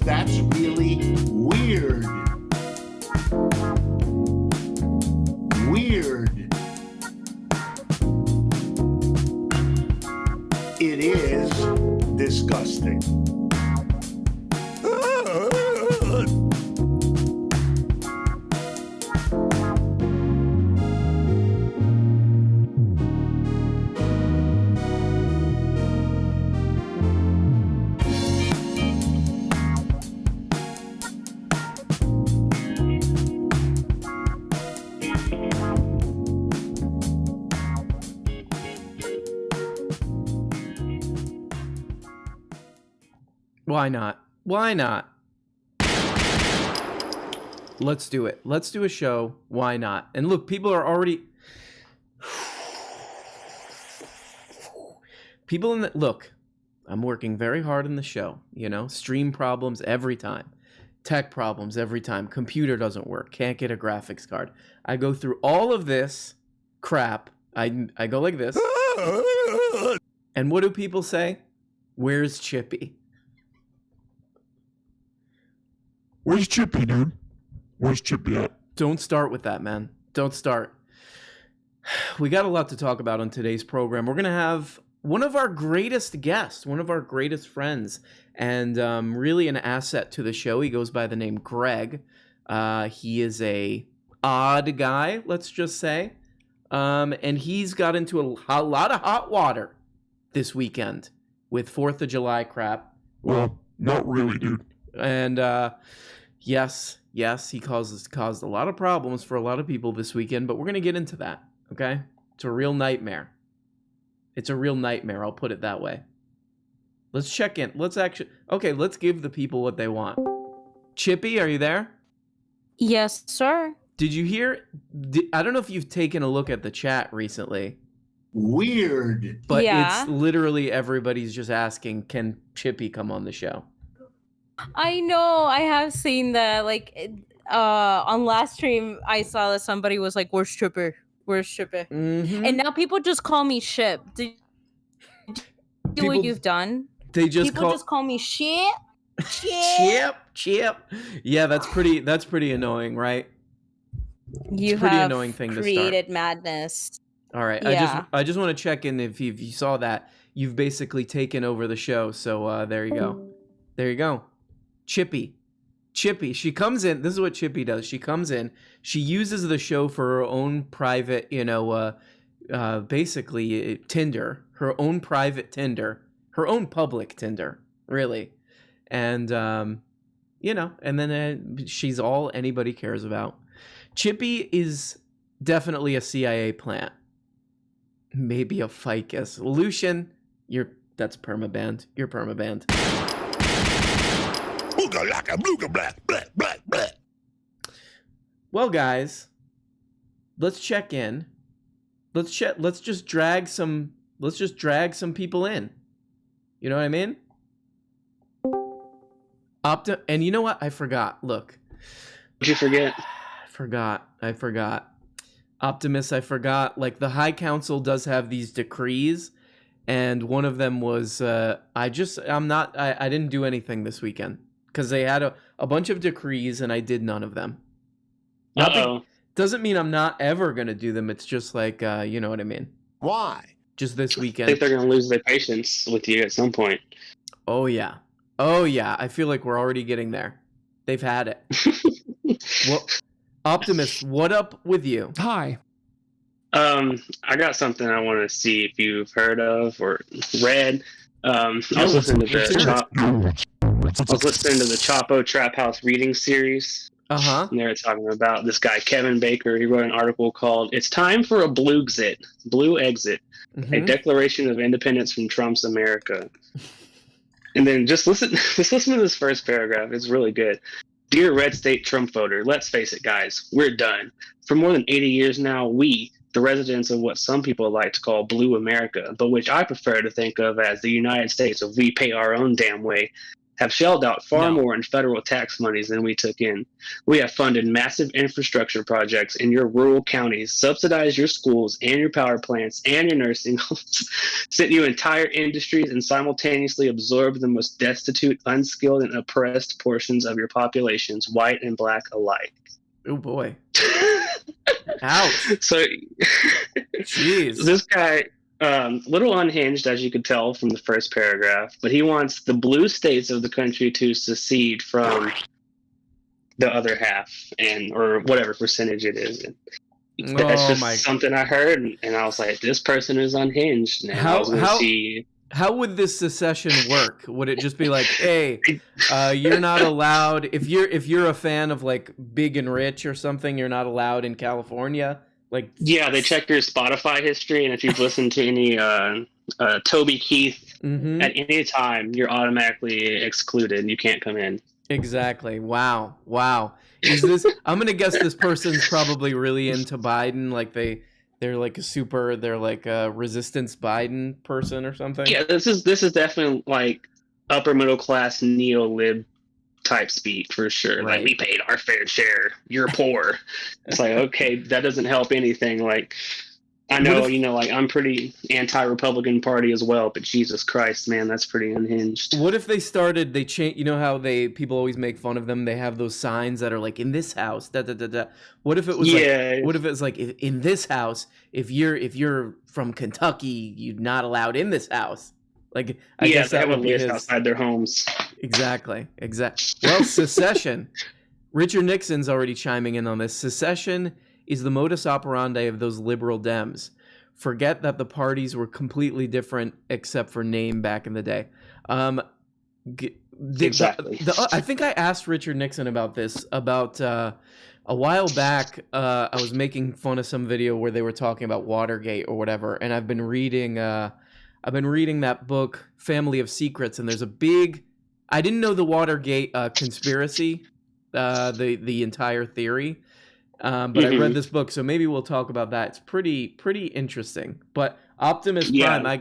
That's really weird. Weird. It is disgusting. Why not? Why not? Let's do it. Let's do a show. Why not? And look, people are already... People in the... Look, I'm working very hard in the show, you know? Stream problems every time. Tech problems every time. Computer doesn't work. Can't get a graphics card. I go through all of this crap. I go like this. And what do people say? Where's Chippy? Where's Chippy, dude? Where's Chippy at? Don't start with that, man. Don't start. We got a lot to talk about on today's program. We're going to have one of our greatest guests, one of our greatest friends, and really an asset to the show. He goes by the name Greg. He is a odd guy, let's just say. And he's got into a lot of hot water this weekend with 4th of July crap. Well, not really, dude. And yes, he caused a lot of problems for a lot of people this weekend, but we're going to get into that, okay? It's a real nightmare. It's a real nightmare, I'll put it that way. Let's check in. Let's give the people what they want. Chippy, are you there? Yes, sir. Did you hear? I don't know if you've taken a look at the chat recently. Weird. But Yeah. It's literally everybody's just asking, can Chippy come on the show? I know. I have seen that. Like, on last stream, I saw that somebody was like, "Where's Chippy? Where's Chippy?" Mm-hmm. And now people just call me Ship. Did you see what you've done? They just People call me Ship. Chip. Yeah, that's pretty annoying, right? You pretty have annoying thing to created madness. All right, Yeah. I just want to check in if you saw that. You've basically taken over the show, so there you go. There you go. Chippy, she comes in. This is what Chippy does. She comes in. She uses the show for her own private, basically Tinder, her own private Tinder, her own public Tinder, really. And, and then she's all anybody cares about. Chippy is definitely a CIA plant. Maybe a ficus. Lucian, that's permabanned. You're permabanned. Well, guys, let's check in. Let's just drag some people in. You know what I mean? And you know what? I forgot. Look. Did you forget? I forgot. Optimus, I forgot. Like, the High Council does have these decrees, and one of them was I didn't do anything this weekend because they had a bunch of decrees and I did none of them. Doesn't mean I'm not ever going to do them. It's just like, you know what I mean? Why? Just this I weekend. think they're going to lose their patience with you at some point. Oh, yeah. I feel like we're already getting there. They've had it. Well, Optimus, what up with you? Hi. I got something I want to see if you've heard of or read. I was listening to the Chapo Trap House reading series. Uh-huh. And they were talking about this guy, Kevin Baker. He wrote an article called "It's Time for a Blue Exit, a Declaration of Independence from Trump's America." And then just listen to this first paragraph. It's really good. Dear Red State Trump voter, let's face it, guys, we're done. For more than 80 years now, we, the residents of what some people like to call Blue America, but which I prefer to think of as the United States if we pay our own damn way, have shelled out far No. more in federal tax monies than we took in. We have funded massive infrastructure projects in your rural counties, subsidized your schools and your power plants and your nursing homes, sent you entire industries, and simultaneously absorbed the most destitute, unskilled, and oppressed portions of your populations, white and black alike. Oh boy. Ouch. So, Jeez. this guy, little unhinged, as you could tell from the first paragraph, but he wants the blue states of the country to secede from the other half, or whatever percentage it is. And that's just something I heard, and I was like, this person is unhinged. And I was gonna see. How would this secession work? Would it just be like, hey, you're not allowed if you're a fan of like Big and Rich or something, you're not allowed in California? Like, yeah, they check your Spotify history, and if you've listened to any Toby Keith at any time, you're automatically excluded. You can't come in. Exactly. Wow. Is this? I'm gonna guess this person's probably really into Biden. Like they're like a resistance Biden person or something. Yeah, this is definitely like upper middle class neo-lib type speak for sure. Right. Like, we paid our fair share, you're poor. It's like, okay, that doesn't help anything. Like, I know, like, I'm pretty anti-Republican Party as well, but Jesus Christ, man, that's pretty unhinged. What if they change, how people always make fun of them, they have those signs that are like, in this house, da da da da. What if it was what if it's like, in this house, if you're from Kentucky, you're not allowed in this house? Like, I guess that would be his... outside their homes. Exactly. Well, secession. Richard Nixon's already chiming in on this. Secession is the modus operandi of those liberal Dems. Forget that the parties were completely different except for name back in the day. Exactly. I think I asked Richard Nixon about this a while back. I was making fun of some video where they were talking about Watergate or whatever, and I've been reading that book, Family of Secrets, and there's a big... I didn't know the Watergate conspiracy, the entire theory, but I read this book, so maybe we'll talk about that. It's pretty interesting. But Optimus Prime, I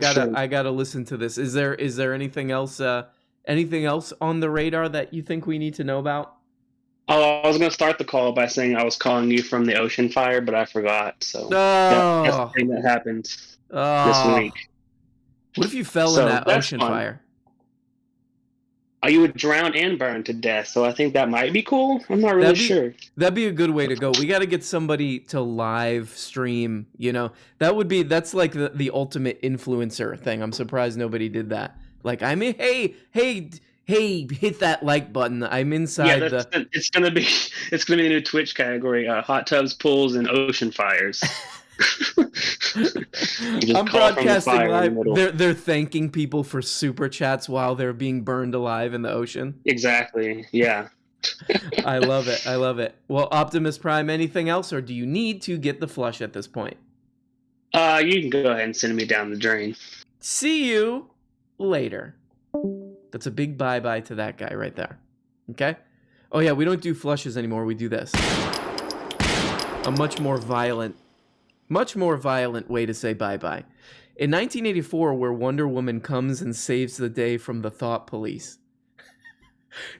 gotta listen to this. Is there anything else on the radar that you think we need to know about? Oh, I was gonna start the call by saying I was calling you from the ocean fire, but I forgot. So that's the thing that happened this week. What if you fell in that ocean fire? You would drown and burn to death, so I think that might be cool. I'm not really sure. That'd be a good way to go. We got to get somebody to live stream, that's like the ultimate influencer thing. I'm surprised nobody did that. Like, I mean, hey, hit that like button. I'm inside it's gonna be the new Twitch category, hot tubs, pools, and ocean fires. I'm broadcasting live. They're thanking people for super chats while they're being burned alive in the ocean. Exactly. Yeah. I love it. Well, Optimus Prime, anything else, or do you need to get the flush at this point? You can go ahead and send me down the drain. See you later. That's a big bye-bye to that guy right there. Okay? Oh yeah, we don't do flushes anymore. We do this. A much more violent way to say bye-bye. In 1984, where Wonder Woman comes and saves the day from the thought police.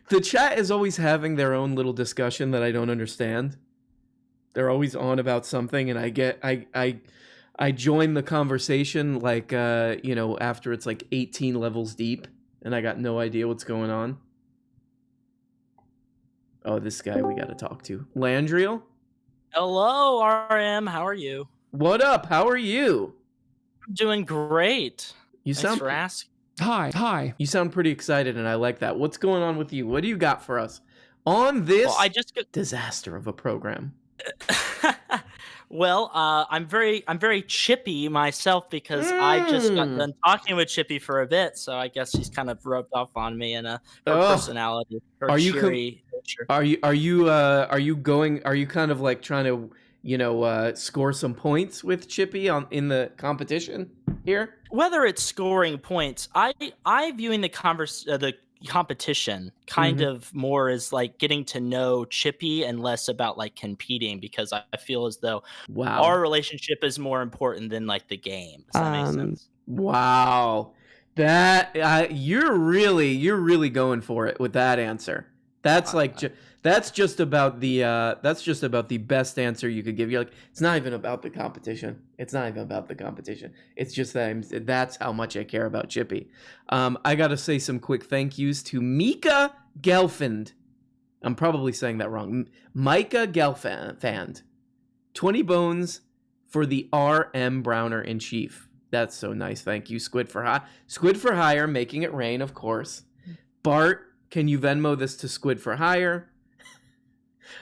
The chat is always having their own little discussion that I don't understand. They're always on about something, and I join the conversation like, after it's like 18 levels deep, and I got no idea what's going on. Oh, this guy we got to talk to. Landriel? Hello, RM. How are you? What up? How are you? I'm doing great. Thanks for asking. Hi. You sound pretty excited, and I like that. What's going on with you? What do you got for us on this disaster of a program? Well, I'm very Chippy myself because I just got done talking with Chippy for a bit, so I guess she's kind of rubbed off on me and her personality. Are you kind of like trying to score some points with Chippy in the competition here? Whether it's scoring points, I viewing the competition kind of more as like getting to know Chippy and less about like competing, because I feel as though our relationship is more important than like the game. Does that make sense? Wow. That you're really going for it with that answer. That's that's just about the best answer you could give. You're like, it's not even about the competition. It's just that's how much I care about Chippy. I got to say some quick thank yous to Mika Gelfand. I'm probably saying that wrong. Micah Gelfand. 20 bones for the R.M. Browner in chief. That's so nice. Thank you. Squid for Hire, making it rain, of course. Bart, can you Venmo this to Squid for Hire?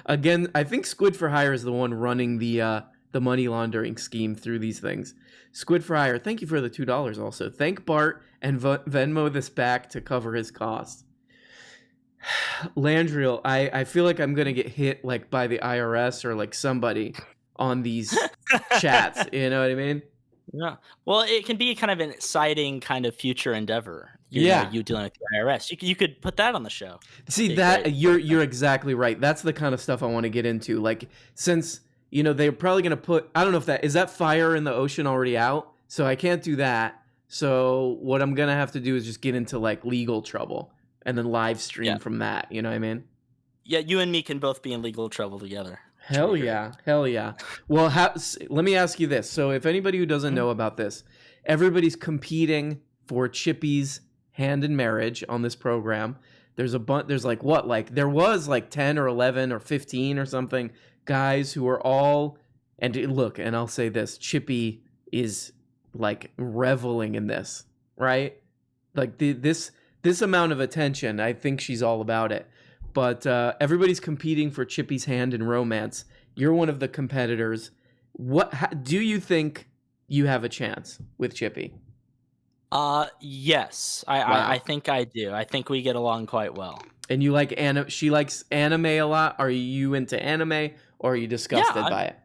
Again, I think Squid for Hire is the one running the money laundering scheme through these things. Squid for Hire, thank you for the $2 also. Thank Bart and Venmo this back to cover his costs. Landriel, I feel like I'm going to get hit like by the IRS or like somebody on these chats. You know what I mean? Yeah. Well, it can be kind of an exciting kind of future endeavor. You dealing with the IRS. You could put that on the show. See that you're exactly right. That's the kind of stuff I want to get into. Like, since they're probably gonna put, I don't know if that Fire in the Ocean already out, so I can't do that. So what I'm gonna have to do is just get into like legal trouble and then live stream from that. You know what I mean? Yeah, you and me can both be in legal trouble together. Hell yeah. Well, let me ask you this. So if anybody who doesn't know about this, everybody's competing for Chippy's hand in marriage on this program. There's there was like 10 or 11 or 15 or something guys who are all, and look, and I'll say this, Chippy is like reveling in this, right? Like this amount of attention, I think she's all about it. But everybody's competing for Chippy's hand in romance. You're one of the competitors. Do you think you have a chance with Chippy? Yes. Wow. I think I do. I think we get along quite well. And you like she likes anime a lot. Are you into anime, or are you disgusted by it?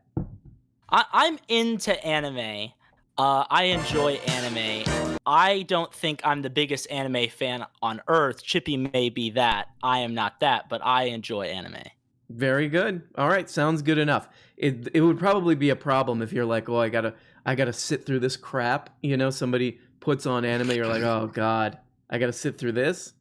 I'm into anime. I enjoy anime. I don't think I'm the biggest anime fan on earth. Chippy may be that. I am not that, but I enjoy anime. Very good. All right, sounds good enough. It would probably be a problem if you're like, oh, I gotta sit through this crap. Somebody puts on anime, you're like, oh god, I gotta sit through this.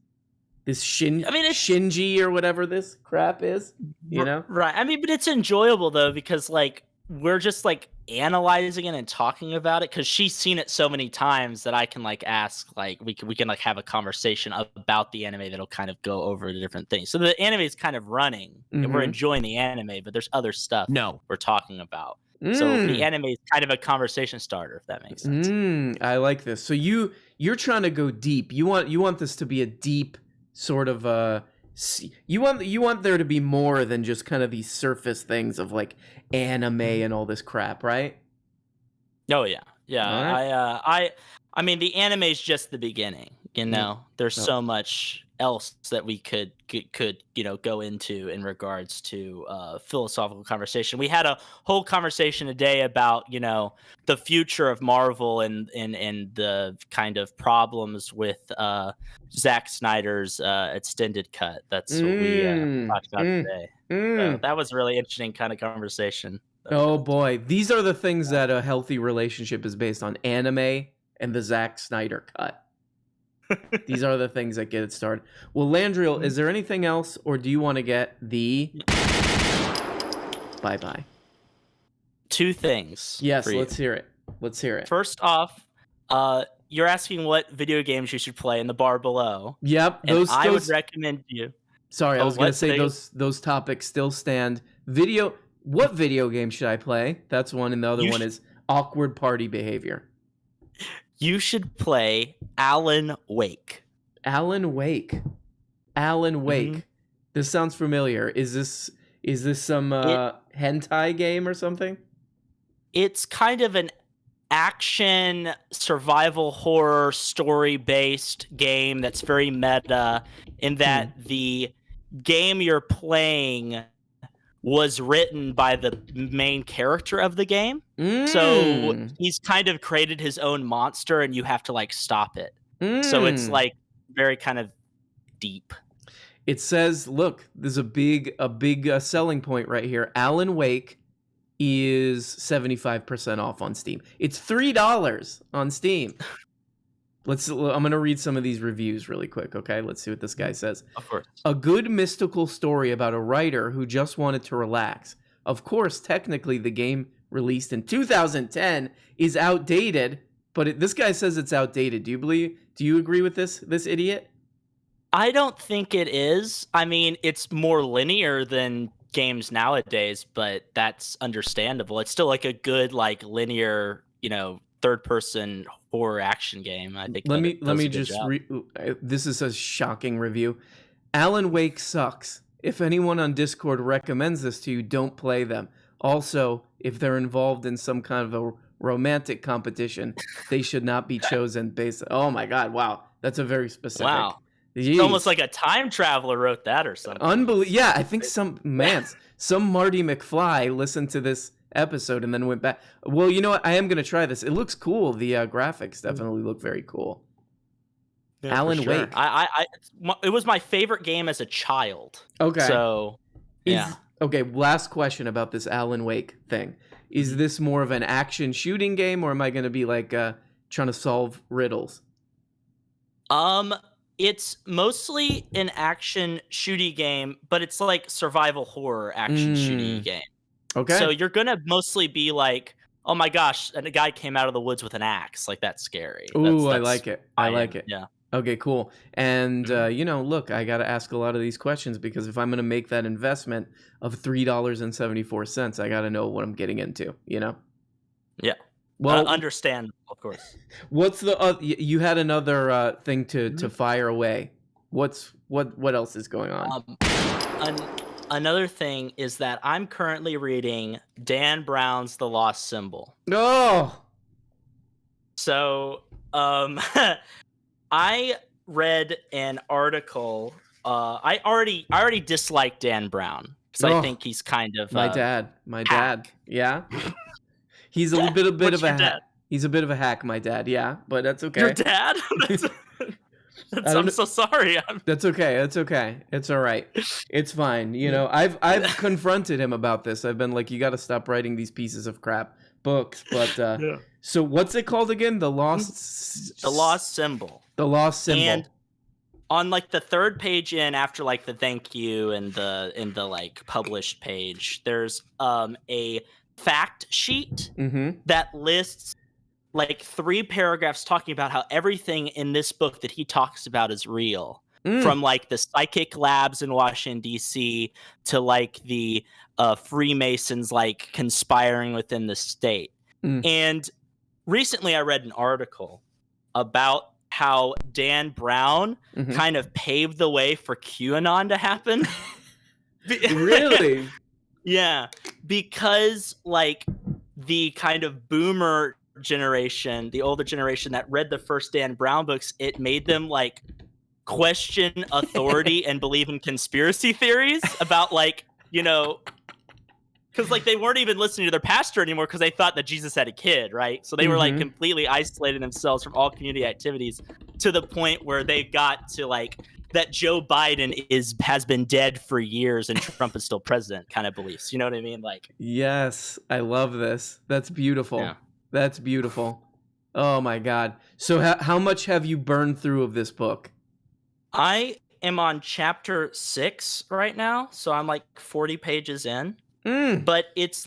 This Shinji or whatever this crap is. Right. I mean, but it's enjoyable though, because like we're just like analyzing it and talking about it, because she's seen it so many times that I can like ask, like we can like have a conversation about the anime that'll kind of go over the different things. So the anime is kind of running and we're enjoying the anime, but there's other stuff we're talking about. So the anime is kind of a conversation starter, if that makes sense. I like this. So you're trying to go deep. You want this to be a deep sort of you want there to be more than just kind of these surface things of like anime and all this crap, right? Oh yeah. Right. I mean, the anime is just the beginning. There's so much else that we could go into in regards to philosophical conversation. We had a whole conversation today about the future of Marvel and the kind of problems with Zack Snyder's extended cut. That's what we talked about today. So that was a really interesting kind of conversation. Oh boy, these are the things that a healthy relationship is based on: anime and the Zack Snyder cut. These are the things that get it started. Well, Landriel, is there anything else, or do you want to get the bye-bye? Two things. Yes, let's hear it. First off, you're asking what video games you should play in the bar below. Yep, I would recommend you. Sorry, I was going to say those topics still stand. What video game should I play? That's one, and the other one is awkward party behavior. You should play Alan Wake. Alan Wake. Mm-hmm. This sounds familiar. Is this some hentai game or something? It's kind of an action survival horror story-based game that's very meta in that the game you're playing was written by the main character of the game. So he's kind of created his own monster and you have to like stop it. So it's like very kind of deep. It says, look, there's a big selling point right here. Alan Wake is 75% off on Steam. It's $3 on Steam. I'm going to read some of these reviews really quick, okay? Let's see what this guy says. Of course. A good mystical story about a writer who just wanted to relax. Of course, technically, the game released in 2010 is outdated, but this guy says it's outdated. Do you agree with this idiot? I don't think it is. I mean, it's more linear than games nowadays, but that's understandable. It's still like a good, like, linear, third-person horror action game. I think. Let me just this is a shocking review. Alan Wake sucks. If anyone on Discord recommends this to you, don't play them. Also, if they're involved in some kind of a romantic competition, they should not be chosen based. Oh my God! Wow, that's a very specific. Wow. Jeez. It's almost like a time traveler wrote that or something. Unbelievable. Yeah, I think some Marty McFly listened to this episode and then went back. Well, you know what? I am going to try this. It looks cool. The graphics definitely look very cool. Yeah, Alan Wake. It was my favorite game as a child. Okay. So, yeah. Okay, last question about this Alan Wake thing. Is this more of an action shooting game, or am I going to be like trying to solve riddles? It's mostly an action shooty game, but it's like survival horror action shooty game. Okay. So you're gonna mostly be like, oh my gosh, and a guy came out of the woods with an axe. Like, that's scary. Ooh, I like it. I like it. Yeah. Okay, cool. And look, I got to ask a lot of these questions because if I'm going to make that investment of $3.74, I got to know what I'm getting into. Yeah. Well, understand, of course. What's the you had another thing to fire away. What else is going on? Another thing is that I'm currently reading Dan Brown's The Lost Symbol. Oh. So, I read an article. I already dislike Dan Brown because I think he's kind of my dad. Yeah. He's a bit of a hack. He's a bit of a hack, my dad. Yeah, but that's okay. Your dad? I'm so sorry. That's okay. It's all right. It's fine. I've confronted him about this. I've been like, you got to stop writing these pieces of crap books. But yeah. So what's it called again? The Lost Symbol. The Lost Symbol. And on like the third page after like the thank you and the like published page, there's a fact sheet that lists like 3 paragraphs talking about how everything in this book that he talks about is real. From like the psychic labs in Washington, D.C. to like the Freemasons like conspiring within the state. And recently I read an article about how Dan Brown kind of paved the way for QAnon to happen. Really? Yeah, because like the kind of boomer generation, the older generation that read the first Dan Brown books, it made them like question authority and believe in conspiracy theories about like, because like they weren't even listening to their pastor anymore because they thought that Jesus had a kid, right? So they were like completely isolating themselves from all community activities to the point where they got to like that Joe Biden has been dead for years and Trump is still president kind of beliefs. You know what I mean? Like, yes, I love this. That's beautiful. Yeah. That's beautiful. Oh my God. So how much have you burned through of this book? I am on chapter 6 right now. So I'm like 40 pages in. But it's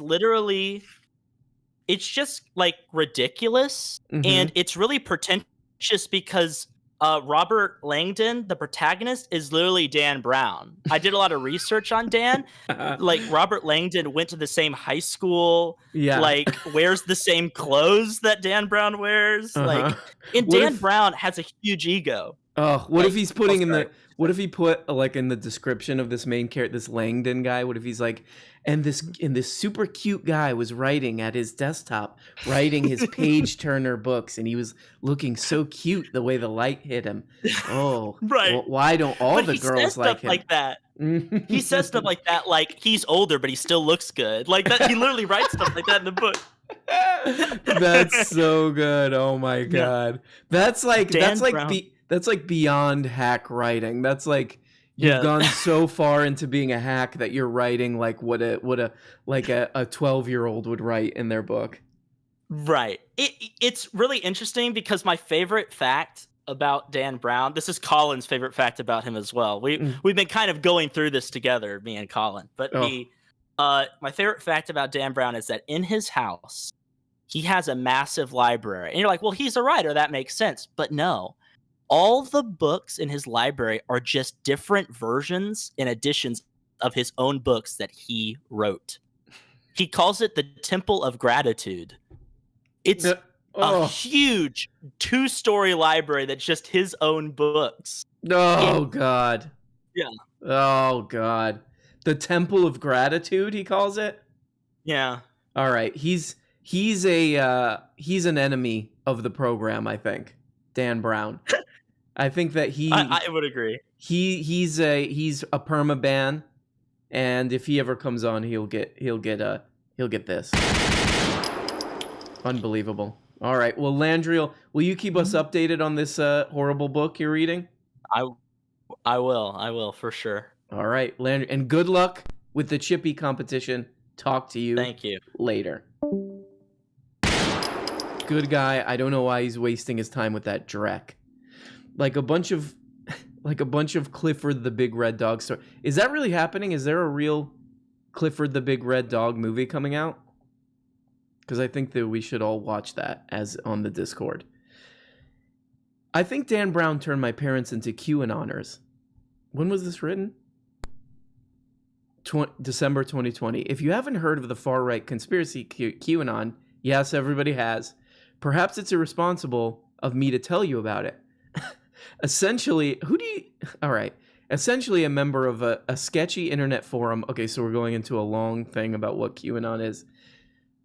just like ridiculous. And it's really pretentious because Robert Langdon, the protagonist, is literally Dan Brown. I did a lot of research on Dan. Like Robert Langdon went to the same high school, like wears the same clothes that Dan Brown wears. Like, and Dan Brown has a huge ego. Oh, what if he's putting what if he put like in the description of this main character, this Langdon guy, what if he's like, and this super cute guy was writing at his desktop, writing his page turner books, and he was looking so cute the way the light hit him. Oh, right. Well, why don't all the girls like him? Like that. He says stuff like that, like he's older, but he still looks good. Like that. He literally writes stuff like that in the book. That's so good. Oh my God. That's like beyond hack writing. That's like you've gone so far into being a hack that you're writing like what a 12-year-old would write in their book. Right. It's really interesting because my favorite fact about Dan Brown. This is Colin's favorite fact about him as well. We've been kind of going through this together, me and Colin. But my favorite fact about Dan Brown is that in his house, he has a massive library. And you're like, well, he's a writer. That makes sense. But no, all the books in his library are just different versions and editions of his own books that he wrote. He calls it the Temple of Gratitude. It's a huge 2-story library that's just his own books. Oh, God. Yeah. Oh, God. The Temple of Gratitude, he calls it? Yeah. All right. He's an enemy of the program, I think. Dan Brown. I think that I would agree. He's a permaban, and if he ever comes on, he'll get this. Unbelievable. All right. Well, Landriel, will you keep us updated on this horrible book you're reading? I will for sure. All right, Landriel, and good luck with the Chippy competition. Talk to you. Thank you. Later. Good guy. I don't know why he's wasting his time with that Drek. Like a bunch of Clifford the Big Red Dog story. Is that really happening? Is there a real Clifford the Big Red Dog movie coming out? Because I think that we should all watch that as on the Discord. I think Dan Brown turned my parents into QAnoners. When was this written? December 2020. If you haven't heard of the far-right conspiracy QAnon, yes, everybody has. Perhaps it's irresponsible of me to tell you about it. Essentially, Essentially a member of a sketchy internet forum. Okay, so we're going into a long thing about what QAnon is.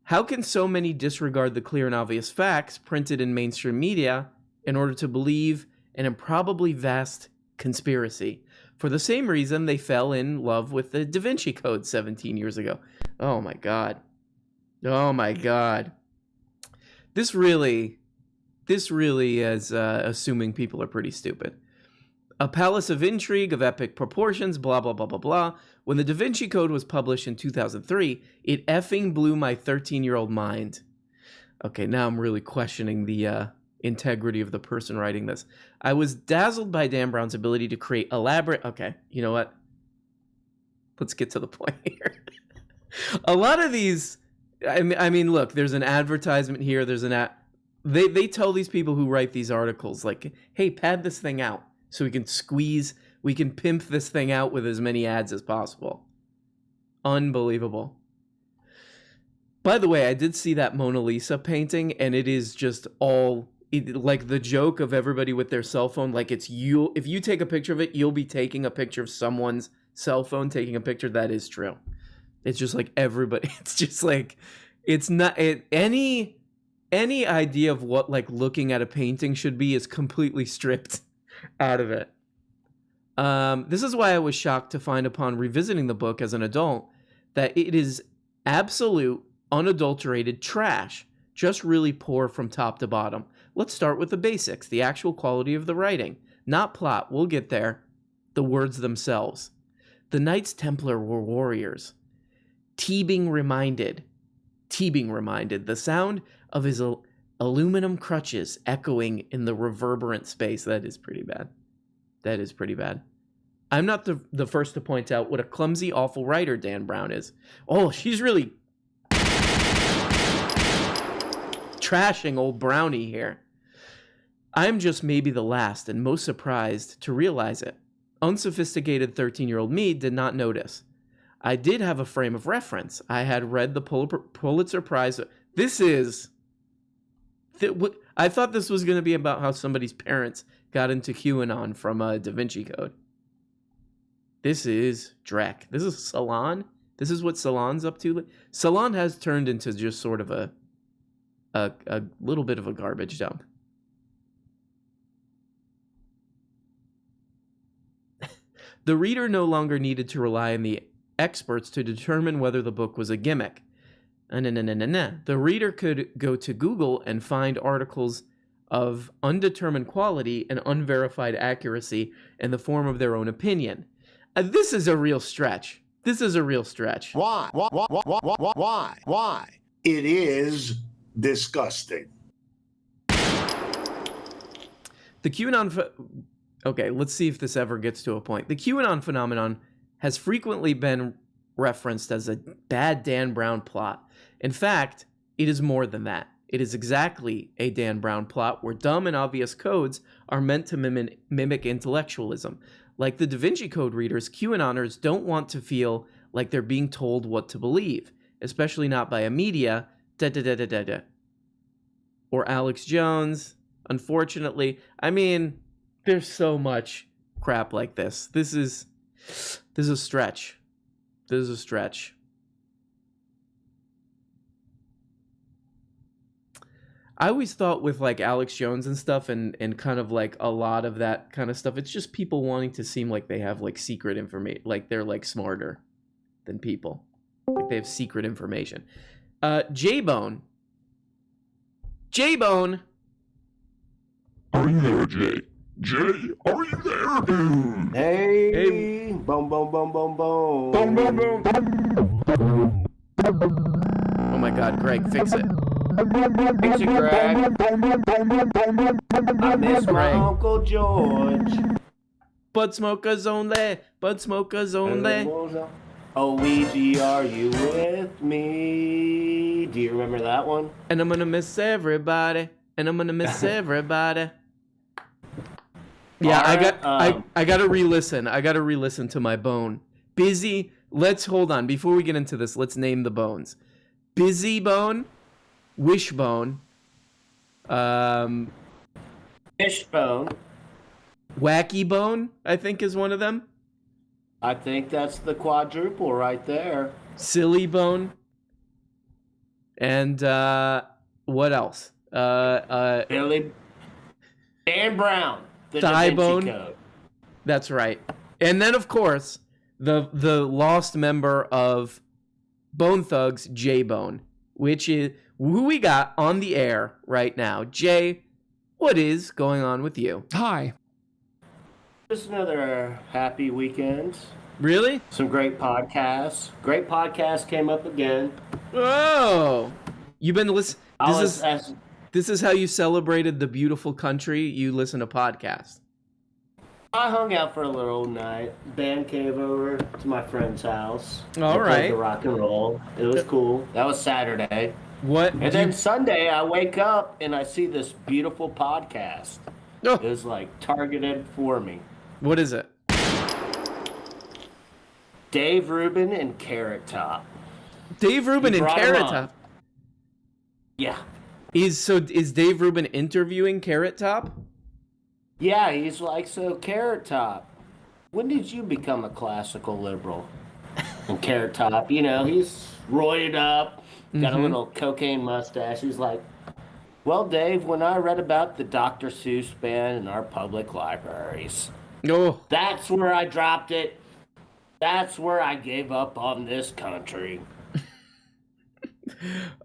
How can so many disregard the clear and obvious facts printed in mainstream media in order to believe an improbably vast conspiracy? For the same reason they fell in love with the Da Vinci Code 17 years ago. Oh my God. Oh my God. This really is assuming people are pretty stupid. A palace of intrigue of epic proportions, blah, blah, blah, blah, blah. When the Da Vinci Code was published in 2003, it effing blew my 13-year-old mind. Okay, now I'm really questioning the integrity of the person writing this. I was dazzled by Dan Brown's ability to create elaborate... Okay, you know what? Let's get to the point here. A lot of these... I mean, look, there's an advertisement here. There's an... They tell these people who write these articles, like, hey, pad this thing out so we can pimp this thing out with as many ads as possible. Unbelievable. By the way, I did see that Mona Lisa painting, and it is just all... like the joke of everybody with their cell phone, like it's you. If you take a picture of it, you'll be taking a picture of someone's cell phone taking a picture. That is true. It's just like everybody. It's just like it's not any idea of what like looking at a painting should be is completely stripped out of it. This is why I was shocked to find upon revisiting the book as an adult that it is absolute, unadulterated trash, just really poor from top to bottom. Let's start with the basics, the actual quality of the writing. Not plot, we'll get there. The words themselves. The Knights Templar were warriors. Teabing reminded, the sound of his aluminum crutches echoing in the reverberant space. That is pretty bad. I'm not the first to point out what a clumsy, awful writer Dan Brown is. Oh, she's really trashing old Brownie here. I'm just maybe the last and most surprised to realize it. Unsophisticated 13-year-old me did not notice. I did have a frame of reference. I had read the Pulitzer Prize. I thought this was going to be about how somebody's parents got into QAnon from Da Vinci Code. This is Drek. This is Salon. This is what Salon's up to. Salon has turned into just sort of a little bit of a garbage dump. The reader no longer needed to rely on the experts to determine whether the book was a gimmick. The reader could go to Google and find articles of undetermined quality and unverified accuracy in the form of their own opinion. This is a real stretch. Why? Why? It is disgusting. The QAnon... Okay, let's see if this ever gets to a point. The QAnon phenomenon has frequently been referenced as a bad Dan Brown plot. In fact, it is more than that. It is exactly a Dan Brown plot where dumb and obvious codes are meant to mimic intellectualism. Like the Da Vinci Code readers, QAnoners don't want to feel like they're being told what to believe, especially not by a media, or Alex Jones, unfortunately. I mean, there's so much crap like this. This is a stretch. This is a stretch. I always thought with like Alex Jones and stuff and kind of like a lot of that kind of stuff, it's just people wanting to seem like they have like secret information, like they're like smarter than people. Like they have secret information. J-Bone. J-Bone! Are you there, Jay? Jay, are you there, dude? Hey, boom, boom, boom, boom, boom. Boom, boom, boom, boom. Oh my god, Greg, fix it. Fix it, Greg. I miss my Greg. Uncle George. Bud smokers only. Bud smokers only. Oh, Ouija, are you with me? Do you remember that one? And I'm gonna miss everybody. And I'm gonna miss everybody. Yeah, I gotta re-listen. I gotta re-listen to my bone. Busy. Let's hold on. Before we get into this, let's name the bones. Busy bone, wishbone, Fishbone. wacky bone, I think is one of them. I think that's the quadruple right there. Silly bone. And what else? Billy. Dan Brown. The Thigh Da Vinci bone. Code. That's right. And then of course, the lost member of Bone Thugs, J-Bone, which is who we got on the air right now. Jay, what is going on with you? Hi. Just another happy weekend. Really? Some great podcasts. Great podcast came up again. Oh, you've been listening. I This is how you celebrated the beautiful country. You listen to podcasts. I hung out for a little night. Band came over to my friend's house. All They played right. the rock and roll. It was cool. That was Saturday. What? And then Sunday, I wake up and I see this beautiful podcast. Oh, It was like targeted for me. what is it? Dave Rubin and Carrot Top. Dave Rubin You and brought him Carrot on. Top. Yeah. Is Dave Rubin interviewing Carrot Top? Yeah, he's like, so Carrot Top, when did you become a classical liberal? And Carrot Top, you know, he's roided up, got a little cocaine mustache. He's like, well, Dave, when I read about the Dr. Seuss ban in our public libraries, Oh, that's where I dropped it. That's where I gave up on this country.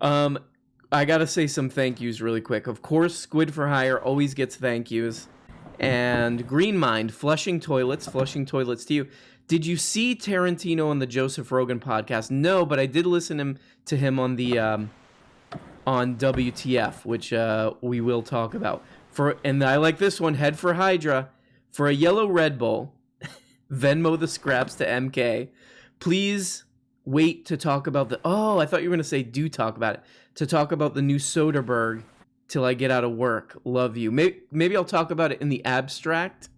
I gotta say some thank yous really quick. Of course, Squid for Hire always gets thank yous. And Green Mind, flushing toilets to you. Did you see Tarantino on the Joseph Rogan podcast? No, but I did listen to him on the on WTF, which we will talk about. And I like this one, Head for Hydra. For a yellow Red Bull, Venmo the scraps to MK. Please wait to talk about the... Oh, I thought you were going to say do talk about it. To talk about the new Soderbergh till I get out of work. Love you. Maybe I'll talk about it in the abstract.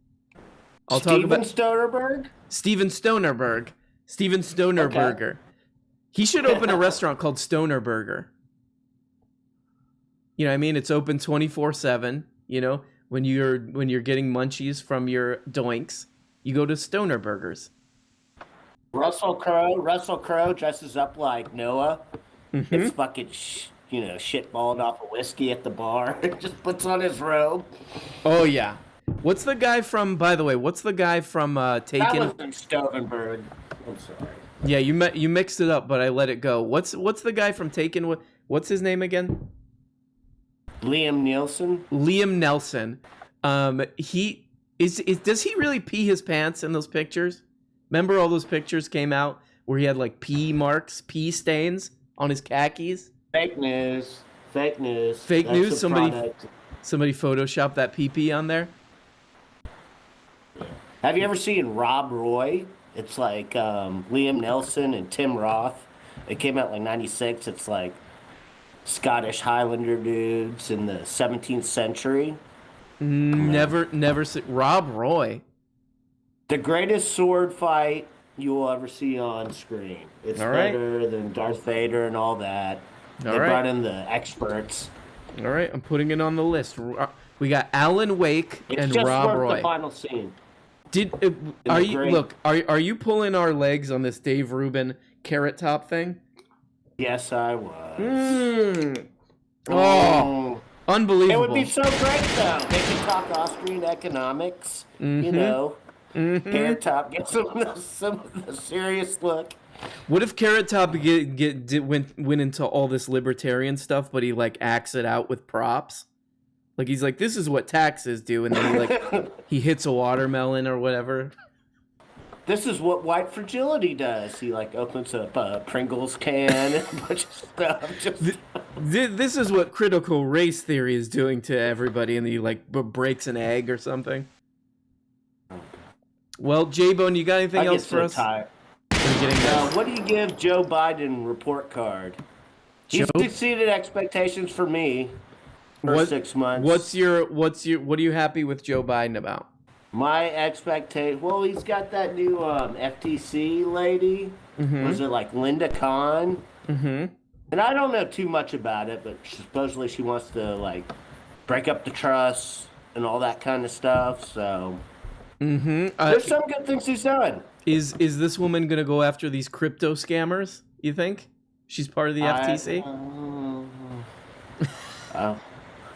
Steven Soderbergh? Steven Stonerberg. Steven Stonerberger. Okay. He should open a restaurant called Stoner Burger. You know what I mean? It's open 24/7. You know, when you're getting munchies from your doinks, you go to Stoner Burgers. Russell Crowe dresses up like Noah. It's fucking, shitballing off a whiskey at the bar. Just puts on his robe. Oh yeah. What's the guy from? By the way, what's the guy from Taken? That wasn't Stovenberg. I'm sorry. Yeah, you mixed it up, but I let it go. What's the guy from Taken? What's his name again? Liam Nielsen. Liam Nelson. He does he really pee his pants in those pictures? Remember all those pictures came out where he had like pee marks, pee stains on his khakis? Fake news. Fake That's news. a Somebody product. photoshopped that pee on there. Have you ever seen Rob Roy? It's like Liam Neeson and Tim Roth. It came out like '96. It's like Scottish Highlander dudes in the 17th century. Never see Rob Roy. The greatest sword fight you will ever see on screen. It's better than Darth Vader and all that. They brought in the experts. All right, I'm putting it on the list. We got Alan Wake and Rob Roy. The final scene. Are you pulling our legs on this Dave Rubin Carrot Top thing? Yes, I was. Oh, unbelievable! It would be so great though. They could talk Austrian economics. You know, Carrot Top gets some of the serious look. What if Carrot Top went into all this libertarian stuff, but he like acts it out with props? Like he's like, this is what taxes do, and then he hits a watermelon or whatever. This is what white fragility does. He like opens up a Pringles can and a bunch of stuff. This is what critical race theory is doing to everybody, and he like breaks an egg or something. Well, J-Bone, you got anything else for us? What do you give Joe Biden report card? He's exceeded expectations for me for 6 months. What are you happy with Joe Biden about? My expectation. Well, he's got that new FTC lady. Was it like Linda Khan? And I don't know too much about it, but supposedly she wants to like break up the trust and all that kind of stuff. So there's some good things he's done. Is this woman gonna go after these crypto scammers? You think she's part of the FTC?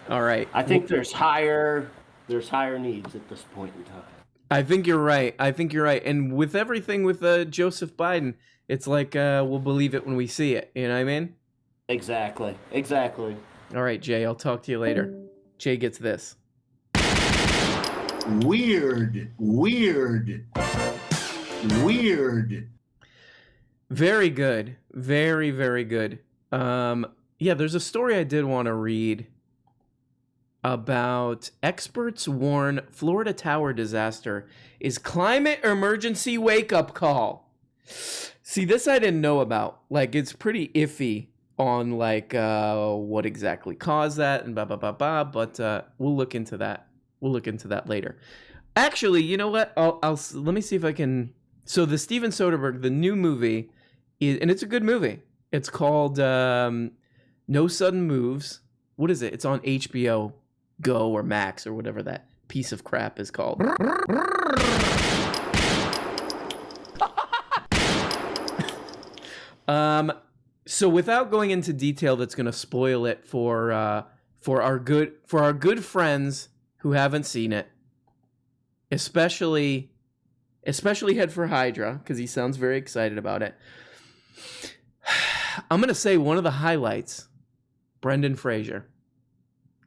All right. I think there's higher needs at this point in time. I think you're right. And with everything with Joseph Biden, it's like we'll believe it when we see it. You know what I mean? Exactly. All right, Jay. I'll talk to you later. Jay gets this. Weird. Very good. Very, very good. Yeah, there's a story I did want to read about experts warn Florida tower disaster is climate emergency wake-up call. See, this I didn't know about. Like, it's pretty iffy on, like, what exactly caused that and blah, blah, blah, blah, but we'll look into that. We'll look into that later. Actually, you know what? Let me see if I can... So the Steven Soderbergh, the new movie, and it's a good movie. It's called No Sudden Moves. What is it? It's on HBO Go or Max or whatever that piece of crap is called. So without going into detail, that's going to spoil it for our good friends who haven't seen it, especially Head for Hydra, because he sounds very excited about it. I'm going to say one of the highlights, Brendan Fraser.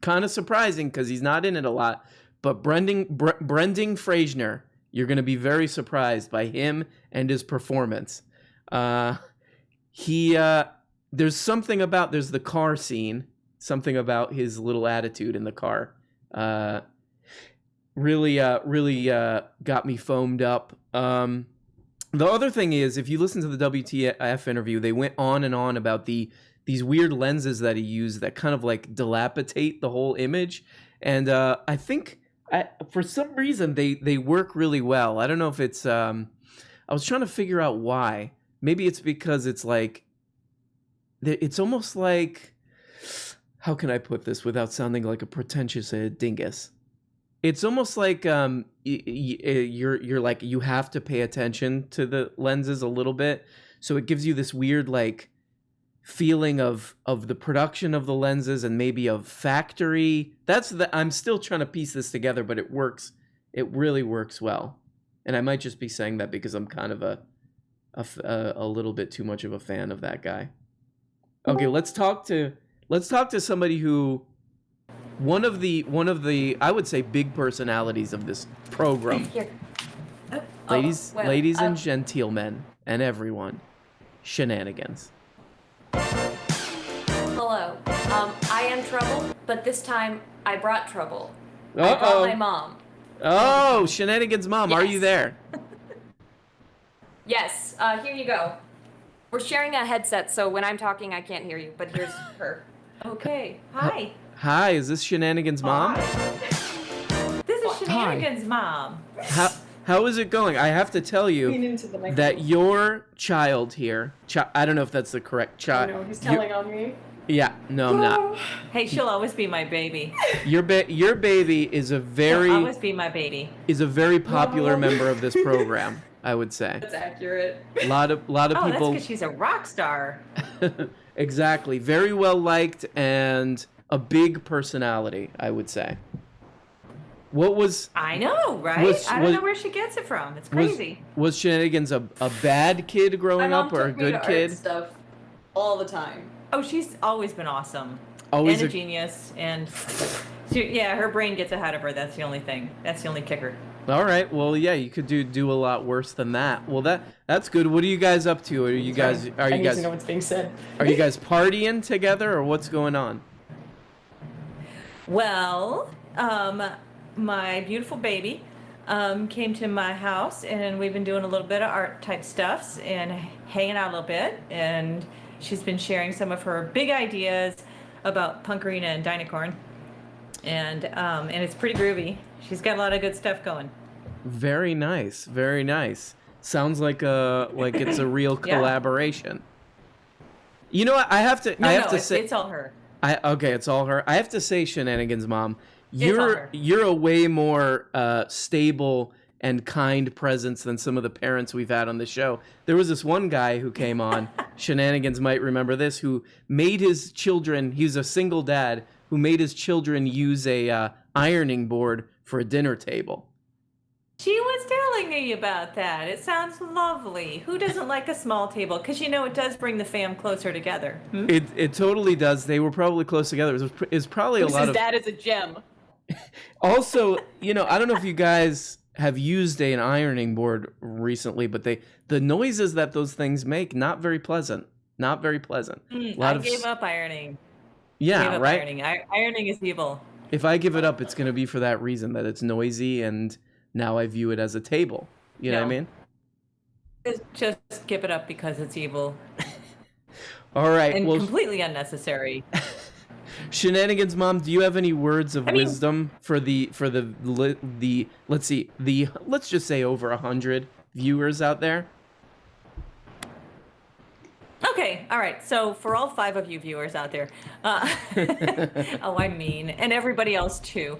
Kind of surprising because he's not in it a lot, but Brendan Fraser, you're going to be very surprised by him and his performance. There's the car scene, something about his little attitude in the car. Really got me foamed up. The other thing is, if you listen to the WTF interview, they went on and on about these weird lenses that he used that kind of like dilapidate the whole image. And I think for some reason they work really well. I don't know if it's, I was trying to figure out why. Maybe it's because it's like, it's almost like, how can I put this without sounding like a pretentious dingus? It's almost like you're like, you have to pay attention to the lenses a little bit. So it gives you this weird like feeling of the production of the lenses and maybe of factory. I'm still trying to piece this together, but it works. It really works well. And I might just be saying that because I'm kind of a little bit too much of a fan of that guy. Okay, let's talk to somebody who one of the I would say big personalities of this program. Here. Ladies and gentlemen and everyone, Shenanigans. Hello. I am trouble, but this time I brought trouble. I brought my mom. Oh, Shenanigans Mom, are you Yes. there? Yes, here you go. We're sharing a headset, so when I'm talking, I can't hear you, but here's her. Okay. Hi. Hi, is this Shenanigans Mom? This is Shenanigans Mom. How is it going? I have to tell you Into the microphone. that your child here, I don't know if that's the correct child. No, he's telling on me. Yeah, no, I'm not. Hey, she'll always be my baby. Your baby is a She'll always be my baby. very popular member of this program, I would say. That's accurate. A lot of Oh, that's people. because she's a rock star. Exactly, very well liked and a big personality, I would say. What was I know, right? I don't know where she gets it from. It's crazy. was Shenanigans a bad kid growing up or a good kid? Stuff all the time. Oh, she's always been awesome. Always and a genius. And yeah, her brain gets ahead of her. That's the only thing. That's the only kicker. All right. Well, yeah, you could do a lot worse than that. Well, that's good. What are you guys up to? Are you guys to know what's being said. Are you guys partying together or what's going on? Well, my beautiful baby came to my house, and we've been doing a little bit of art type stuffs and hanging out a little bit. And she's been sharing some of her big ideas about Punkarina and Dynacorn, and it's pretty groovy. She's got a lot of good stuff going. Very nice. Very nice. Sounds like it's a real Yeah. collaboration. You know what? I have to say it's all her. Okay, it's all her. I have to say, Shenanigans Mom, It's all you're her. you're a way more stable and kind presence than some of the parents we've had on the show. There was this one guy who came on, Shenanigans might remember this, who made his children, he was a single dad, who made his children use a ironing board for a dinner table. She was telling me about that. It sounds lovely. Who doesn't like a small table? Because it does bring the fam closer together. Hmm? It totally does. They were probably close together. It's probably a lot of... Dad is a gem. Also, I don't know if you guys have used an ironing board recently, but the noises that those things make, not very pleasant. Not very pleasant. I gave up ironing. Yeah, Gave up right? Ironing. Ironing is evil. If I give it up, it's going to be for that reason, that it's noisy, and now I view it as a table. You know what I mean? Just give it up because it's evil All right. and Well, completely unnecessary. Shenanigans Mom, do you have any words of wisdom for the let's just say over 100 viewers out there? Okay, all right. So for all 5 of you viewers out there, oh, I mean, and everybody else too.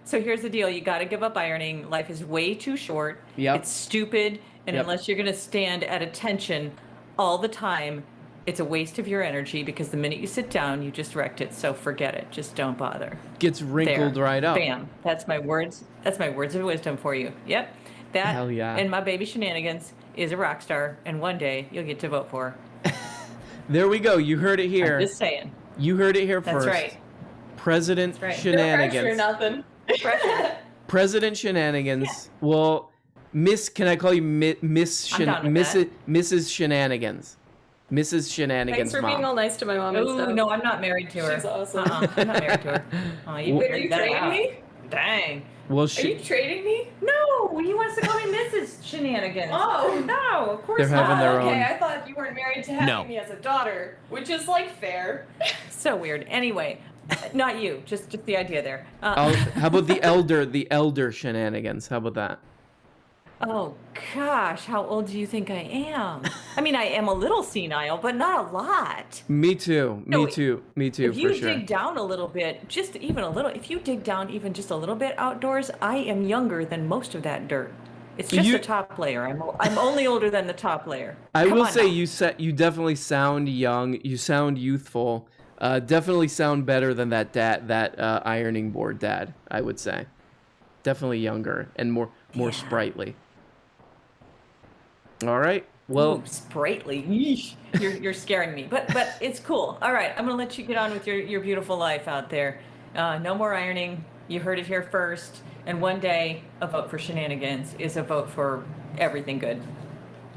So here's the deal: you got to give up ironing. Life is way too short. Yep. It's stupid, and Yep. unless you're gonna stand at attention all the time, it's a waste of your energy. Because the minute you sit down, you just wrecked it. So forget it. Just don't bother. Gets wrinkled There. right up. Bam. That's my words. That's my words of wisdom for you. Yep. That Hell yeah. and my baby Shenanigans is a rock star, and one day you'll get to vote for her. There we go. You heard it here. I'm just saying. You heard it here That's first. right. President That's right. Shenanigans. nothing. Pressure. President Shenanigans. Well, can I call you Miss I'm down with that. Mrs. Shenanigans? Mrs. Shenanigans Thanks for Mom. being all nice to my mom and Oh stuff. no, I'm not married to her. She's awesome. I'm not married to her. Oh, you Wait, can are you leave that trading out. me? Dang. Well, Are you trading me? No, he wants to call me Mrs. Shenanigans. Oh. No, of course They're not. having their okay, own. I thought you weren't married to having No. me as a daughter, which is like fair. So weird. Anyway, not you. Just the idea there. How about the elder Shenanigans? How about that? Oh gosh, how old do you think I am? I mean, I am a little senile, but not a lot. Me too. No, Me too. Me too, If you for sure. dig down a little bit, just even a little, if you dig down even just a little bit outdoors, I am younger than most of that dirt. It's just You- the top layer. I'm only older than the top layer. I Come will on say now. you definitely sound young. You sound youthful. Definitely sound better than that ironing board dad, I would say. Definitely younger and more sprightly. All right. Well, Ooh, sprightly. Yeesh. You're scaring me, but it's cool. All right, I'm gonna let you get on with your beautiful life out there. No more ironing. You heard it here first. And one day, a vote for Shenanigans is a vote for everything good.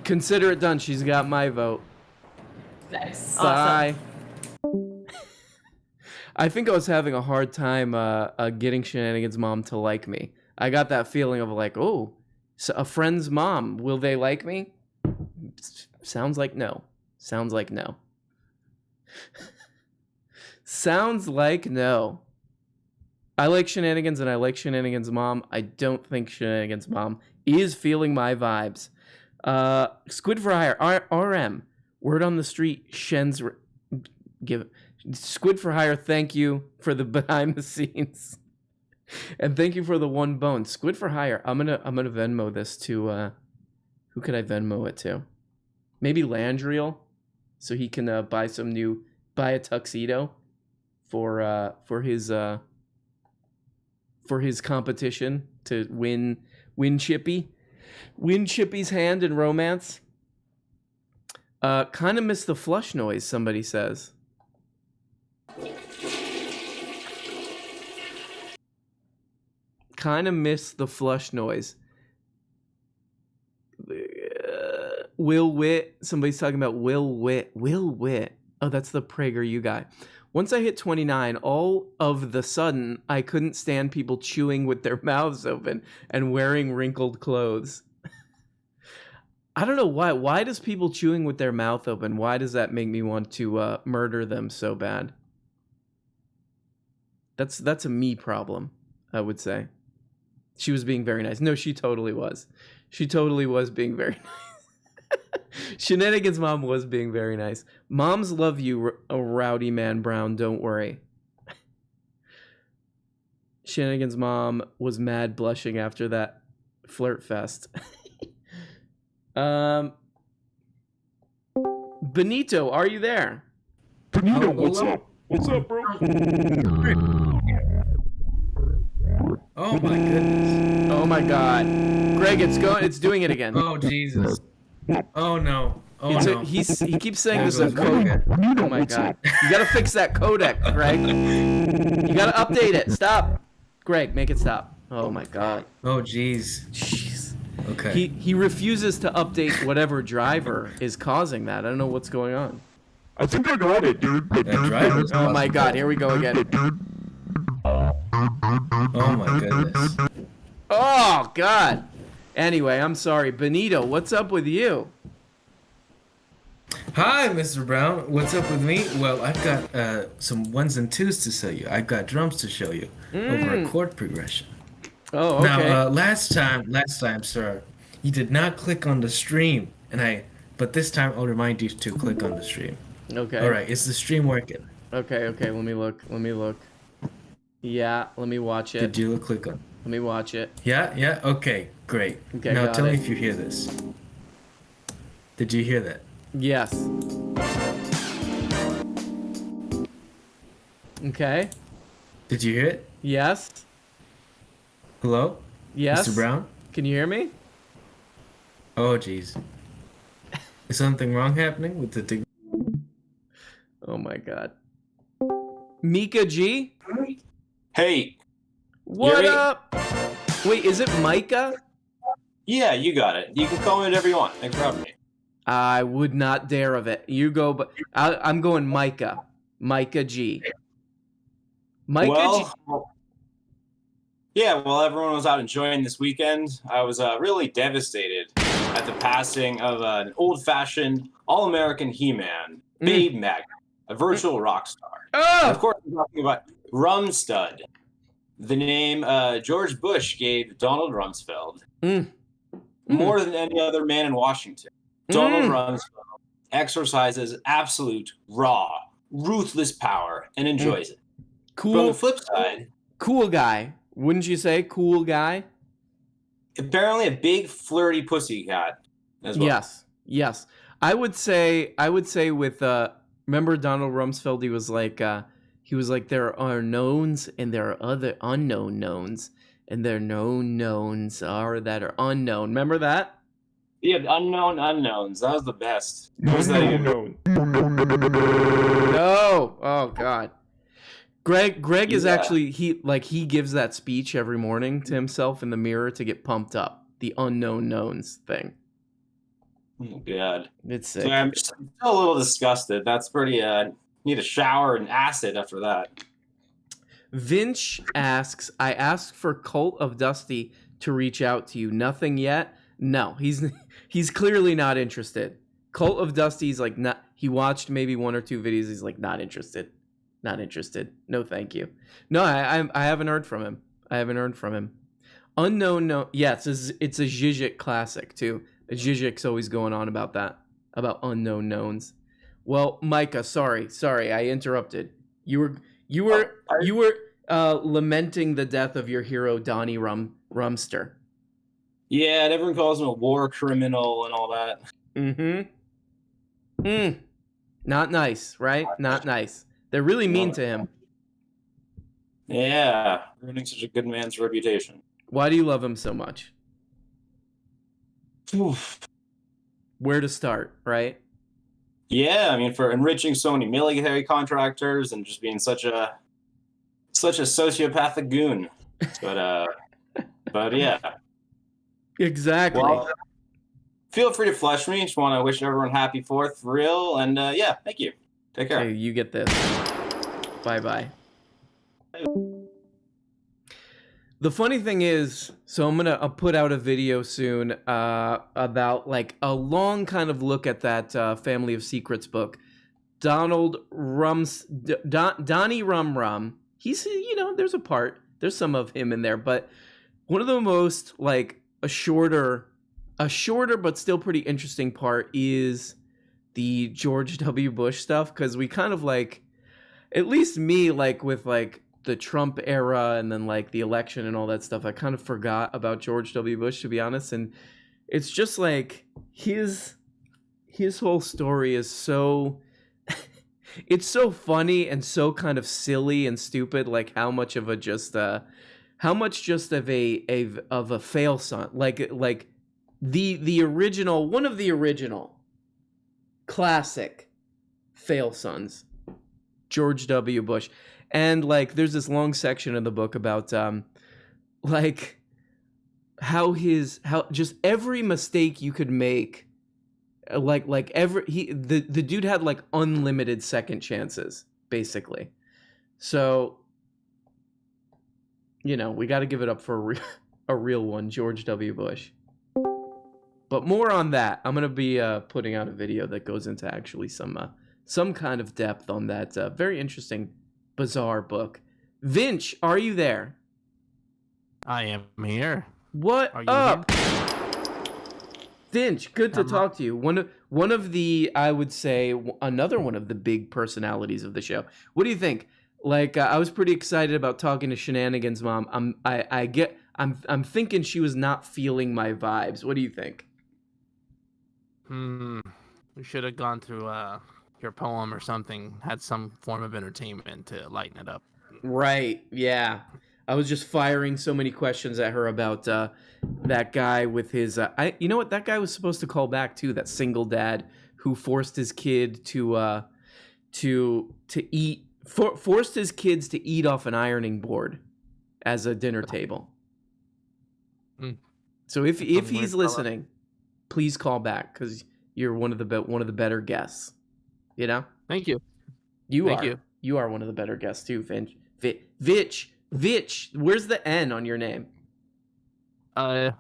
consider it done. She's got my vote. Nice. Bye. I think I was having a hard time getting Shenanigans Mom to like me. I got that feeling of like, oh, so a friend's mom, will they like me? Sounds like no. Sounds like no. Sounds like no. I like Shenanigans and I like Shenanigans' mom. I don't think Shenanigans' mom is feeling my vibes. Squid for Hire, RM. Word on the street, Shen's give Squid for Hire, thank you for the behind the scenes. And thank you for the one bone. Squid for Hire. I'm gonna Venmo this to who could I Venmo it to? Maybe Landriel, so he can buy a tuxedo for his competition to win Chippy's hand in romance. Kind of miss the flush noise, somebody says. Kind of miss the flush noise. Will Witt. Somebody's talking about Will Witt. Will Witt. Oh, that's the PragerU guy. Once I hit 29, all of the sudden, I couldn't stand people chewing with their mouths open and wearing wrinkled clothes. I don't know why. Why does people chewing with their mouth open, why does that make me want to murder them so bad? That's a me problem, I would say. She was being very nice. No, she totally was. She totally was being very nice. Shenanigans' mom was being very nice. Moms love you, Rowdy Man Brown. Don't worry. Shenanigans' mom was mad blushing after that flirt fest. Benito, are you there? Benito, what's up? What's up, bro? Oh my goodness. Oh my god. Greg, it's doing it again. Oh Jesus. Oh no. Oh no. He keeps saying there's a code. Oh my god. You gotta fix that codec, Greg. You gotta update it. Stop. Greg, make it stop. Oh my god. Oh jeez. Jeez. Okay. He refuses to update whatever driver is causing that. I don't know what's going on. I think I got it, dude. Oh my god, here we go again. Oh my goodness. Oh god. Anyway, I'm sorry. Benito, what's up with you? Hi, Mr. Brown. What's up with me? Well, I've got some ones and twos to show you. I've got drums to show you over a chord progression. Oh, okay. Now, last time, sir, you did not click on the stream, but this time I'll remind you to click on the stream. Okay. All right, is the stream working? Okay. Let me look. Yeah, let me watch it. Did you click on? Let me watch it. Yeah. Okay, great. Okay, now got tell it. me if you hear this. Did you hear that? Yes. Okay. Did you hear it? Yes. Hello? Yes. Mr. Brown? Can you hear me? Oh, jeez. Is something wrong happening with the... Oh my god. Mika G? Hey. What up? Wait, is it Micah? Yeah, you got it. You can call me whatever you want. Thanks for having me. I would not dare of it. You go, but I'm going Micah. Micah G. Micah G. Yeah, while everyone was out enjoying this weekend, I was really devastated at the passing of an old-fashioned, all-American He-Man, Babe Magnet, a virtual rock star. Oh! And of course, I'm talking about Rumsfeld, the name George Bush gave Donald Rumsfeld. More than any other man in Washington, Donald Rumsfeld exercises absolute, raw, ruthless power and enjoys it. Cool. But on the flip side, cool guy. Wouldn't you say cool guy? Apparently a big flirty pussy cat as well. Yes. I would say with remember Donald Rumsfeld, he was like there are knowns and there are other unknown knowns and there are known knowns are that are unknown. Remember that? Yeah, unknown unknowns. That was the best. What was that again? No. Oh god. Greg is actually he gives that speech every morning to himself in the mirror to get pumped up. The unknown knowns thing. Oh god. It's sick. So I'm still a little disgusted. That's pretty need a shower and acid after that. Vinci asks, I asked for Cult of Dusty to reach out to you. Nothing yet? No, he's clearly not interested. Cult of Dusty's like not. He watched maybe 1 or 2 videos. He's like not interested. Not interested. No, thank you. No, I haven't heard from him. Unknown. No. Yeah, it's a Zizek classic too. Zizek's always going on about that. About unknown knowns. Well, Micah, sorry, I interrupted. You were lamenting the death of your hero Donnie Rumster. Yeah, and everyone calls him a war criminal and all that. Not nice, right? Not nice. They're really mean to him. Yeah, ruining such a good man's reputation. Why do you love him so much? Oof. Where to start, right? Yeah, I mean, for enriching so many military contractors and just being such a sociopathic goon. But yeah. Exactly. Well, feel free to flush me. Just want to wish everyone happy 4th for real. And yeah, thank you. Take care. Hey, you get this. Bye-bye. The funny thing is, so I'm gonna put out a video soon about like a long kind of look at that Family of Secrets book. Donnie Rum. He's, there's some of him in there, but one of the most like a shorter but still pretty interesting part is the George W. Bush stuff, because we kind of like, at least me, like with like the Trump era and then like the election and all that stuff, I kind of forgot about George W. Bush, to be honest. And it's just like his whole story is so it's so funny and so kind of silly and stupid, like how much of a fail son, like the original, one of the original classic fail sons, George W. Bush. And like there's this long section in the book about like how just every mistake you could make, the dude had like unlimited second chances, basically. So, we got to give it up for a real one, George W. Bush. But more on that. I'm gonna be putting out a video that goes into actually some kind of depth on that very interesting, bizarre book. Vinci, are you there? I am here. What up? Vinci, good to talk to you. One of the, I would say, another one of the big personalities of the show. What do you think? Like, I was pretty excited about talking to Shenanigans' mom. I'm thinking she was not feeling my vibes. What do you think? We should have gone through your poem or something. Had some form of entertainment to lighten it up. Right. Yeah. I was just firing so many questions at her about that guy with his. You know what? That guy was supposed to call back too. That single dad who forced his kid to eat. Forced his kids to eat off an ironing board as a dinner table. So if he's listening, please call back, because you're one of the better guests. Thank you. You are one of the better guests too, Vinci. Vich, where's the N on your name?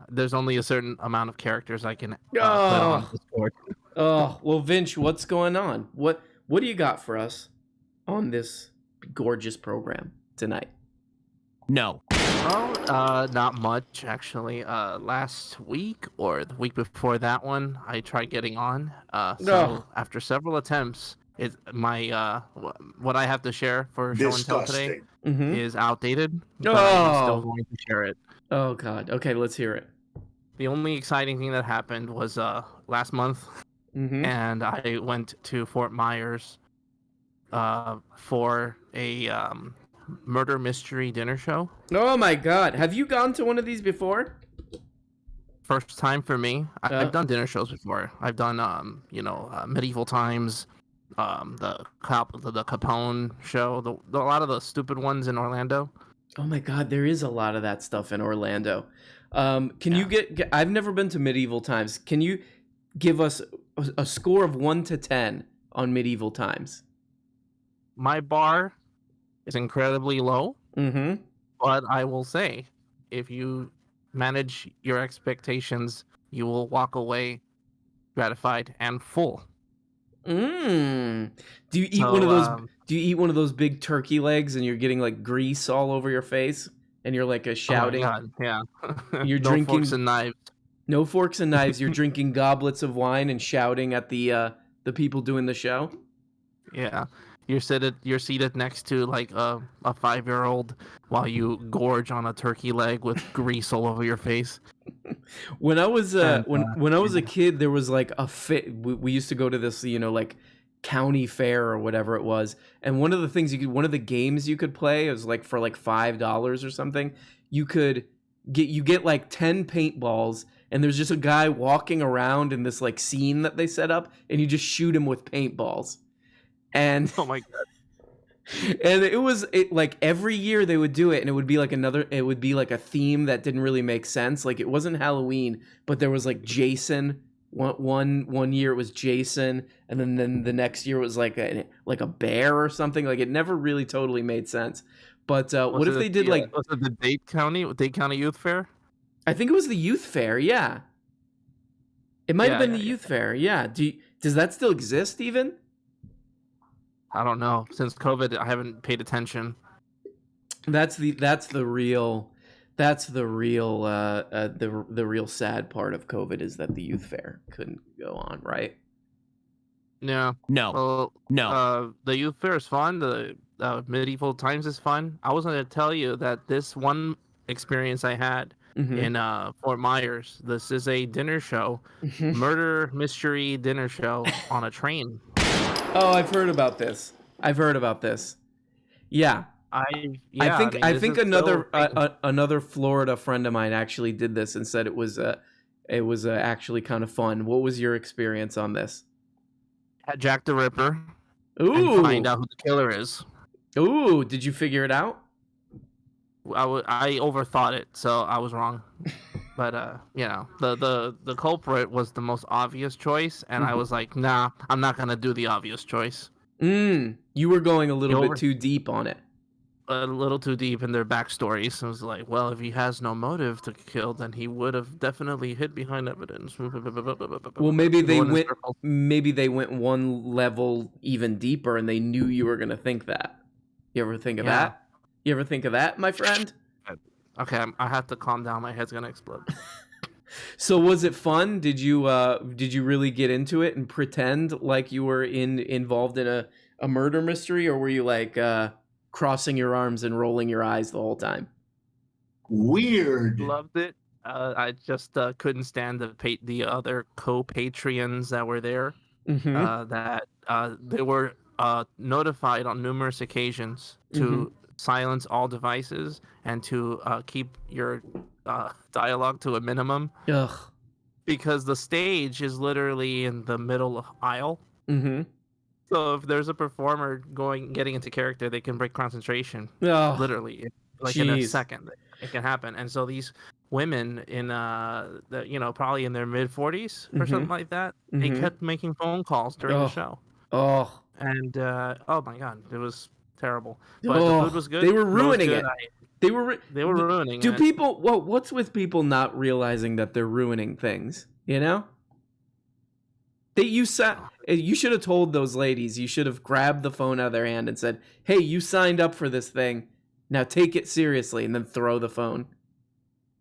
There's only a certain amount of characters I can put on Discord. Oh, well, Vinci, what's going on? What do you got for us on this gorgeous program tonight? No. Well, not much, actually. Last week or the week before that one, I tried getting on. After several attempts, what I have to share for show and tell today is outdated, but I'm still going to share it. Oh, God. Okay, let's hear it. The only exciting thing that happened was last month, and I went to Fort Myers for a murder mystery dinner show. Oh my God. Have you gone to one of these before? First time for me. I've done dinner shows before. I've done medieval times, the Capone show, a lot of the stupid ones in Orlando. Oh my God, there is a lot of that stuff in Orlando. You get I've never been to medieval times. Can you give us a score of 1 to 10 on medieval times? My bar is incredibly low. Mm-hmm. But I will say, if you manage your expectations, you will walk away gratified and full. Do you eat one of those? Do you eat one of those big turkey legs and you're getting like grease all over your face and you're like shouting? Oh my God, yeah. You're No drinking forks and knives. No forks and knives. You're drinking goblets of wine and shouting at the people doing the show. Yeah, you're seated next to like a 5-year-old while you gorge on a turkey leg with grease all over your face. When I was when I was a kid, there was like a fit. We used to go to this, like county fair or whatever it was, and one of the games you could play, it was like for like $5 or something. You get like 10 paintballs, and there's just a guy walking around in this like scene that they set up, and you just shoot him with paintballs. And oh my God. And it like every year they would do it, and it would be like a theme that didn't really make sense. Like it wasn't Halloween, but there was like Jason. One year it was Jason, and then the next year it was like a bear or something. Like it never really totally made sense. But what if they did like was it the Dade County Youth Fair? I think it was the youth fair. Yeah, it might have been the youth fair. Yeah. Does that still exist even? I don't know. Since COVID, I haven't paid attention. That's the real sad part of COVID is that the youth fair couldn't go on, right? Yeah. No. Well, no. The youth fair is fun. The medieval times is fun. I was going to tell you that this one experience I had in Fort Myers. This is a dinner show, murder mystery dinner show on a train. Oh, I've heard about this. Yeah. I think another Florida friend of mine actually did this and said it was actually kind of fun. What was your experience on this? Had Jack the Ripper. Ooh. And find out who the killer is. Ooh, did you figure it out? I overthought it, so I was wrong. But the culprit was the most obvious choice, and I was like, nah, I'm not gonna do the obvious choice. You were going a little bit too deep on it. A little too deep in their backstories. I was like, well, if he has no motive to kill, then he would have definitely hid behind evidence. Well, maybe they went one level even deeper, and they knew you were gonna think that. You ever think of that? You ever think of that, my friend? Okay, I have to calm down. My head's gonna explode. So was it fun? Did you really get into it and pretend like you were involved in a murder mystery, or were you like crossing your arms and rolling your eyes the whole time? Weird. Loved it. I just couldn't stand the other co-patrons that were there. That they were notified on numerous occasions to silence all devices and to keep your dialogue to a minimum. Ugh. Because the stage is literally in the middle aisle. So if there's a performer getting into character, they can break concentration. Literally, like in a second, it can happen. And so these women in probably in their mid-40s or something like that, they kept making phone calls during the show. And oh my God, it was terrible. But the food was good. They were ruining it. They were ruining it. Do people? What's with people not realizing that they're ruining things? You know. You should have told those ladies. You should have grabbed the phone out of their hand and said, "Hey, you signed up for this thing. Now take it seriously," and then throw the phone.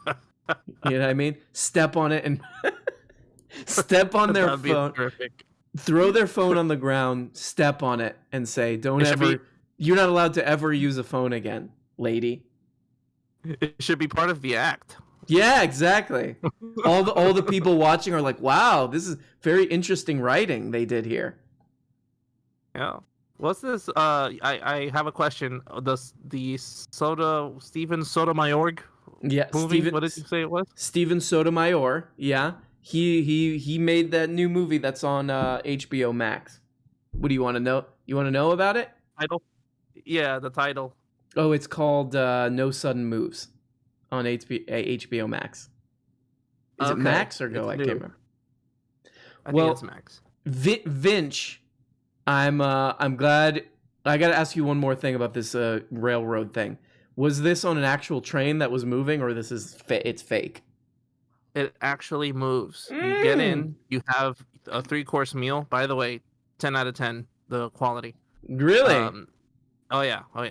You know what I mean? Step on it and step on their phone. Throw their phone on the ground, step on it, and say, you're not allowed to ever use a phone again, lady. It should be part of the act. Yeah, exactly. all the people watching are like, wow, this is very interesting writing they did here. Yeah. What's this? I have a question. The Steven Sotomayor movie? What did you say it was? Steven Sotomayor, yeah. He made that new movie that's on HBO Max. What do you want to know? You want to know about it? Title? Yeah, the title. Oh, it's called No Sudden Moves on HBO Max. Is it Max or Go? I can't remember. I think it's Max. Vinci, I'm glad. I got to ask you one more thing about this railroad thing. Was this on an actual train that was moving, or this is it's fake? It actually moves. You get in, you have a 3-course meal. By the way, 10 out of 10, the quality. Really? Oh yeah. Oh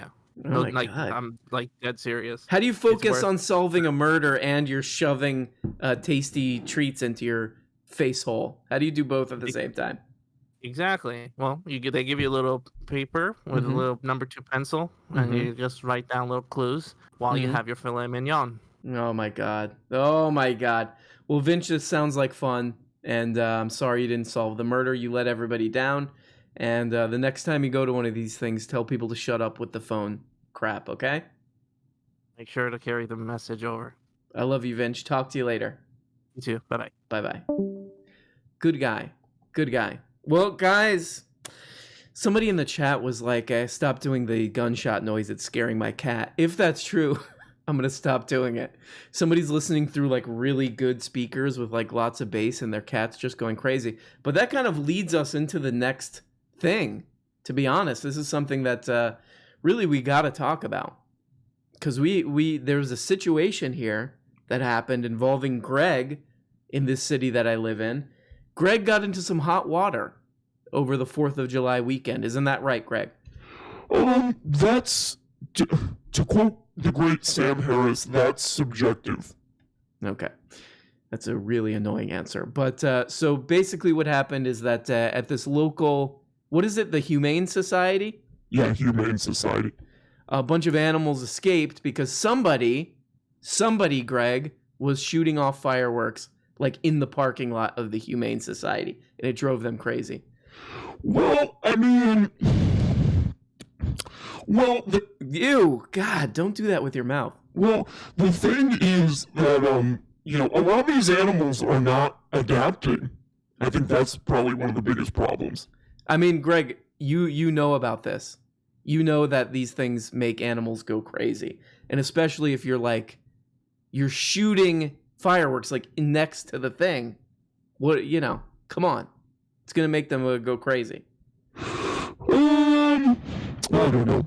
my like God. I'm like dead serious. How do you focus on solving a murder and you're shoving tasty treats into your face hole? How do you do both at the same time? Exactly. Well, they give you a little paper with a little number 2 pencil, and you just write down little clues while you have your filet mignon. Oh my God. Oh my God. Well, Vince, this sounds like fun, and I'm sorry you didn't solve the murder. You let everybody down. And the next time you go to one of these things, tell people to shut up with the phone crap, okay? Make sure to carry the message over. I love you, Vince. Talk to you later. You too. Bye-bye. Bye-bye. Good guy. Good guy. Well, guys, somebody in the chat was like, I stopped doing the gunshot noise. It's scaring my cat. If that's true, I'm going to stop doing it. Somebody's listening through like really good speakers with like lots of bass and their cat's just going crazy. But that kind of leads us into the next thing. To be honest, this is something that really we got to talk about. Because there's a situation here that happened involving Greg in this city that I live in. Greg got into some hot water over the 4th of July weekend. Isn't that right, Greg? That's, to quote the great Sam Harris, that's subjective. Okay. That's a really annoying answer. But so basically what happened is that at this local, what is it, the Humane Society? Yeah, Humane Society. A bunch of animals escaped because somebody, Greg, was shooting off fireworks like in the parking lot of the Humane Society, and it drove them crazy. Well, I mean, God, don't do that with your mouth. Well, the thing is that, a lot of these animals are not adapting. I think that's probably one of the biggest problems. I mean, Greg, you know about this. You know that these things make animals go crazy, and especially if you're shooting fireworks like next to the thing. Come on. It's going to make them go crazy. I don't know.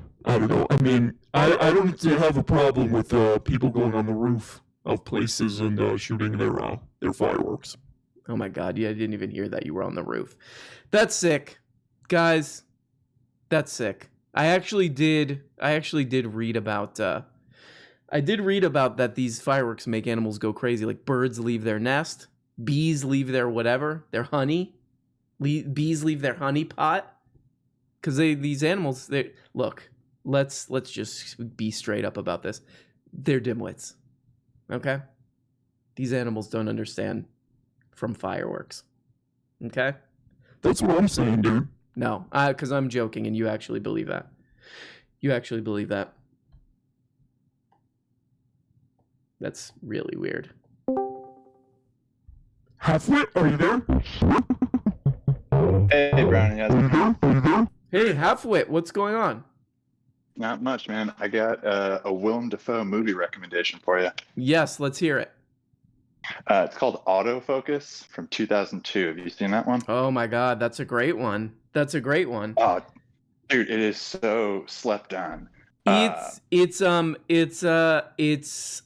I mean, I don't have a problem with people going on the roof of places and shooting their fireworks. Oh my God. Yeah, I didn't even hear that you were on the roof. That's sick. Guys, that's sick. I actually did read about that these fireworks make animals go crazy. Like birds leave their nest, bees leave their honey, bees leave their honey pot. Because these animals, look, let's just be straight up about this. They're dimwits, okay? These animals don't understand from fireworks, okay? That's what I'm saying, dude. No, because I'm joking, and you actually believe that. You actually believe that. That's really weird. Halfwit, are you there? Hey, Brownie. Hey, Halfwit, what's going on? Not much, man. I got a Willem Dafoe movie recommendation for you. Yes, let's hear it. It's called Autofocus from 2002. Have you seen that one? Oh my God, that's a great one. Oh, dude, it is so slept on. It's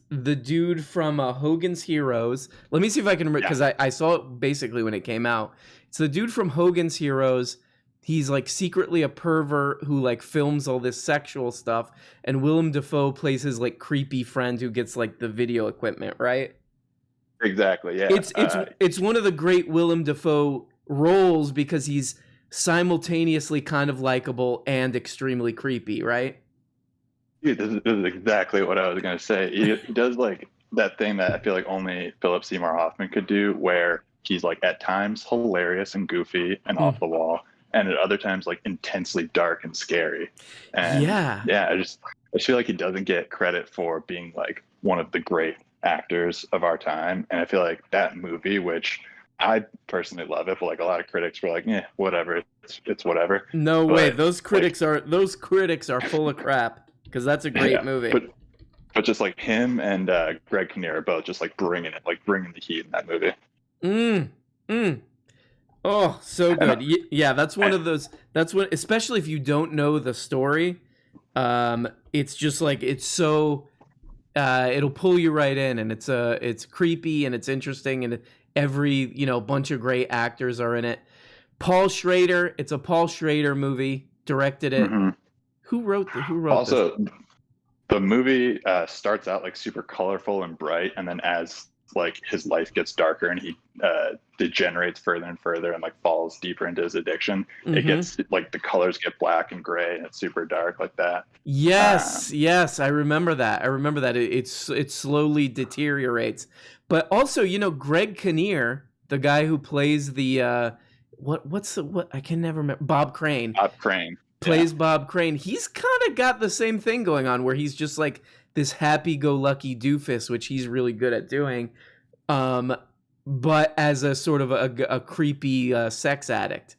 the dude from Hogan's Heroes. Let me see if I can remember, because I saw it basically when it came out. It's the dude from Hogan's Heroes. He's like secretly a pervert who like films all this sexual stuff, and Willem Dafoe plays his like creepy friend who gets like the video equipment, right? Exactly, yeah. It's one of the great Willem Dafoe roles because he's simultaneously kind of likable and extremely creepy, right? Dude, this is exactly what I was going to say. He does like that thing that I feel like only Philip Seymour Hoffman could do, where he's like at times hilarious and goofy and off the wall, and at other times like intensely dark and scary. And I just feel like he doesn't get credit for being like one of the great actors of our time. And I feel like that movie, which I personally love it, but like a lot of critics were like, yeah, whatever, it's whatever. No way, those critics are full of crap. Because that's a great movie. But just like him and Greg Kinnear are both just like bringing the heat in that movie. Oh, so good. Yeah, that's one of those. That's what, especially if you don't know the story, It's just like it's so it'll pull you right in, and it's creepy and it's interesting, and every bunch of great actors are in it. Paul Schrader, it's a Paul Schrader movie, directed it. Mm-hmm. Who wrote also this? The movie starts out like super colorful and bright, and then as like his life gets darker and he degenerates further and further and like falls deeper into his addiction, it gets like the colors get black and gray and it's super dark like that. Yes, I remember that. It slowly deteriorates. But also, Greg Kinnear, the guy who plays the I can never remember, Bob Crane. Plays Bob Crane. He's kind of got the same thing going on where he's just like this happy-go-lucky doofus, which he's really good at doing, but as a sort of a creepy sex addict.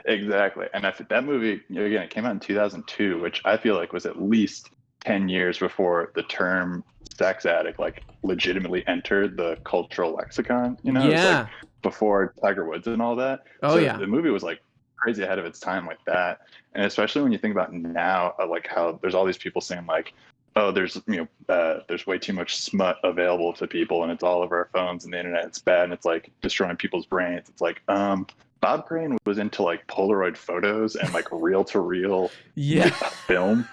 Exactly. And I think that movie, again, it came out in 2002, which I feel like was at least 10 years before the term sex addict like legitimately entered the cultural lexicon. It was like before Tiger Woods and all that. The movie was like crazy ahead of its time like that. And especially when you think about now, like how there's all these people saying like, oh, there's way too much smut available to people and it's all over our phones and the internet, it's bad and it's like destroying people's brains. It's like Bob Crane was into like Polaroid photos and like reel to reel film.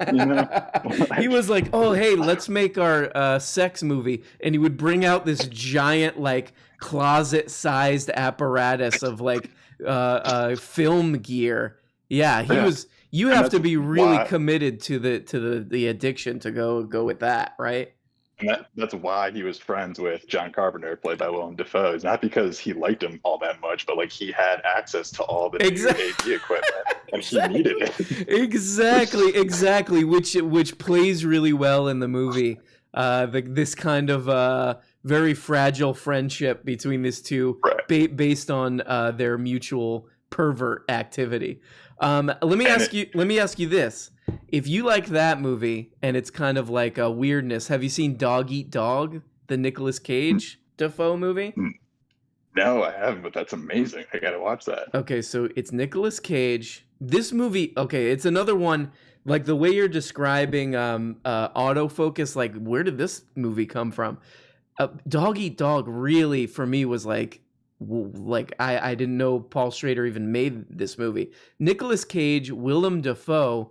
He was like, oh hey, let's make our sex movie, and he would bring out this giant like closet sized apparatus of like film gear. He was. You have to be really committed to the addiction to go with that, right? And that's why he was friends with John Carpenter, played by Willem Dafoe. It's not because he liked him all that much, but like he had access to all the new AV equipment, and he needed it. Exactly. Which plays really well in the movie. This kind of very fragile friendship between these two, based on their mutual pervert activity. Let me ask you this: if you like that movie and it's kind of like a weirdness, have you seen Dog Eat Dog, the Nicolas Cage Dafoe movie? No, I haven't, but that's amazing. I gotta watch that. Okay, so it's Nicolas Cage. This movie, it's another one. Like the way you're describing autofocus, like where did this movie come from? Dog Eat Dog really for me was like I didn't know Paul Schrader even made this movie. Nicolas Cage, Willem Dafoe,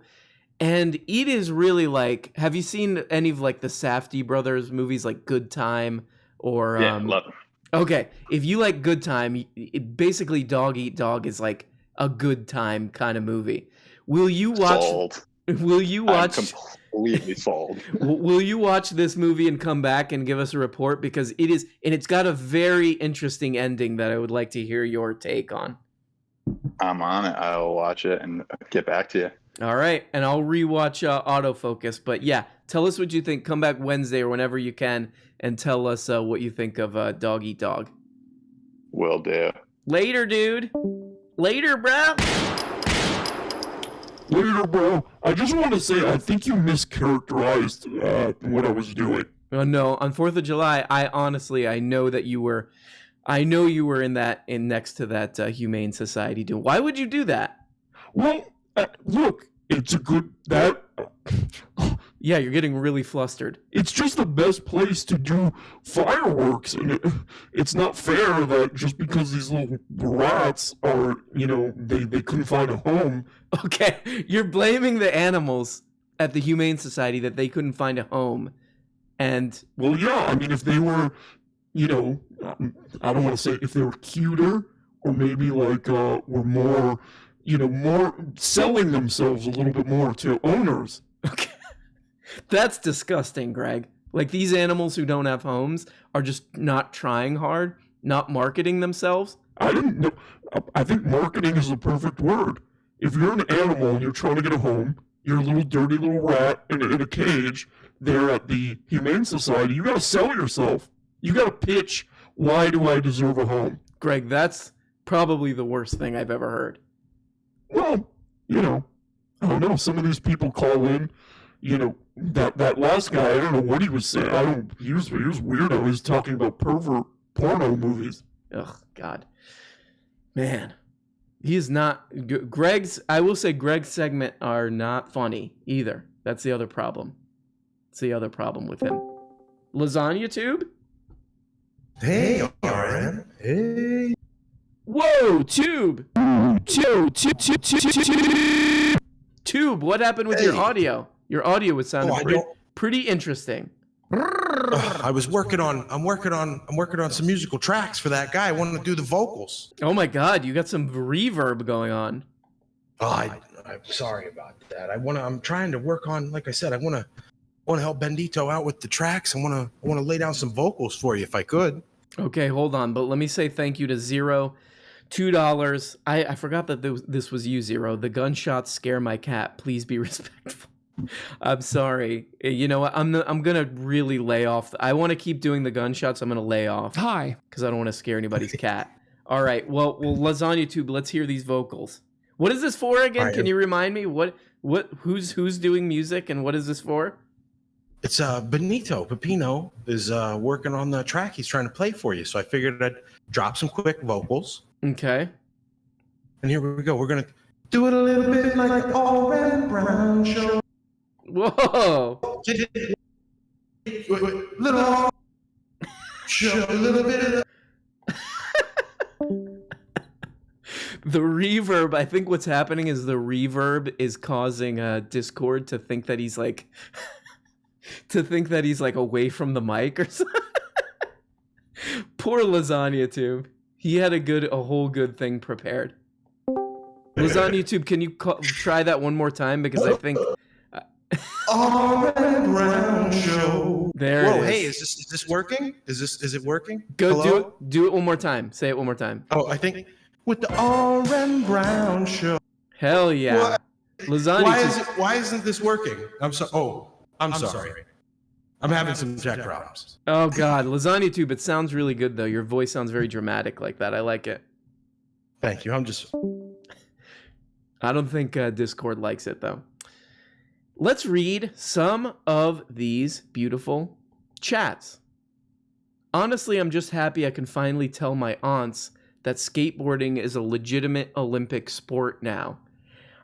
and it is really like, have you seen any of like the Safdie brothers movies like Good Time or love them. Okay, if you like Good Time, basically Dog Eat Dog is like a good time kind of movie. Will you watch Sold. Will you watch? I'm completely sold. Will you watch this movie and come back and give us a report, because it is, and it's got a very interesting ending that I would like to hear your take on. I'm on it. I'll watch it and get back to you. All right, and I'll rewatch Autofocus. But yeah, tell us what you think. Come back Wednesday or whenever you can, and tell us what you think of Dog Eat Dog. Will do. Later, dude. Later, bro. Later, bro. I just want to say, I think you mischaracterized what I was doing. Oh, no, on 4th of July, I know that you were, in next to that Humane Society doing. Why would you do that? Well, look, it's a good, yeah, you're getting really flustered. It's just the best place to do fireworks, and it's not fair that just because these little rats are, they couldn't find a home. Okay, you're blaming the animals at the Humane Society that they couldn't find a home, and... Well, yeah, I mean, if they were, I don't want to say if they were cuter, or maybe like, were more, more selling themselves a little bit more to owners. Okay. That's disgusting, Greg. Like, these animals who don't have homes are just not trying hard, not marketing themselves. I didn't know. I think marketing is the perfect word. If you're an animal and you're trying to get a home, you're a little dirty little rat in a cage there at the Humane Society, you gotta sell yourself. You gotta pitch, why do I deserve a home? Greg, that's probably the worst thing I've ever heard. Well, I don't know. Some of these people call in, that last guy, I don't know what he was saying. He was weirdo. He was talking about pervert porno movies. Ugh, God. Man. He is not. Greg's, I will say Greg's segment are not funny either. That's the other problem. It's the other problem with him. Lasagna Tube? Hey, RN. Hey. Whoa, Tube. Tube, what happened with your audio? Your audio was sounding pretty interesting. I'm working on some musical tracks for that guy. I want to do the vocals. Oh my God, you got some reverb going on. Oh, I'm sorry about that. I'm trying to work on, like I said, I want to help Bendito out with the tracks. I want to lay down some vocals for you if I could. Okay, hold on, but let me say thank you to Zero, $2. I forgot that this was you, Zero. The gunshots scare my cat. Please be respectful. I'm sorry. You know what? I'm gonna really lay off. I want to keep doing the gunshots. I'm gonna lay off. Hi, because I don't want to scare anybody's cat. All right. Well, Lasagna Tube. Let's hear these vocals. What is this for again? Right. Can you remind me who's doing music and what is this for? It's Benito Pepino is working on the track he's trying to play for you. So I figured I'd drop some quick vocals. Okay. And here we go. We're gonna do it a little bit like an all red brown show. Whoa! Little show a little bit of the reverb. I think what's happening is the reverb is causing Discord to think that he's like away from the mic or something. Poor Lasagna Tube. He had a whole good thing prepared. Lasagna Tube, can you try that one more time because I think. All red brown show. There it is. Hey, is this working? Is it working? Go. Do it one more time. Say it one more time. Oh, I think with the all red brown show. Hell yeah. What? Lasagna. Why isn't this working? I'm sorry. Oh, I'm sorry. I'm having some tech problems. Oh God, Lasagna Tube. It sounds really good though. Your voice sounds very dramatic like that. I like it. Thank you. I don't think Discord likes it though. Let's read some of these beautiful chats. Honestly, I'm just happy I can finally tell my aunts that skateboarding is a legitimate Olympic sport now.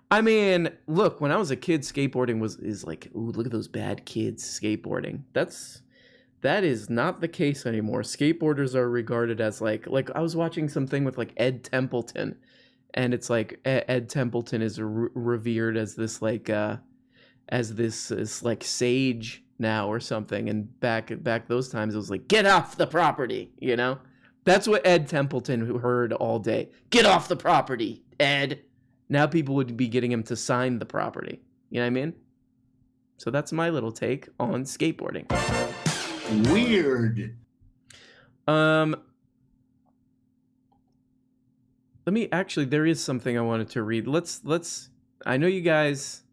I mean, look, when I was a kid, skateboarding is like, ooh, look at those bad kids skateboarding. That is not the case anymore. Skateboarders are regarded as like I was watching something with like Ed Templeton, and it's like Ed Templeton is revered as this like sage now or something, and back those times it was like, get off the property, you know? That's what Ed Templeton heard all day. Get off the property, Ed. Now people would be getting him to sign the property. You know what I mean? So that's my little take on skateboarding. Weird. There is something I wanted to read. Let's I know you guys,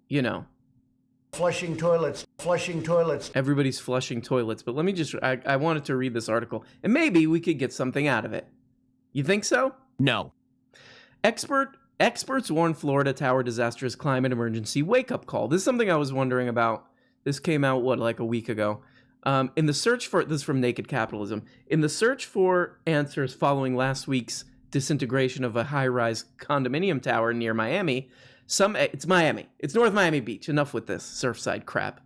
you know, flushing toilets. Everybody's flushing toilets, but let me just, I wanted to read this article, and maybe we could get something out of it. You think so? No. Experts warn Florida tower disastrous climate emergency wake-up call. This is something I was wondering about. This came out, like a week ago. In the search for, this is from Naked Capitalism, in the search for answers following last week's disintegration of a high-rise condominium tower near Miami, it's Miami. It's North Miami Beach. Enough with this Surfside crap.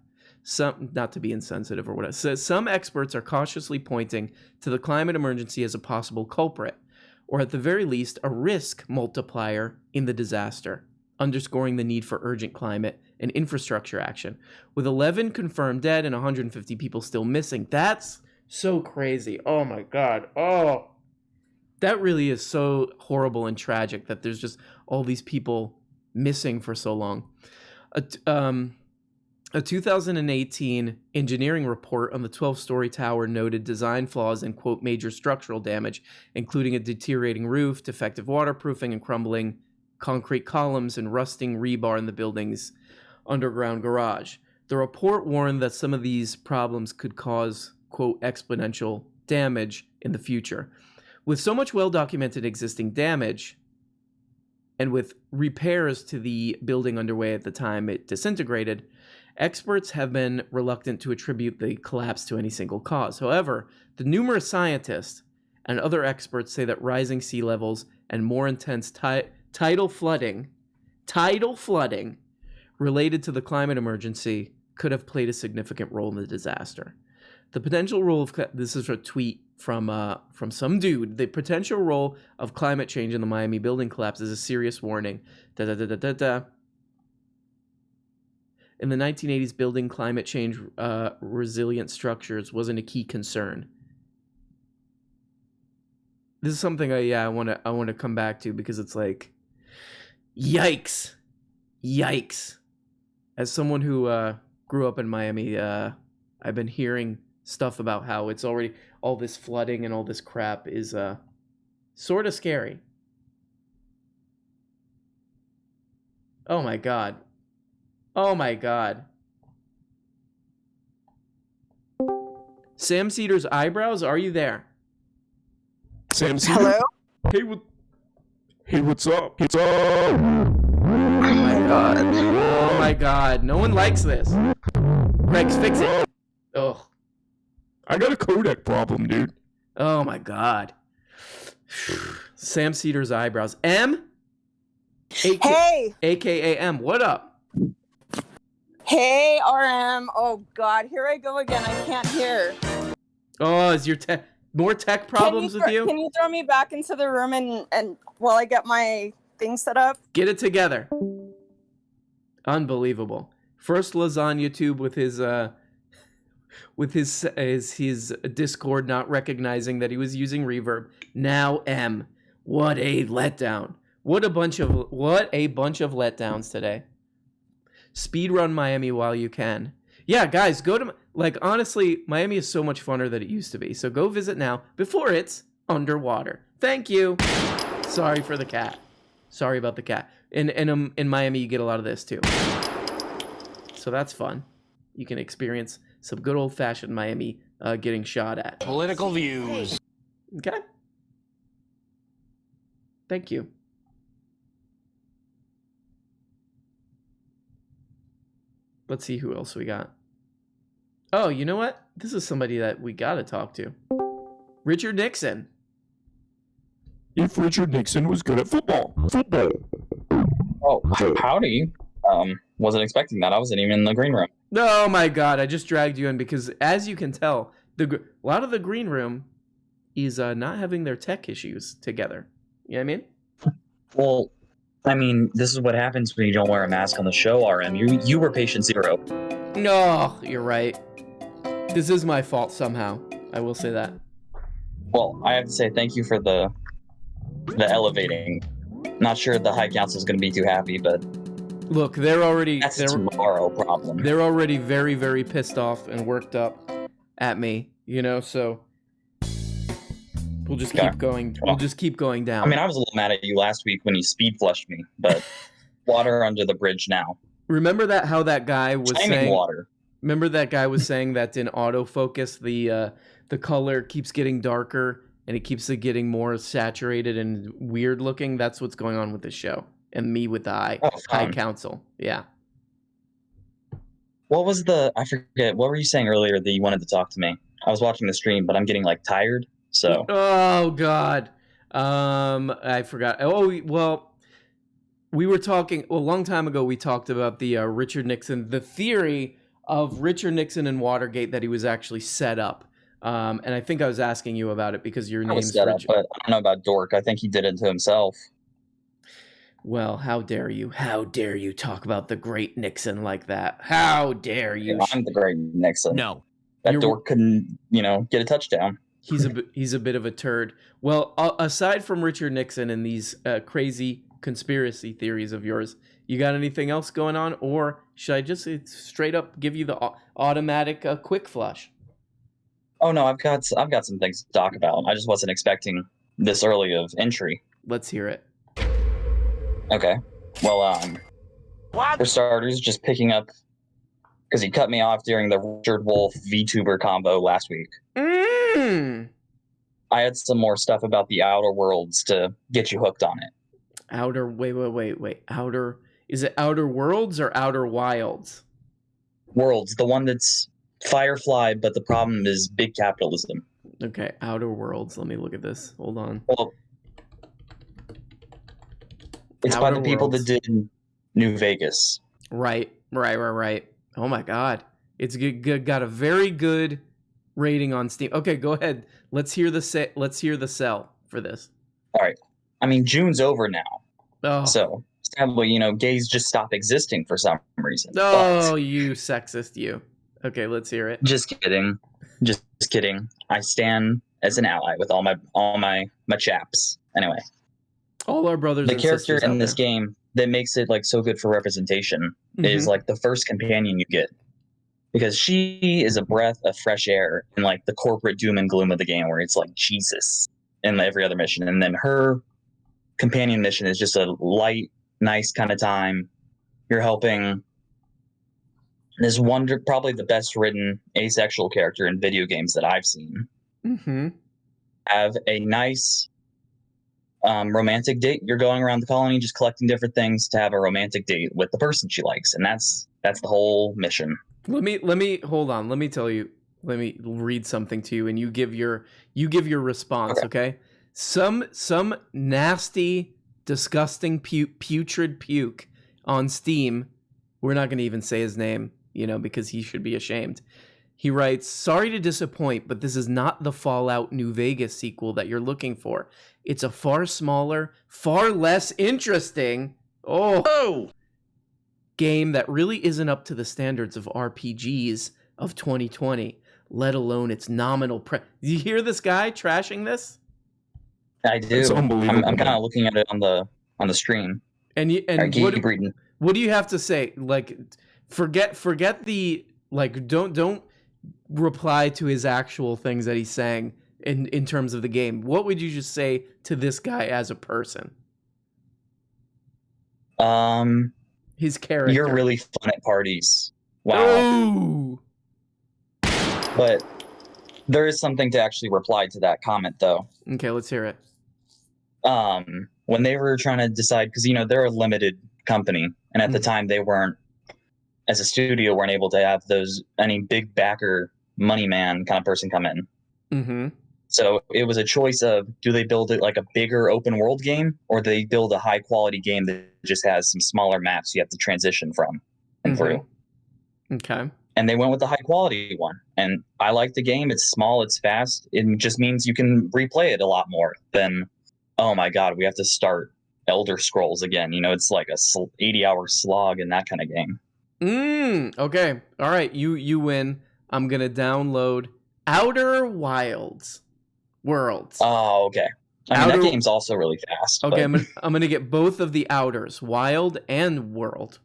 Not to be insensitive or whatever. Some experts are cautiously pointing to the climate emergency as a possible culprit, or at the very least, a risk multiplier in the disaster, underscoring the need for urgent climate and infrastructure action. With 11 confirmed dead and 150 people still missing. That's so crazy. Oh my God. Oh, that really is so horrible and tragic that there's just all these people missing for so long. A 2018 engineering report on the 12-story tower noted design flaws and, quote, major structural damage, including a deteriorating roof, defective waterproofing, and crumbling concrete columns and rusting rebar in the building's underground garage. The report warned that some of these problems could cause, quote, exponential damage in the future. With so much well-documented existing damage, and with repairs to the building underway at the time it disintegrated, experts have been reluctant to attribute the collapse to any single cause. However, the numerous scientists and other experts say that rising sea levels and more intense tidal flooding related to the climate emergency could have played a significant role in the disaster. The potential role of this is a tweet from some dude. The potential role of climate change in the Miami building collapse is a serious warning. In the 1980s, building climate change resilient structures wasn't a key concern. This is something I want to come back to because it's like, yikes. As someone who grew up in Miami, I've been hearing stuff about how it's already all this flooding and all this crap is sort of scary. Oh my god. Sam Cedar's eyebrows, are you there? Sam Cedar? Hello? Hey, what's up? Oh my god. No one likes this. Greg's, fix it. Ugh. I got a codec problem, dude. Oh my god. Sam Cedar's eyebrows. M? Hey! AKA M. What up? Hey, RM. Oh, God. Here I go again. I can't hear. Oh, is your more tech problems with you? Can you throw me back into the room and while I get my thing set up? Get it together. Unbelievable. First Lasagna Tube with his Discord not recognizing that he was using reverb. Now M. What a letdown. What a bunch of letdowns today. Speedrun Miami while you can. Yeah, guys, go to honestly, Miami is so much funner than it used to be. So go visit now before it's underwater. Thank you. Sorry for the cat. Sorry about the cat. In Miami you get a lot of this too. So that's fun. You can experience some good old-fashioned Miami getting shot at. Political views. Okay. Thank you. Let's see who else we got. Oh, you know what? This is somebody that we gotta talk to. Richard Nixon. If Richard Nixon was good at football. Oh, howdy. Wasn't expecting that. I wasn't even in the green room. Oh my god, I just dragged you in because, as you can tell, a lot of the green room is not having their tech issues together. You know what I mean? Well, I mean, this is what happens when you don't wear a mask on the show, RM. You were patient zero. No, you're right. This is my fault somehow. I will say that. Well, I have to say thank you for the elevating. Not sure the High Council is going to be too happy, but look, they're already that's a tomorrow problem. They're already very, very pissed off and worked up at me, you know. So we'll just keep going. We'll just keep going down. I mean, I was a little mad at you last week when you speed flushed me, but water under the bridge now. Remember how that guy was saying water. Remember that guy was saying that in autofocus the color keeps getting darker and it keeps getting more saturated and weird looking. That's what's going on with this show. And me with the High Council. Yeah. What was I forget, what were you saying earlier that you wanted to talk to me? I was watching the stream, but I'm getting tired, so. Oh God. I forgot. Oh, well, we were talking, a long time ago, we talked about the Richard Nixon, the theory of Richard Nixon and Watergate that he was actually set up. And I think I was asking you about it because your name's set Richard. Up, but I don't know about Dork. I think he did it to himself. Well, how dare you? How dare you talk about the great Nixon like that? How dare you? I'm the great Nixon. No. That Dork couldn't, get a touchdown. He's a bit of a turd. Well, aside from Richard Nixon and these crazy conspiracy theories of yours, you got anything else going on? Or should I just straight up give you the automatic quick flush? Oh no, I've got some things to talk about. I just wasn't expecting this early of entry. Let's hear it. Okay. Well, for starters, just picking up because he cut me off during the Richard Wolf VTuber combo last week. I had some more stuff about the Outer Worlds to get you hooked on it. Wait. Outer, is it Outer Worlds or Outer Wilds? Worlds, the one that's Firefly, but the problem is big capitalism. Okay, Outer Worlds. Let me look at this. Hold on. Well, it's by Outer the people Worlds. that did New Vegas. Right. Oh my God, it's good. Got a very good rating on Steam. Okay, go ahead. Let's hear the sell for this. All right. I mean, June's over now. Oh. So sadly, gays just stop existing for some reason. Oh, you sexist, you. Okay, let's hear it. Just kidding. Just kidding. I stand as an ally with all my chaps. Anyway, all our brothers. The character in this game that makes it like so good for representation is like the first companion you get, because she is a breath of fresh air in like the corporate doom and gloom of the game, where it's like Jesus in every other mission, and then her companion mission is just a light, nice kind of time. You're helping this probably the best written asexual character in video games that I've seen. Have a nice romantic date. You're going around the colony just collecting different things to have a romantic date with the person she likes, and that's the whole mission. Let me hold on. Let me tell you. Let me read something to you, and you give your response. Okay. Some nasty, disgusting, putrid puke on Steam. We're not going to even say his name, because he should be ashamed. He writes, "Sorry to disappoint, but this is not the Fallout New Vegas sequel that you're looking for. It's a far smaller, far less interesting game that really isn't up to the standards of RPGs of 2020, let alone its nominal You hear this guy trashing this? I do. It's unbelievable. I'm kind of looking at it on the stream. And keep reading. What do you have to say? Like, forget the don't reply to his actual things that he's saying in terms of the game. What would you just say to this guy as a person? His character. You're really fun at parties. Wow. Ooh. But there is something to actually reply to that comment, though. Okay, let's hear it. When they were trying to decide, because they're a limited company, and at the time they weren't, as a studio, weren't able to have any big backer money man kind of person come in. So it was a choice of, do they build it like a bigger open world game, or do they build a high quality game that just has some smaller maps you have to transition from and through? Okay. And they went with the high quality one. And I like the game. It's small, it's fast. It just means you can replay it a lot more than, oh my God, we have to start Elder Scrolls again. It's like a 80-hour slog in that kind of game. Okay. All right. You win. I'm going to download Outer Worlds. Oh, okay. I mean, that game's also really fast. Okay, I'm gonna get both of the Outers, Wild and World,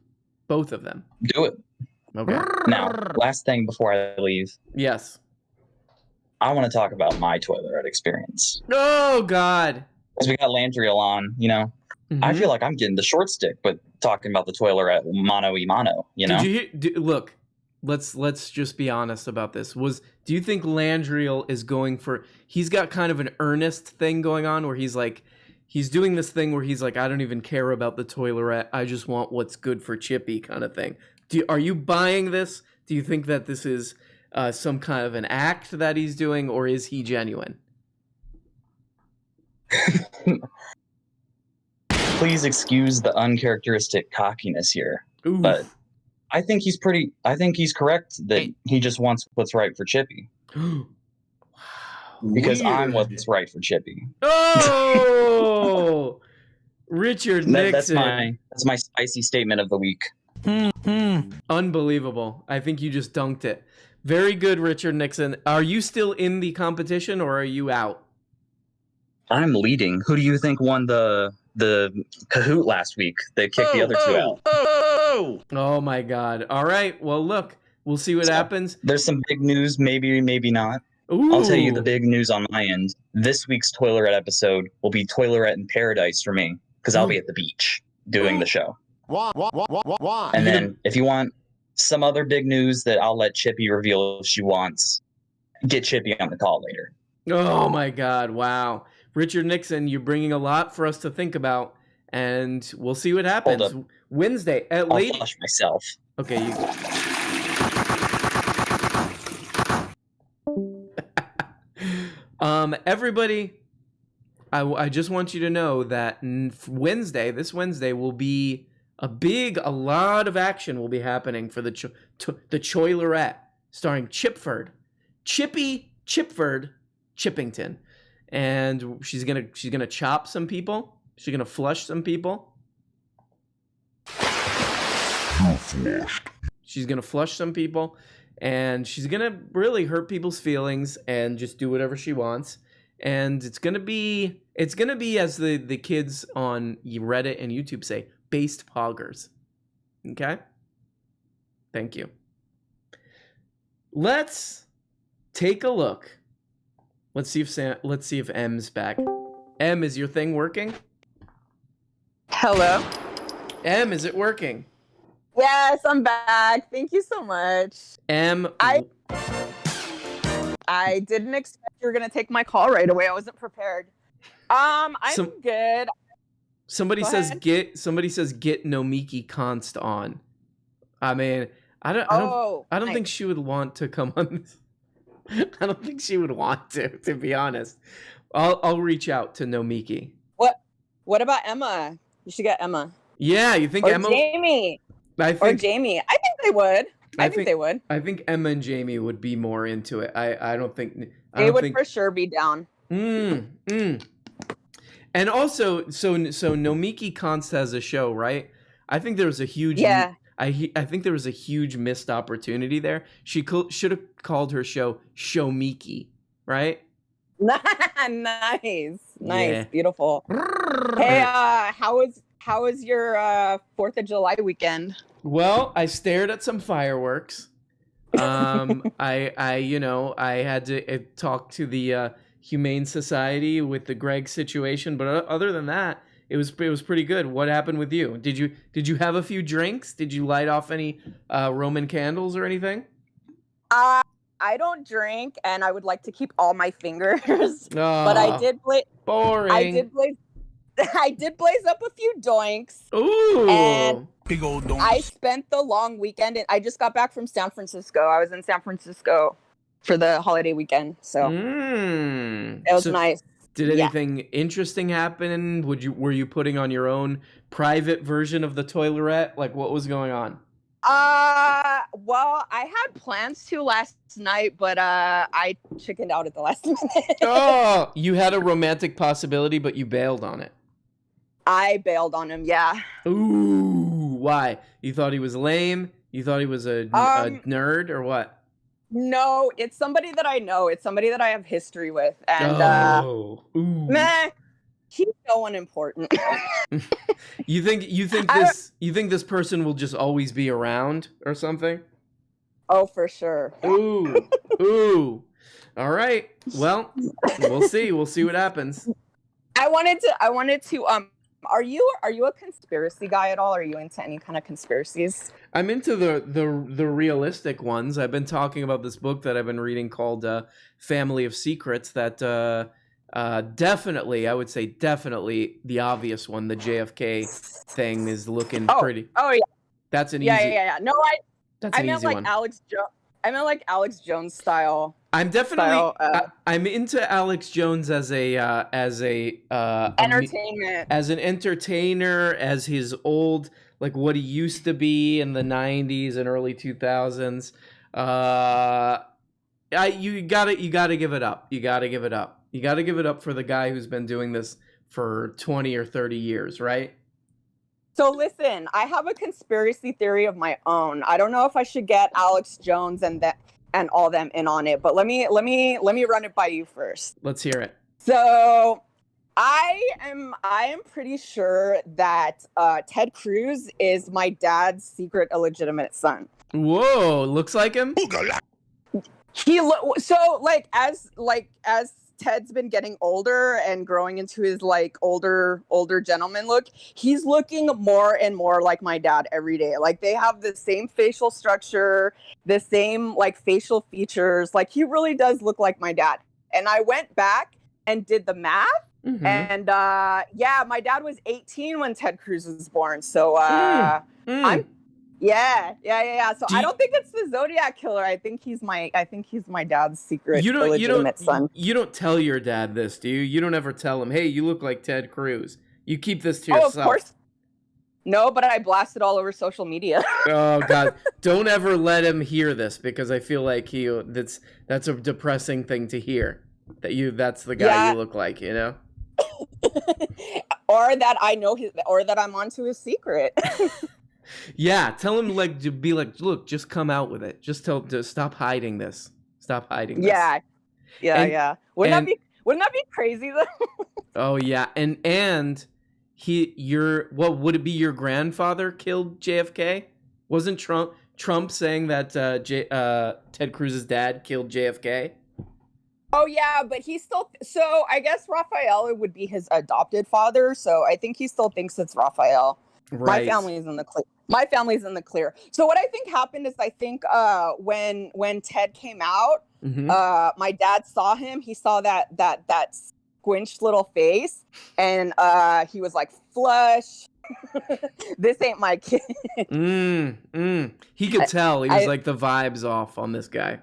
both of them. Do it. Okay. Now, last thing before I leave. Yes. I want to talk about my Toilet experience. Oh God. Because we got Landriel on, I feel like I'm getting the short stick, but talking about the Toilet mano y mano. Did you hear? Look, let's just be honest about this. Do you think Landriel is going for? He's got kind of an earnest thing going on where he's doing this thing where he's like, I don't even care about the Toilet. I just want what's good for Chippy, kind of thing. Are you buying this? Do you think that this is some kind of an act that he's doing, or is he genuine? Please excuse the uncharacteristic cockiness here, but I think he's correct that he just wants what's right for Chippy. Because I'm what's right for Chippy. Oh, Richard Nixon. That's my spicy statement of the week. Unbelievable. I think you just dunked it. Very good, Richard Nixon. Are you still in the competition, or are you out? I'm leading. Who do you think won the Kahoot last week? They kicked the other two out. Oh my God. All right. Well, look, we'll see what happens. There's some big news, maybe not. Ooh. I'll tell you the big news on my end. This week's Toilet episode will be Toilet in Paradise for me, because I'll be at the beach doing the show. Why? And then if you want some other big news that I'll let Chippy reveal if she wants, get Chippy on the call later. Oh my God. Wow. Richard Nixon, you're bringing a lot for us to think about, and we'll see what happens. Wednesday at I'll flush myself. Okay. Everybody, I just want you to know that this Wednesday will be a lot of action will be happening for the Toilerette, starring Chipford, Chippington, and she's gonna chop some people. She's gonna flush some people. She's gonna flush some people, and she's gonna really hurt people's feelings and just do whatever she wants. And it's gonna be as the kids on Reddit and YouTube say, based poggers. Okay? Thank you. Let's take a look. Let's see if M's back. M, is your thing working? Hello? M, is it working? Yes, I'm back. Thank you so much. M, I didn't expect you were gonna take my call right away. I wasn't prepared. I'm good. Somebody says get Nomiki Const on. I mean, I don't think she would want to come on this. I don't think she would want to be honest. I'll reach out to Nomiki. What about Emma? You should get Emma. Yeah, you think Emma? Jamie. Or Jamie. I think they would. I think they would. I think Emma and Jamie would be more into it. I don't think they would for sure be down. And also, so Nomiki Const has a show, right? I think there was a huge I think there was a huge missed opportunity there. She should have called her show Showmiki, right? Nice, Yeah. beautiful. Hey, how was your 4th of July weekend? Well, I stared at some fireworks. I had to talk to the Humane Society with the Greg situation, but other than that, it was pretty good. What happened with you? Did you have a few drinks? Did you light off any Roman candles or anything? I don't drink, and I would like to keep all my fingers. But I did boring. I did blaze up a few doinks. Ooh. And big old doinks. I spent the long weekend, and I just got back from San Francisco. I was in San Francisco for the holiday weekend, so it was nice. Did anything interesting happen? Were you putting on your own private version of the Toilerette? Like, what was going on? Well, I had plans to last night, but I chickened out at the last minute. Oh, you had a romantic possibility, but you bailed on it. I bailed on him, yeah. Ooh, why? You thought he was lame? You thought he was a nerd, or what? No, it's somebody that I know. It's somebody that I have history with, and he's no one important. You think this person will just always be around or something? Oh, for sure. Ooh. All right. Well, we'll see. We'll see what happens. I wanted to are you a conspiracy guy at all? Are you into any kind of conspiracies? I'm into the realistic ones. I've been talking about this book that I've been reading called Family of Secrets that definitely, I would say definitely the obvious one, the JFK thing is looking pretty. Oh yeah. That's an easy. Yeah. No, I meant like one. Alex Jones style. I'm definitely I'm into Alex Jones as a entertainment. As an entertainer, as his old, like what he used to be in the 90s and early 2000s. You gotta give it up. You gotta give it up. You gotta give it up for the guy who's been doing this for 20 or 30 years, right? So listen, I have a conspiracy theory of my own. I don't know if I should get Alex Jones and all them in on it, but let me run it by you first. Let's hear it. So I am pretty sure that Ted Cruz is my dad's secret illegitimate son. Whoa, looks like him? As Ted's been getting older and growing into his like older gentleman look, he's looking more and more like my dad every day. Like they have the same facial structure, the same like facial features. Like he really does look like my dad. And I went back and did the math. Mm-hmm. And my dad was 18 when Ted Cruz was born. So I'm Yeah. So Do I you- don't think it's the Zodiac killer. I think he's my dad's secret illegitimate son. You don't tell your dad this, do you? You don't ever tell him, "Hey, you look like Ted Cruz." You keep this to yourself. Of course. No, but I blast it all over social media. Oh God! Don't ever let him hear this, because I feel like that's a depressing thing to hear. That's the guy you look like, you know. Or that I know or that I'm onto his secret. Yeah, tell him to be like, look, just come out with it. Just stop hiding this. Stop hiding this. Yeah. Wouldn't that be crazy though? Oh yeah, and what would it be? Your grandfather killed JFK? Wasn't Trump saying that Ted Cruz's dad killed JFK? Oh yeah, but he still. So I guess Raphael would be his adopted father. So I think he still thinks it's Raphael. Right. My family's in the clear. My family's in the clear. So what I think happened is I think when Ted came out, my dad saw him. He saw that squinched little face, and he was like, "Flush, this ain't my kid." He could tell. He was like, the vibes off on this guy.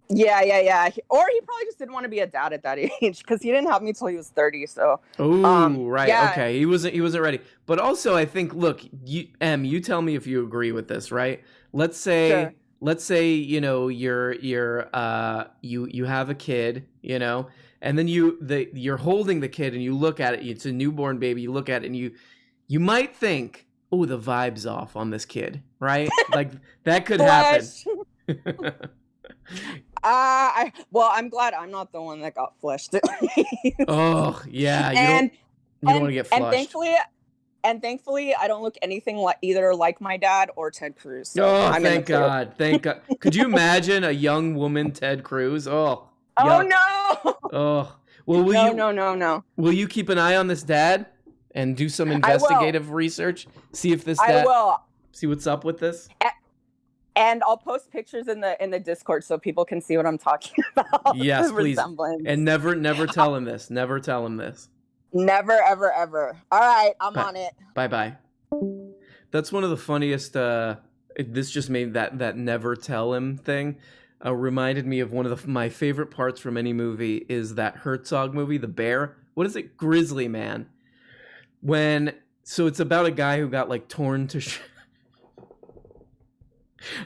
Yeah. Or he probably just didn't want to be a dad at that age because he didn't have me till he was 30. So. Right. Yeah. Okay. He wasn't ready. But also, I think, look, you tell me if you agree with this, right? Let's say you know you have a kid, you know, and then you're holding the kid and you look at it. It's a newborn baby. You look at it and you might think, oh, the vibe's off on this kid, right? Like that could happen. I'm glad I'm not the one that got flushed. Oh yeah, you don't want to get flushed. Thankfully, I don't look anything like either like my dad or Ted Cruz. So thank God, thank God. Could you imagine a young woman Ted Cruz? Oh. Oh no. Oh. Well, no. Will you keep an eye on this dad and do some investigative research? See if this dad. I will. See what's up with this. And I'll post pictures in the Discord so people can see what I'm talking about. Yes, please. And never tell him this. Never tell him this. Never, ever. All right, I'm on it. Bye. That's one of the funniest. This just made that never tell him thing. Reminded me of one of my favorite parts from any movie is that Herzog movie, The Bear. What is it? Grizzly Man. So it's about a guy who got like torn to.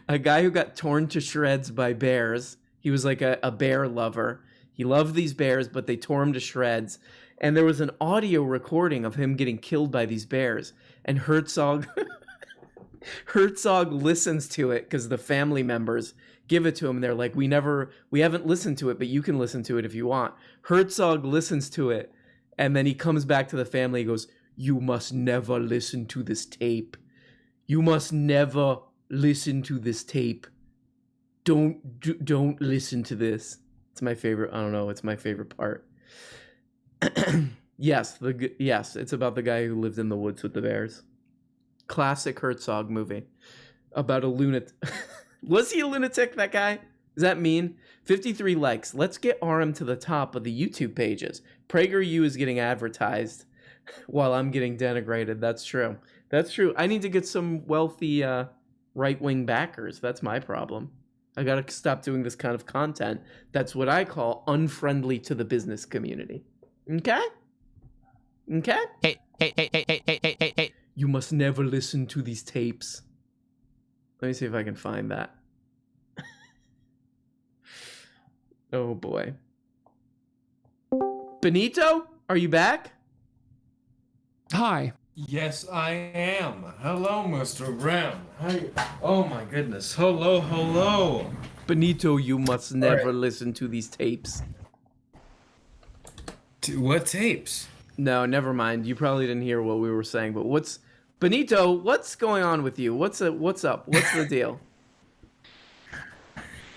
A guy who got torn to shreds by bears. He was like a bear lover. He loved these bears, but they tore him to shreds. And there was an audio recording of him getting killed by these bears. And Herzog listens to it because the family members give it to him. And they're like, we haven't listened to it, but you can listen to it if you want. Herzog listens to it. And then he comes back to the family. He goes, "You must never listen to this tape. You must never listen to this tape. Don't listen to this." It's my favorite. I don't know. It's my favorite part. Yes, it's about the guy who lived in the woods with the bears. Classic Herzog movie about a lunatic. Was he a lunatic? That guy? Does that mean 53 likes? Let's get RM to the top of the YouTube pages. PragerU is getting advertised while I'm getting denigrated. That's true. I need to get some wealthy right-wing backers. That's my problem. I gotta stop doing this kind of content. That's what I call unfriendly to the business community. Okay? Hey. You must never listen to these tapes. Let me see if I can find that. Oh boy. Benito, are you back? Hi. Yes, I am. Hello, Mr. Brown. Hi. Oh my goodness. Hello. Benito, you must never listen to these tapes. What tapes? No, never mind. You probably didn't hear what we were saying, but Benito, what's going on with you? What's up? What's the deal?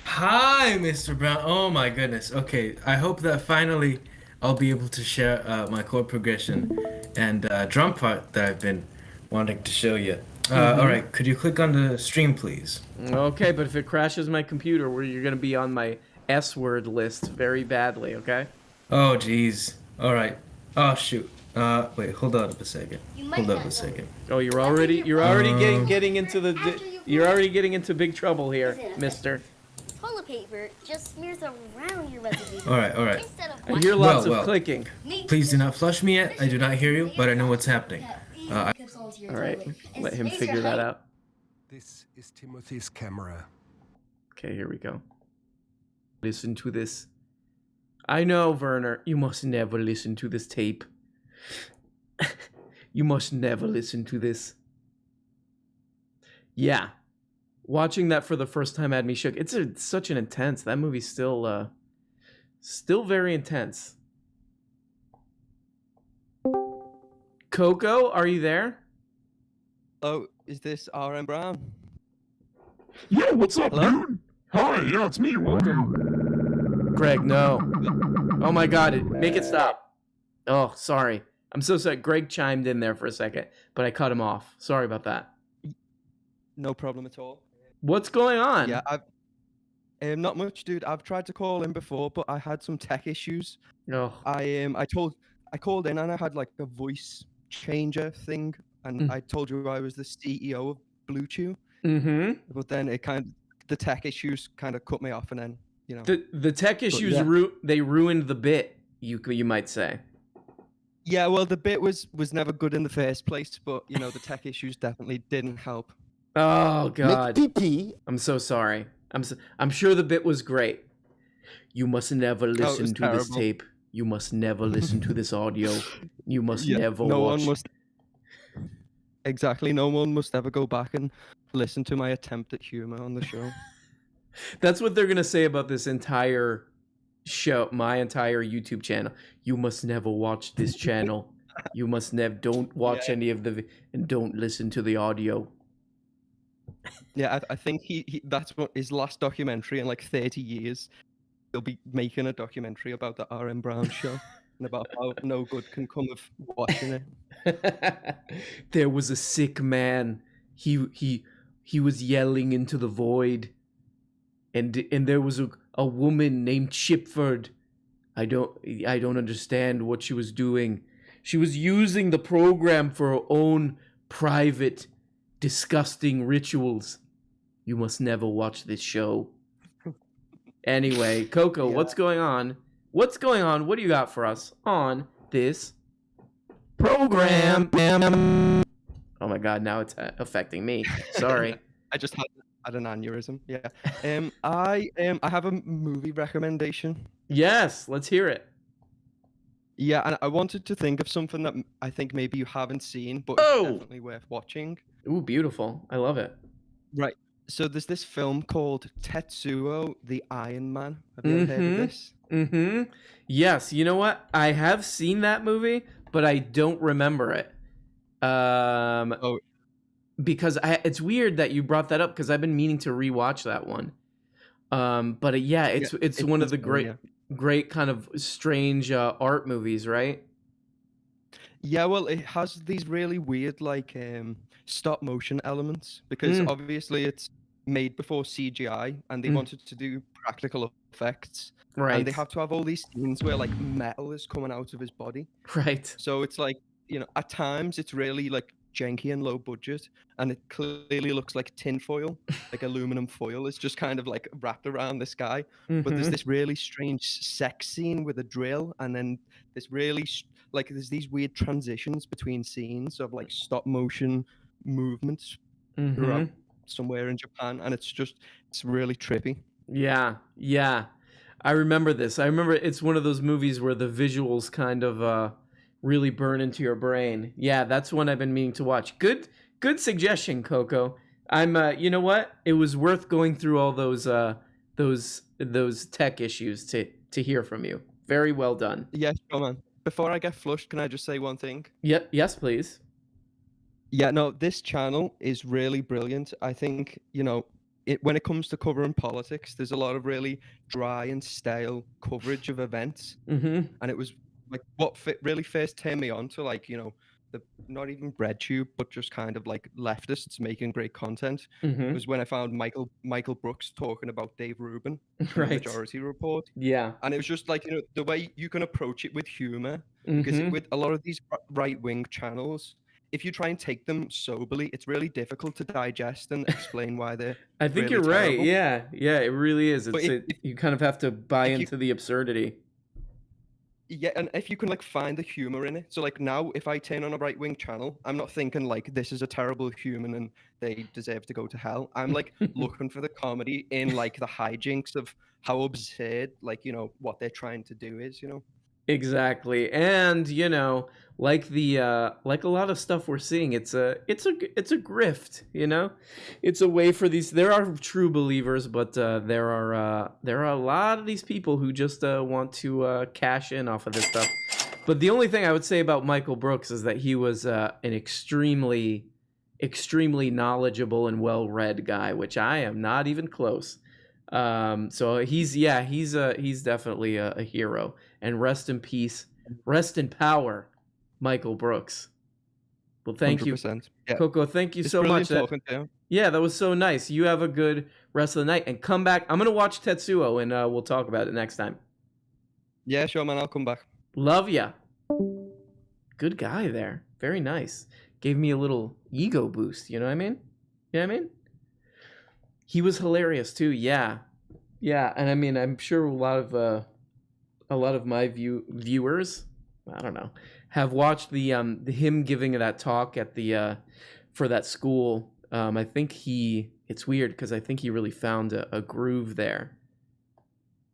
Hi, Mr. Brown. Oh my goodness. Okay, I hope that finally I'll be able to share my chord progression and drum part that I've been wanting to show you. All right, could you click on the stream, please? Okay, but if it crashes my computer, you're going to be on my S-word list very badly, okay? Oh, geez. All right. Oh, shoot. Wait, hold on a second. Hold up a second. Oh, you're already getting into big trouble here, mister. Toilet paper just smears around your residue. All right. I hear lots of clicking. Please do not flush me yet. I do not hear you, but I know what's happening. All right, let him figure that out. This is Timothy's camera. Okay, here we go. Listen to this. I know, Werner, you must never listen to this tape. You must never listen to this. Yeah. Watching that for the first time had me shook. It's such an intense. That movie's still very intense. Coco, are you there? Oh, is this R.M. Brown? Yeah, what's up, Hello? dude? Hi, yeah, it's me. Greg, no. Oh my God, make it stop. Oh, sorry. I'm so sorry. Greg chimed in there for a second, but I cut him off. Sorry about that. No problem at all. What's going on? Yeah, not much, dude. I've tried to call in before, but I had some tech issues. No. I called in and I had like a voice changer thing, and I told you I was the CEO of Blue Chew. Mm-hmm. But then the tech issues kind of cut me off, and then the tech issues they ruined the bit. You might say. Yeah, well, the bit was never good in the first place, but the tech issues definitely didn't help. Oh God. I'm so sorry. I'm sure the bit was great. You must never listen to this tape. You must never listen to this audio. You must never watch. Exactly. No one must ever go back and listen to my attempt at humor on the show. That's what they're gonna say about this entire show, my entire YouTube channel. You must never watch this channel. You must don't watch any of and don't listen to the audio. Yeah, I think that's what his last documentary in like 30 years. He'll be making a documentary about the R.M. Brown show and about how no good can come of watching it. There was a sick man. He was yelling into the void, and there was a woman named Chipford. I don't understand what she was doing. She was using the program for her own private, disgusting rituals. You must never watch this show. Anyway, Coco, what's going on? What's going on? What do you got for us on this program? Oh my God, now it's affecting me. Sorry. I just had an aneurysm. Yeah. I have a movie recommendation. Yes, let's hear it. Yeah, and I wanted to think of something that I think maybe you haven't seen, but it's definitely worth watching. Ooh, beautiful. I love it. Right. So there's this film called Tetsuo, the Iron Man. Have you ever heard of this? Mm-hmm. Yes. You know what? I have seen that movie, but I don't remember it. Because it's weird that you brought that up because I've been meaning to rewatch that one. But it's one of the great kind of strange art movies, right? Yeah, well, it has these really weird like stop motion elements because obviously it's made before CGI and they wanted to do practical effects. Right. And they have to have all these scenes where like metal is coming out of his body. Right. So it's like, at times it's really like janky and low budget and it clearly looks like tin foil, like aluminum foil is just kind of like wrapped around this guy. But there's this really strange sex scene with a drill and then this really there's these weird transitions between scenes of like stop motion movements throughout somewhere in Japan, and it's really trippy. Yeah. I remember this. I remember it's one of those movies where the visuals kind of really burn into your brain. Yeah, that's one I've been meaning to watch. Good suggestion, Coco. I'm you know what? It was worth going through all those tech issues to hear from you. Very well done. Yes, come on. Before I get flushed, can I just say one thing? Yep. Yes, please. Yeah, no, this channel is really brilliant. I think, when it comes to covering politics, there's a lot of really dry and stale coverage of events. And it was like what really first turned me on to the not even BreadTube, but just kind of like leftists making great content was when I found Michael Brooks talking about Dave Rubin, from the Majority Report. Yeah. And it was just like, the way you can approach it with humor Because Mhm. with a lot of these right-wing channels, if you try and take them soberly, it's really difficult to digest and explain why they're I think really you're right. terrible. Yeah, yeah, it really is. But You kind of have to buy if you- into the absurdity. Yeah, and if you can like find the humor in it. So like now if I turn on a right wing channel, I'm not thinking like this is a terrible human and they deserve to go to hell. I'm like looking for the comedy in like the hijinks of how absurd like, what they're trying to do is. Exactly. And, like like a lot of stuff we're seeing, it's a grift, It's a way for there are true believers, but there are a lot of these people who just want to cash in off of this stuff. But the only thing I would say about Michael Brooks is that he was an extremely knowledgeable and well-read guy, which I am not even close. So he's definitely a hero. And rest in peace, rest in power, Michael Brooks. Well, thank you, 100%. Yeah. Coco. Thank you It's so much. brilliant talking to you. Yeah, that was so nice. You have a good rest of the night and come back. I'm gonna watch Tetsuo and we'll talk about it next time. Yeah, sure, man. I'll come back. Love ya. Good guy there. Very nice. Gave me a little ego boost. You know what I mean? You know what I mean? He was hilarious too. Yeah, yeah. And I mean, I'm sure a lot of my viewers, I don't know, have watched the him giving that talk at the for that school. I think it's weird because I think he really found a groove there,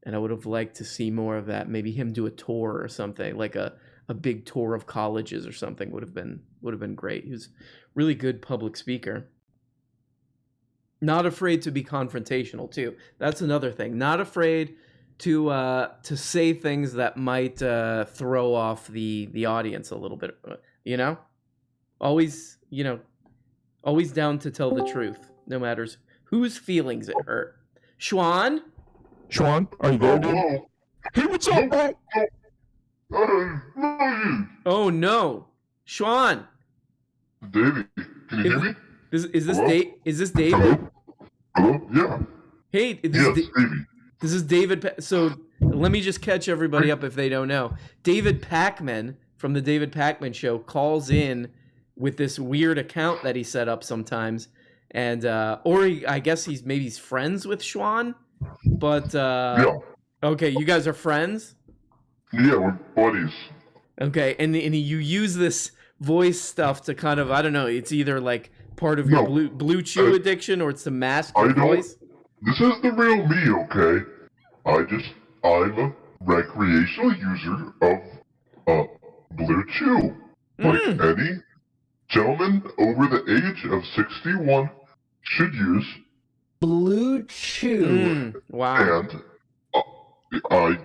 and I would have liked to see more of that. Maybe him do a tour or something, like a big tour of colleges or something would have been great. He was a really good public speaker. Not afraid to be confrontational too. That's another thing. Not afraid to say things that might throw off the audience a little bit. Always down to tell the truth, no matter whose feelings it hurt. Schwan, are you there, dude? Hey, what's up, bro? Oh no, Schwan. David, can you hear me? Is this Hello? Is this David? Hello? Yeah. Hey, this is David. So let me just catch everybody up if they don't know. David Pakman from the David Pakman Show calls in with this weird account that he set up sometimes, and I guess he's friends with Schwan, but yeah. Okay, you guys are friends. Yeah, we're buddies. Okay, and you use this voice stuff to kind of, I don't know, it's either like part of your blue chew addiction or it's to mask your voice. This is the real me, okay? I'm a recreational user of Blue Chew. Like any gentleman over the age of 61 should use Blue Chew. Wow. And I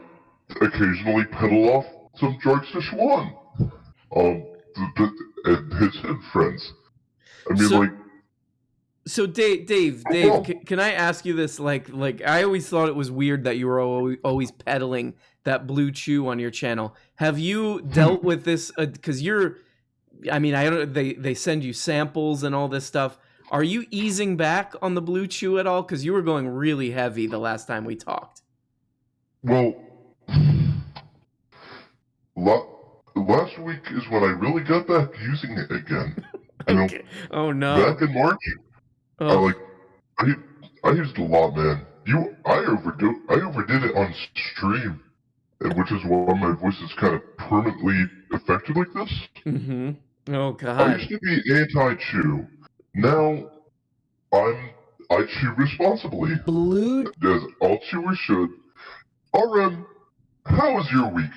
occasionally peddle off some drugs to Schwan. And his friends. I mean, So Dave, can I ask you this? Like I always thought it was weird that you were always peddling that Blue Chew on your channel. Have you dealt with this? Because I don't. They send you samples and all this stuff. Are you easing back on the Blue Chew at all? Because you were going really heavy the last time we talked. Well, last week is when I really got back using it again. Okay. Oh no. Back in March, I used a lot, man. I overdid it on stream, which is why my voice is kind of permanently affected like this. Mm-hmm. Oh god. I used to be anti-chew. Now I chew responsibly. Blue. As all chewers should. RM, how was your week?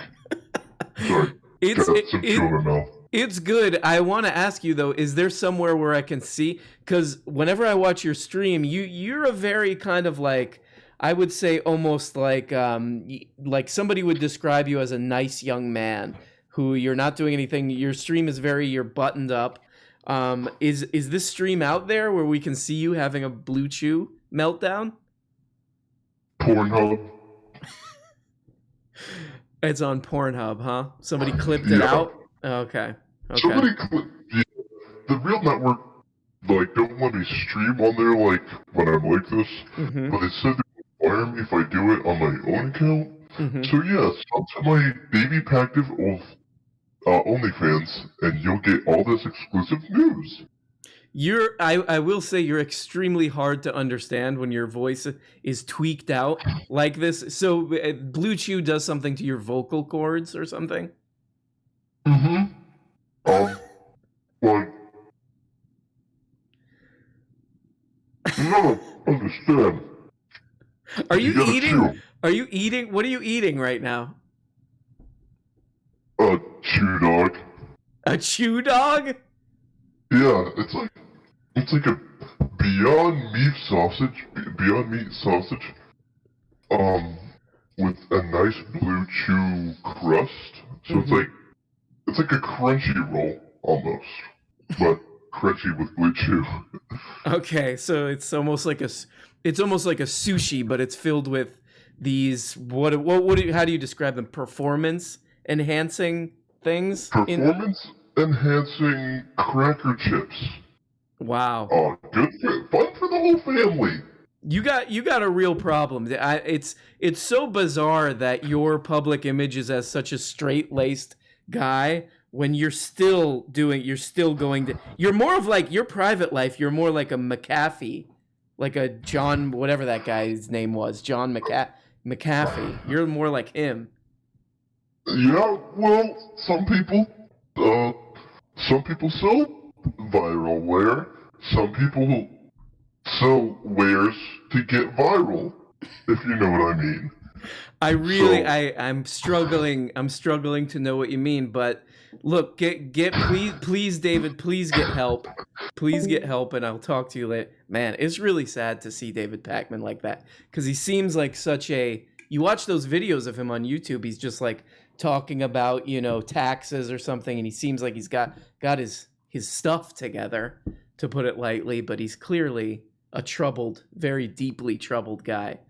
Sorry. Got some chew in my mouth. It's good. I want to ask you though, is there somewhere where I can see? Because whenever I watch your stream, you're a very kind of like, I would say almost like somebody would describe you as a nice young man who you're not doing anything. Your stream is you're buttoned up. Is this stream out there where we can see you having a Blue Chew meltdown? Pornhub. It's on Pornhub, huh? Somebody clipped it out? Okay. Somebody the real network don't let me stream on there when I'm like this, but they said they require me if I do it on my own account. So yeah, sub to my baby pactive of OnlyFans, and you'll get all this exclusive news. I will say you're extremely hard to understand when your voice is tweaked out like this. So Blue Chew does something to your vocal cords or something? Like, you don't understand. Are you eating? Are you eating? What are you eating right now? A chew dog. A chew dog? Yeah, it's like a Beyond Meat sausage, with a nice Blue Chew crust. So it's like a crunchy roll almost, but crunchy with Blue Chew. Okay, so it's almost like a sushi, but it's filled with these how do you describe them? Performance enhancing things? Performance enhancing cracker chips. Wow. Oh, good fun for the whole family. You got a real problem. It's so bizarre that your public image is as such a straight-laced guy when you're more of like your private life. You're more like a McAfee, like a John, whatever that guy's name was, John McAfee. You're more like him. Yeah, well, some people sell viral wear. Some people sell wares to get viral, if you know what I mean. I'm struggling to know what you mean, but look, please David, please get help. Please get help, and I'll talk to you later. Man, it's really sad to see David Pakman like that, because he seems like such a, you watch those videos of him on YouTube, he's just like talking about, taxes or something, and he seems like he's got his stuff together, to put it lightly, but he's clearly a troubled, very deeply troubled guy.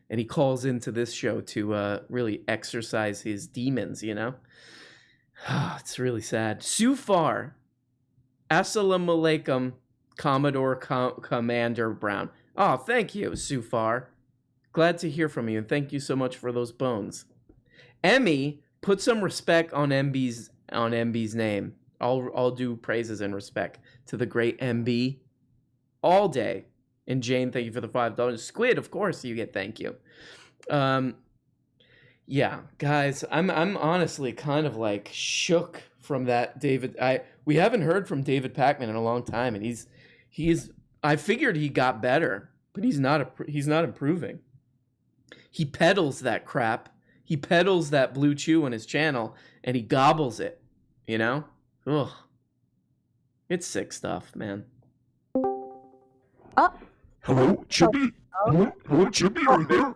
And he calls into this show to really exercise his demons, It's really sad. Sufar. Assalamu alaikum, Commodore Commander Brown. Oh, thank you, Sufar. Glad to hear from you, and thank you so much for those bones. Emmy, put some respect on MB's name. I'll do praises and respect to the great MB all day. And Jane, thank you for the $5. Squid, of course, you get thank you. Yeah, guys, I'm honestly kind of like shook from that David. We haven't heard from David Pakman in a long time, and he's. I figured he got better, but he's not improving. He peddles that crap. He peddles that Blue Chew on his channel, and he gobbles it. Ugh. It's sick stuff, man. Hello, Chippy? Hello, Chippy, are you there?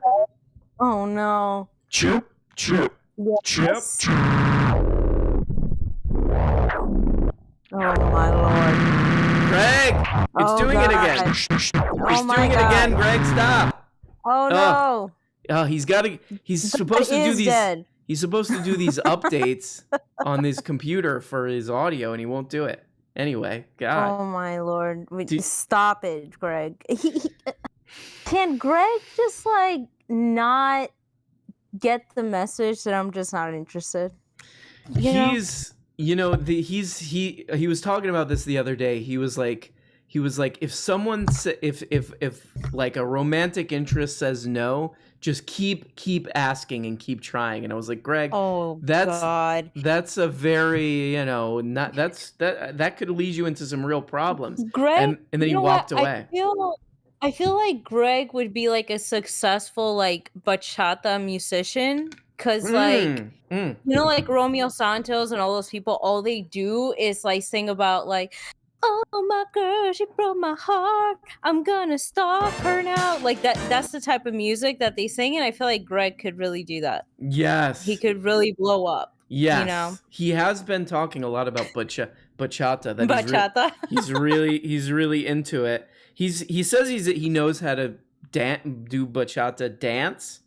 Oh, no. Chip. Yes. Oh, my Lord. Greg! It's doing it again. It's doing it again, Greg, stop. Oh, no. Oh, he's supposed to do these. Dead. He's supposed to do these updates on his computer for his audio, and he won't do it. Anyway, God. Oh my Lord! Stop it, Greg. Can Greg just not get the message that I'm just not interested? He was talking about this the other day. He was like, if like a romantic interest says no, just keep asking and keep trying. And I was like, Greg, that's a very, that could lead you into some real problems. Greg, and then he walked away. I feel like Greg would be like a successful bachata musician, because like Romeo Santos and all those people, all they do is sing about oh my girl, she broke my heart, I'm gonna stalk her now. That's the type of music that they sing, and I feel like Greg could really do that. Yes. He could really blow up. Yes. He has been talking a lot about bachata. Bachata. He's really into it. He says he knows how to do bachata dance.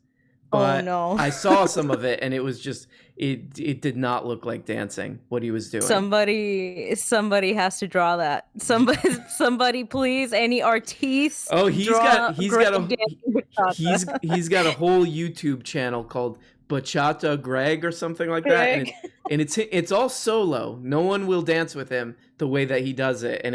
But I saw some of it, and it was just it did not look like dancing what he was doing. Somebody has to draw that. Somebody please, any artiste. Oh, he's got a whole YouTube channel called Bachata Greg or something like that, and it's all solo. No one will dance with him the way that he does it, and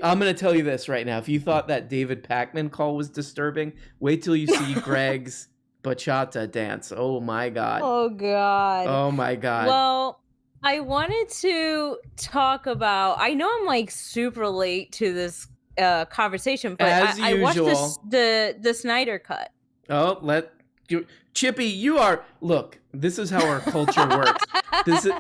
I'm going to tell you this right now. If you thought that David Pakman call was disturbing, wait till you see Greg's bachata dance. Oh my God. Oh God. Oh my God. Well, I wanted to talk about, I know I'm like super late to this conversation, but I watched the Snyder Cut. Oh, Chippy, look, this is how our culture works.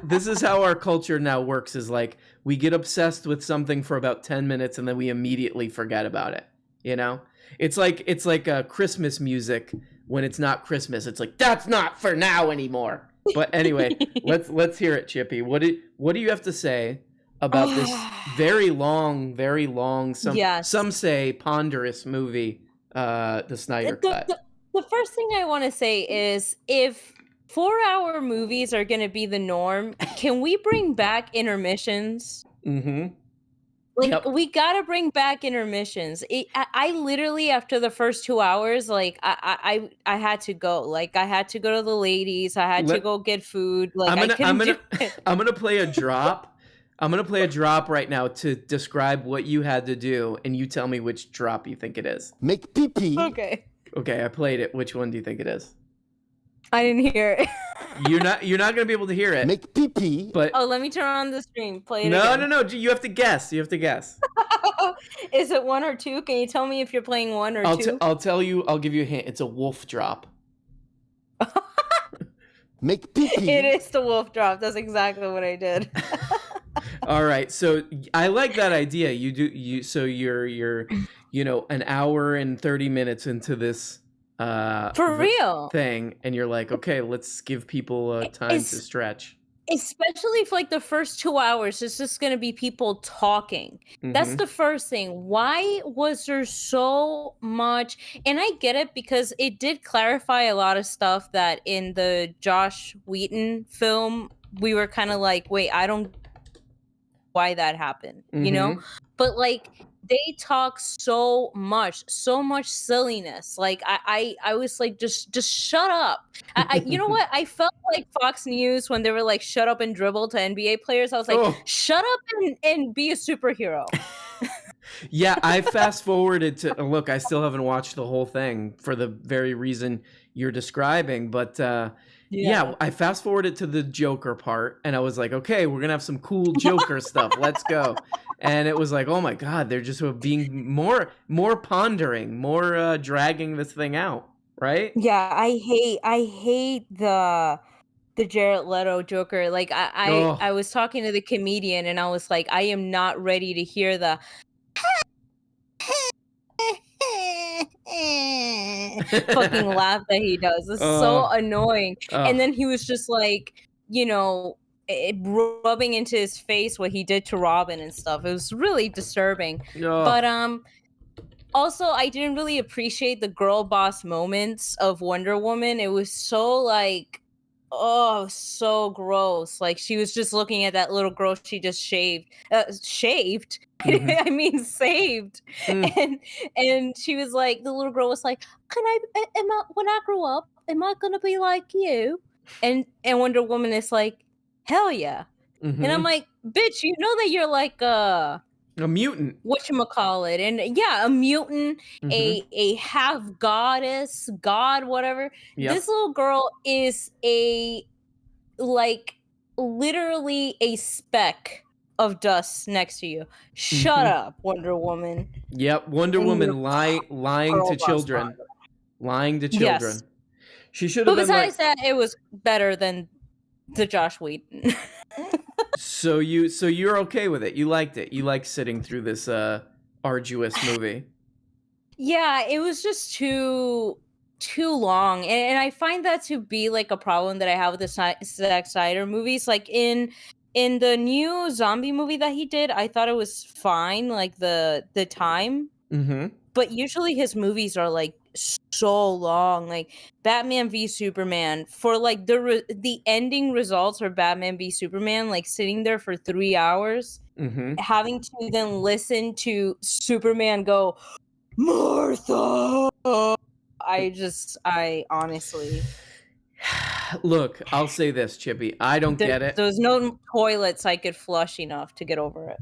This is how our culture now works, is like we get obsessed with something for about 10 minutes and then we immediately forget about it. You know? It's like Christmas music when it's not Christmas. It's like, that's not for now anymore. But anyway, let's hear it, Chippy. What do you have to say about this very long, some say ponderous movie, the Snyder Cut? The first thing I want to say is, if 4-hour movies are going to be the norm, can we bring back intermissions? Mm-hmm. We got to bring back intermissions. I literally, after the first 2 hours, like I had to go. Like I had to go to the ladies. I had to go get food. Like I'm gonna play a drop. I'm gonna play a drop right now to describe what you had to do, and you tell me which drop you think it is. Make pee-pee. Okay, I played it. Which one do you think it is? I didn't hear it. You're not gonna be able to hear it. Make pee-pee. But let me turn on the stream. Play it. No. You have to guess. Is it 1 or 2? Can you tell me if you're playing 1 or 2? I'll tell you. I'll give you a hint. It's a wolf drop. Make pee-pee. It is the wolf drop. That's exactly what I did. All right. So I like that idea. So you're an hour and 30 minutes into this for real thing, and you're like, okay, let's give people time to stretch. Especially if like the first 2 hours it's just going to be people talking. That's the first thing. Why was there so much? And I get it, because it did clarify a lot of stuff that in the Josh Whedon film we were kind of like, wait, I don't why that happened, you know? But like they talk so much silliness. Like I was like, just shut up. You know what? I felt like Fox News when they were like, shut up and dribble to NBA players. I was like, shut up and be a superhero. Yeah, I fast forwarded to look. I still haven't watched the whole thing for the very reason you're describing, but yeah, I fast forwarded to the Joker part, and I was like, okay, we're gonna have some cool Joker stuff. Let's go. And it was like, oh my God, they're just being more pondering, more dragging this thing out, right? Yeah, I hate the Jared Leto Joker. Like I was talking to the comedian, and I was like, I am not ready to hear the fucking laugh that he does. It's so annoying. And then he was just like, rubbing into his face what he did to Robin and stuff. It was really disturbing. But also I didn't really appreciate the girl boss moments of Wonder Woman. It was so like, so gross. Like she was just looking at that little girl she just shaved. I mean saved. And she was like, the little girl was like, when I grow up, am I gonna be like you? And Wonder Woman is like, hell yeah. And I'm like, bitch, you know that you're like a mutant. Whatchamacallit. And yeah, a mutant, a half goddess, god, whatever. Yep. This little girl is literally a speck of dust next to you. Shut up, Wonder Woman. Yep, Wonder Woman lying to children. Lying to children. Yes. She should have been besides that, it was better than the Josh Whedon. So you're okay with it? You liked it? You liked sitting through this arduous movie? Yeah, it was just too long, and I find that to be like a problem that I have with the Zack Snyder movies. Like in the new zombie movie that he did, I thought it was fine, like the time. But usually his movies are like so long. Like Batman v Superman, for like the ending results for Batman v Superman, like sitting there for 3 hours, having to then listen to Superman go, Martha. I honestly, Look, I'll say this, Chippy. I don't get it. There's no toilets I could flush enough to get over it.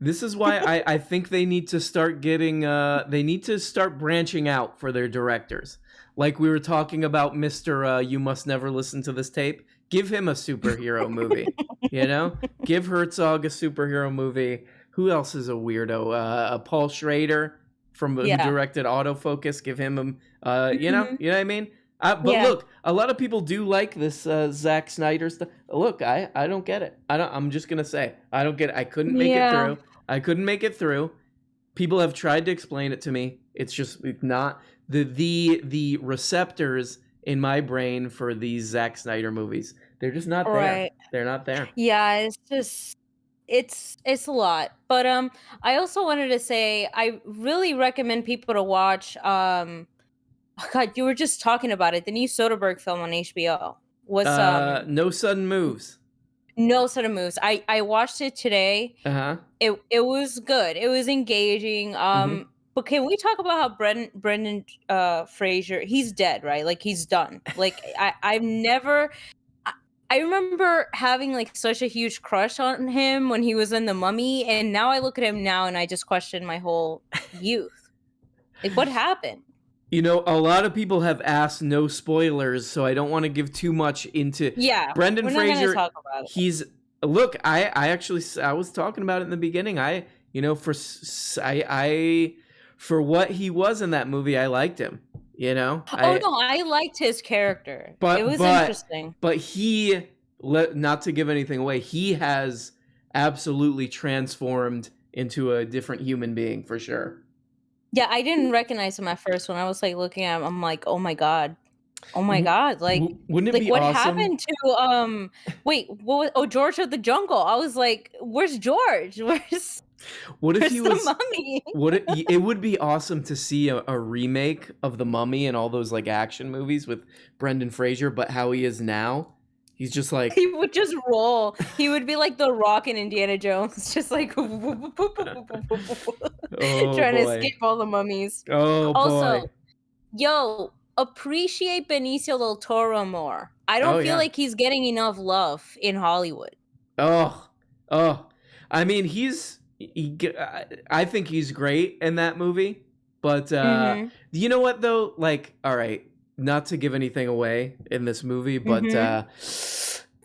This is why I think they need to start getting they need to start branching out for their directors. Like we were talking about Mr. You Must Never Listen to This Tape. Give him a superhero movie. You know? Give Herzog a superhero movie. Who else is a weirdo? Paul Schrader from who directed Autofocus. Give him you know what I mean? But look, a lot of people do like this Zack Snyder stuff. Look, I don't get it. I'm just gonna say I don't get it. I couldn't make it through. I couldn't make it through. People have tried to explain it to me. It's just not the receptors in my brain for these Zack Snyder movies. They're just not there. Right. They're not there. Yeah, it's just it's a lot. But I also wanted to say I really recommend people to watch oh God, you were just talking about it. The new Soderbergh film on HBO was No Sudden Moves. No Sudden Moves. I watched it today. Uh-huh. It was good. It was engaging. But can we talk about how Brendan Fraser, he's dead, right? Like he's done. Like I remember having like such a huge crush on him when he was in The Mummy, and now I look at him now and I just question my whole youth. Like what happened? You know, a lot of people have asked no spoilers, so I don't want to give too much into Brendan Fraser. Talk about it. He's look, I was talking about it in the beginning. For what he was in that movie, I liked him. You know? I liked his character. It was interesting. But not to give anything away, he has absolutely transformed into a different human being for sure. Yeah, I didn't recognize him at first when I was like looking at him. I'm like, oh my god, like wouldn't it be what awesome? happened to wait, what was, George of the Jungle? I was like, where's George? What if he was the Mummy? It would be awesome to see a remake of The Mummy and all those like action movies with Brendan Fraser, but how he is now. He's just like he would just roll. He would be like the Rock and Indiana Jones, just like trying to escape all the mummies. Oh boy. Yo, appreciate Benicio del Toro more. I don't feel like he's getting enough love in Hollywood. Oh. I mean, I think he's great in that movie, but you know what though? Like, all right. Not to give anything away in this movie, but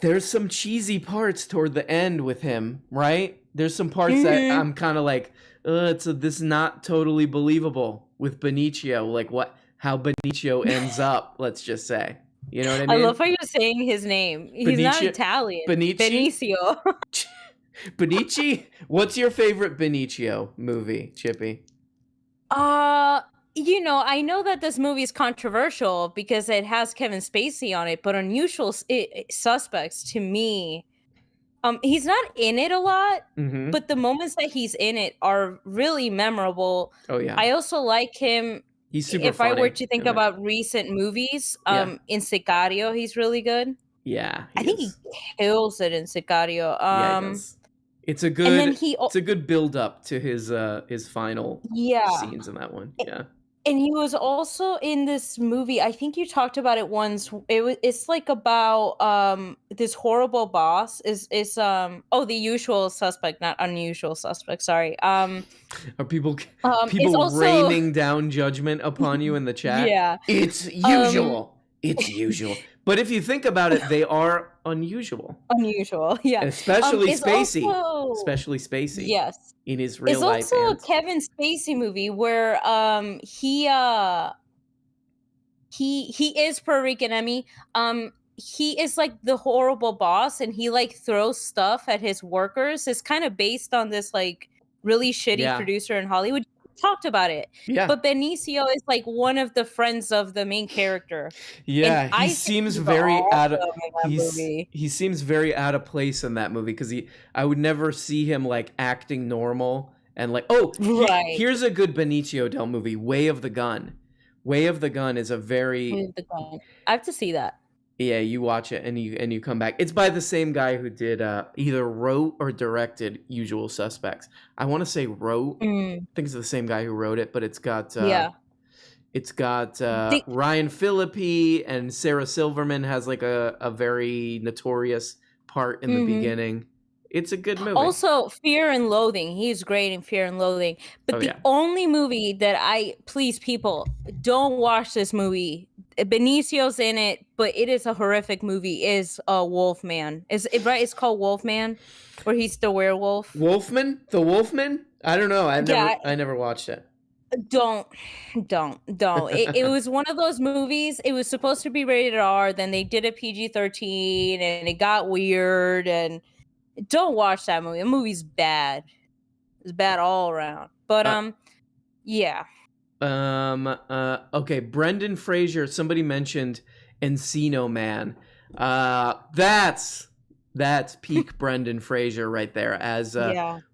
there's some cheesy parts toward the end with him, right? There's some parts that I'm kind of like, this is not totally believable with Benicio. Like how Benicio ends up, let's just say. You know what I mean? I love how you're saying his name. He's not Italian. Benicio. Benici? What's your favorite Benicio movie, Chippy? You know, I know that this movie is controversial because it has Kevin Spacey on it, but Unusual Suspects to me, he's not in it a lot, but the moments that he's in it are really memorable. Oh yeah. I also like him. He's super If funny I were to think about recent movies, in Sicario, he's really good. Yeah, I think he kills it in Sicario. He does. It's a good build up to his final scenes in that one. Yeah. And he was also in this movie. I think you talked about it once. It's like about this horrible boss. The Usual Suspect, not Unusual Suspect. Sorry. Are people raining down judgment upon you in the chat? Yeah. It's usual. It's usual. But if you think about it, they are unusual. Unusual, yeah. Especially Spacey. Also, yes. In his real life. It's also a Kevin Spacey movie where he is Puerto Rican. I mean, he is like the horrible boss, and he like throws stuff at his workers. It's kind of based on this like really shitty producer in Hollywood. Talked about it, but Benicio is like one of the friends of the main character. Yeah, he seems very out of he seems very out of place in that movie because I would never see him like acting normal and like here's a good Benicio del movie, Way of the Gun. Way of the Gun is a very Way of the Gun. I have to see that. Yeah, you watch it and you come back. It's by the same guy who did either wrote or directed Usual Suspects. I want to say wrote. I think it's the same guy who wrote it, but it's got It's got Ryan Phillippe, and Sarah Silverman has like a very notorious part in the beginning. It's a good movie. Also, Fear and Loathing. He's great in Fear and Loathing. But the only movie that please people, don't watch this movie. Benicio's in it, but it is a horrific movie, is Wolfman. It's called Wolfman, where he's the werewolf. Wolfman? The Wolfman? I don't know. I never watched it. Don't. It was one of those movies. It was supposed to be rated R, then they did a PG-13 and it got weird, and don't watch that movie. The movie's bad. It's bad all around. But yeah. Okay, Brendan Fraser, somebody mentioned Encino Man. That's peak Brendan Fraser right there, as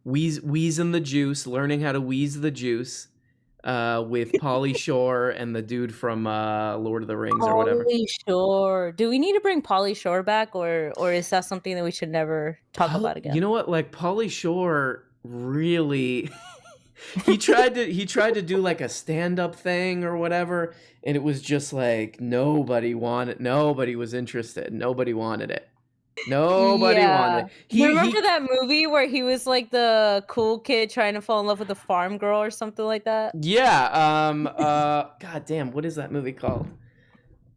wheezing the juice, learning how to wheeze the juice with Pauly Shore and the dude from Lord of the Rings or whatever. Pauly Shore. Do we need to bring Pauly Shore back, or is that something that we should never talk about again? You know what? Like, Pauly Shore really he tried to do like a stand-up thing or whatever, and it was just like nobody was interested. Nobody wanted it. Nobody wanted it. Remember that movie where he was like the cool kid trying to fall in love with a farm girl or something like that? Yeah. God damn, what is that movie called?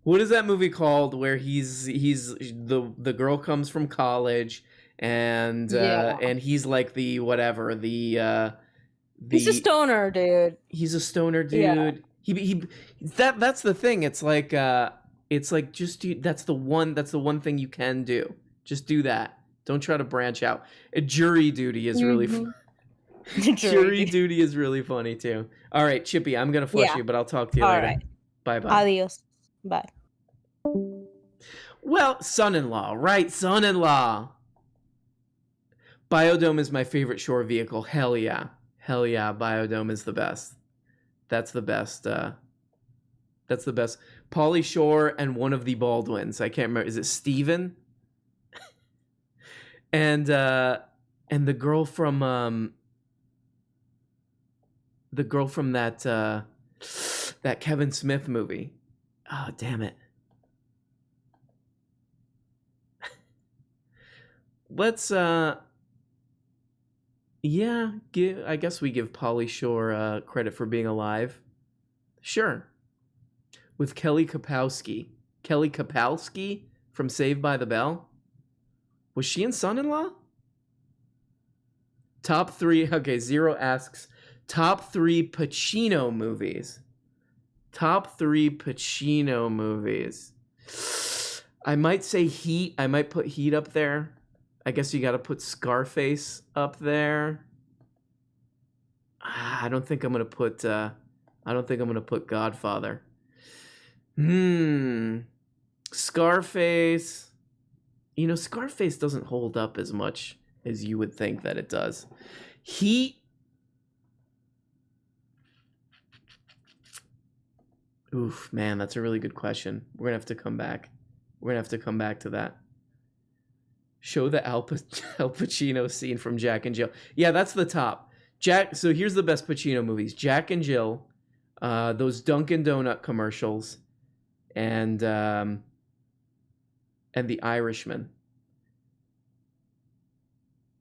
What is that movie called where he's the girl comes from college and he's like the whatever, he's a stoner dude. He's a stoner dude. Yeah. That's the thing. It's like just that's the one thing you can do. Just do that. Don't try to branch out. Jury Duty is really fun. Jury Duty is really funny too. All right, Chippy, I'm gonna flush you, but I'll talk to you later. Right. Bye. Adios. Bye. Well, son-in-law, right? Son-in-law. Biodome is my favorite shore vehicle. Hell yeah. Biodome is the best. That's the best. That's the best. Pauly Shore and one of the Baldwins. I can't remember. Is it Steven? and the girl from that Kevin Smith movie. Oh, damn it. Let's I guess we give Pauly Shore credit for being alive. Sure. With Kelly Kapowski from Saved by the Bell. Was she in Son-in-Law? Top 3. Okay, Zero asks top 3 Pacino movies. Top 3 Pacino movies. I might say Heat. I might put Heat up there. I guess you got to put Scarface up there. I don't think I'm gonna put Godfather. Scarface. You know, Scarface doesn't hold up as much as you would think that it does. Heat. Oof, man, that's a really good question. We're gonna have to come back. To that. Show the Al Pacino scene from Jack and Jill. Yeah, that's the top. So here's the best Pacino movies: Jack and Jill, those Dunkin' Donut commercials, and The Irishman.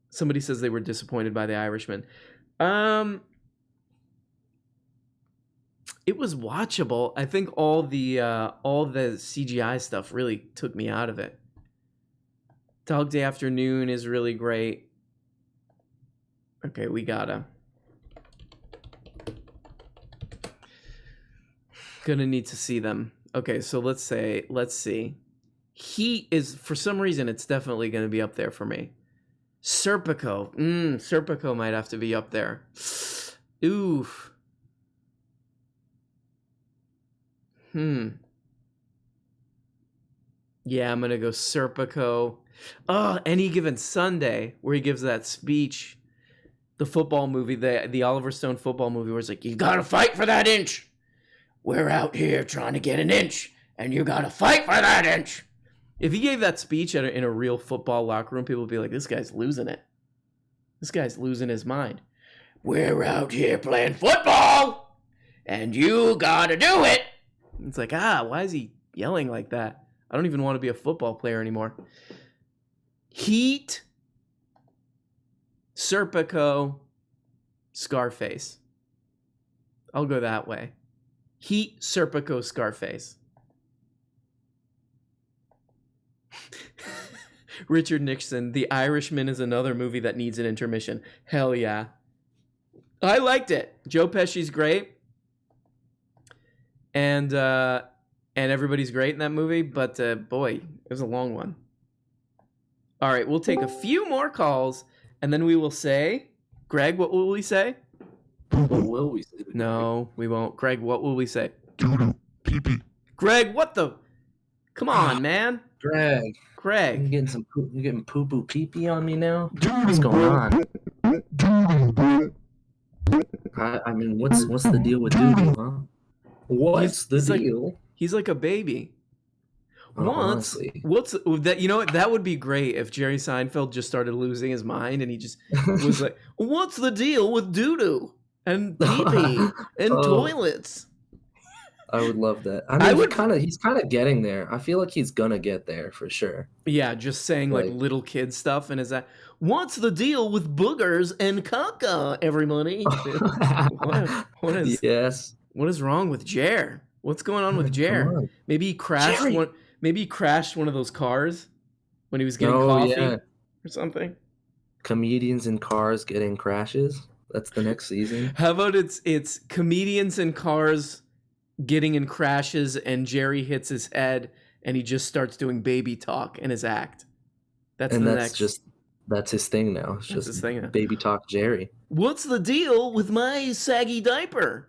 Somebody says they were disappointed by The Irishman. It was watchable. I think all the CGI stuff really took me out of it. Dog Day Afternoon is really great. Okay, we gotta. Gonna need to see them. Okay, so let's see. Heat is, for some reason, it's definitely gonna be up there for me. Serpico. Serpico might have to be up there. Oof. Yeah, I'm gonna go Serpico. Oh, Any Given Sunday, where he gives that speech. The football movie, the Oliver Stone football movie, where it's like, you gotta fight for that inch. We're out here trying to get an inch, and you gotta fight for that inch. If he gave that speech in a real football locker room, people would be like, this guy's losing it. This guy's losing his mind. We're out here playing football, and you gotta do it. It's like, why is he yelling like that? I don't even want to be a football player anymore. Heat, Serpico, Scarface. I'll go that way. Heat, Serpico, Scarface. Richard Nixon, The Irishman is another movie that needs an intermission. Hell yeah. I liked it. Joe Pesci's great. And everybody's great in that movie, but boy, it was a long one. All right, we'll take a few more calls, and then we will say, Greg, what will we say? What will we say? No, we won't. Greg, what will we say? Doo-doo, pee-pee. Greg, what the? Come on, man. Greg. Greg. You getting poo-poo pee-pee on me now? What's going on? I mean, what's the deal with doo-doo, huh? What's the deal? He's like a baby. Honestly. What's that? You know what? That would be great if Jerry Seinfeld just started losing his mind and he just was like, "What's the deal with doo-doo and pee-pee and toilets?" I would love that. I mean, he's kind of getting there. I feel like he's gonna get there for sure. Yeah, just saying like little kid stuff, and is that what's the deal with boogers and caca, everybody? What is wrong with Jer? What's going on with Jer? Maybe he crashed one. Maybe he crashed one of those cars when he was getting coffee or something. Comedians in cars getting crashes. That's the next season. How about it's comedians in cars getting in crashes, and Jerry hits his head, and he just starts doing baby talk in his act. That's his thing now. It's just his thing now. Baby talk Jerry. What's the deal with my saggy diaper?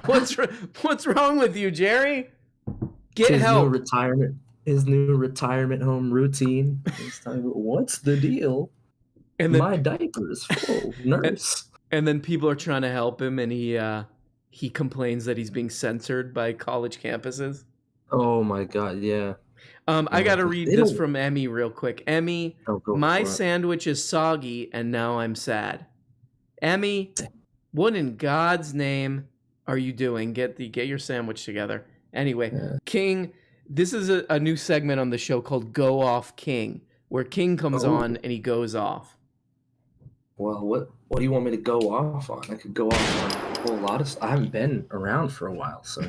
What's wrong with you, Jerry? Get help. His new retirement home routine. What's the deal? And then, my diaper is full, nurse. And then people are trying to help him, and he complains that he's being censored by college campuses. Oh my god, yeah. I got to read this from Emmy real quick. Emmy, my sandwich is soggy, and now I'm sad. Emmy, what in God's name are you doing? Get your sandwich together. Anyway, King, this is a new segment on the show called Go Off King, where King comes on and he goes off. Well, what do you want me to go off on? I could go off on a whole lot of stuff. I haven't been around for a while, so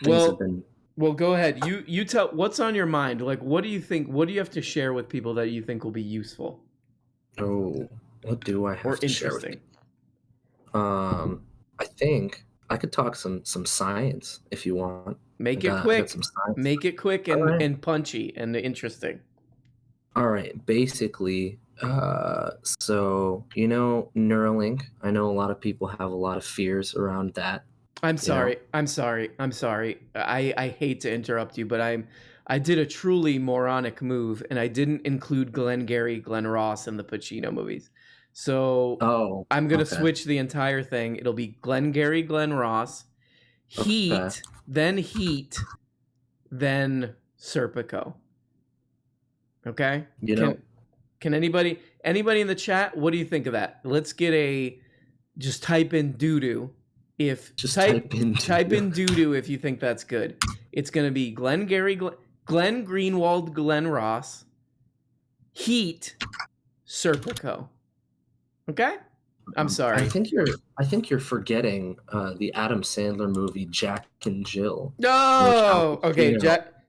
Well, go ahead. You tell what's on your mind. Like, what do you think? What do you have to share with people that you think will be useful? Oh, what do I have or to share with people? I think I could talk some science if you want. Make it quick. Make it quick and punchy and interesting. All right. Basically, so Neuralink. I know a lot of people have a lot of fears around that. I'm sorry. I hate to interrupt you, but I did a truly moronic move, and I didn't include Glengarry Glen Ross in the Pacino movies. So I'm gonna switch the entire thing. It'll be Glengarry Glen Ross, Heat, then Serpico. Okay. Can anybody in the chat? What do you think of that? Let's get just type in doo-doo. Type in doo-doo if you think that's good. It's gonna be Glenn Greenwald, Glen Ross, Heat, Serpico. Okay? I'm sorry. I think you're forgetting the Adam Sandler movie Jack and Jill. No. Okay,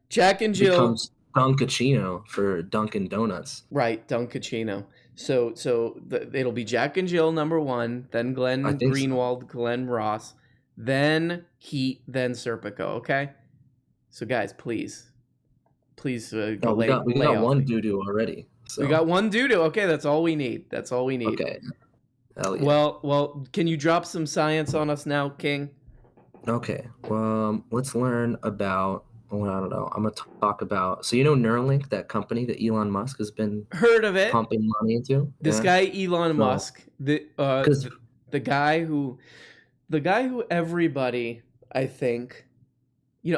Jack and Jill becomes Dunkachino for Dunkin' Donuts. Right, Dunkachino. So it'll be Jack and Jill number 1, then Glenn Greenwald, Glen Ross, then Heat, then Serpico. Okay. So guys, please. We got one doo-doo already. So. We got one doo-doo. Okay, that's all we need. Okay. Hell yeah. Well, can you drop some science on us now, King? Okay. Well, let's learn about. Well, I don't know. I'm gonna talk about. So Neuralink, that company that Elon Musk has been heard of it, pumping money into. This guy Elon Musk, the guy who everybody, I think.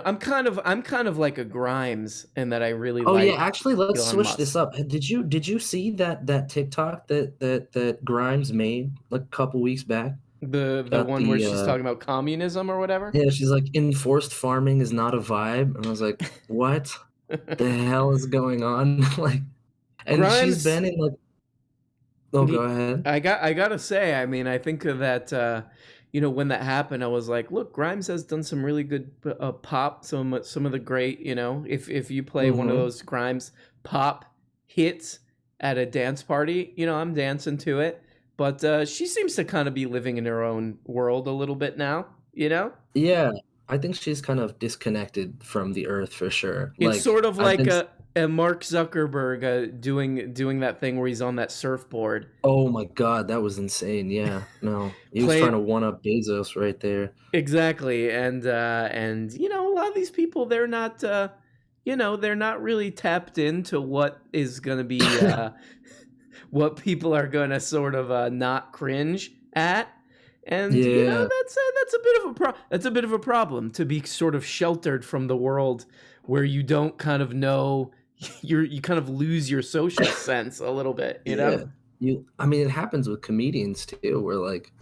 I'm kind of like a Grimes in that I really like. Oh yeah, actually, let's Elon switch Musk. this up. Did you see that TikTok that Grimes made like a couple weeks back? The one where she's talking about communism or whatever? Yeah, she's like, enforced farming is not a vibe. And I was like, what the hell is going on? Like, and she's been in like, go ahead. I gotta say, I mean, I think that when that happened, I was like, look, Grimes has done some really good pop, some of the great, if you play one of those Grimes pop hits at a dance party, I'm dancing to it. But she seems to kind of be living in her own world a little bit now, Yeah, I think she's kind of disconnected from the earth for sure. It's sort of like a Mark Zuckerberg doing that thing where he's on that surfboard. Oh my God, that was insane. Yeah, no, he was trying to one up Bezos right there. Exactly, and a lot of these people, they're not they're not really tapped into what is going to be what people are going to sort of not cringe at. And that's a bit of a problem, to be sort of sheltered from the world where you don't kind of know, you kind of lose your social sense a little bit, know? I mean, it happens with comedians too, where like,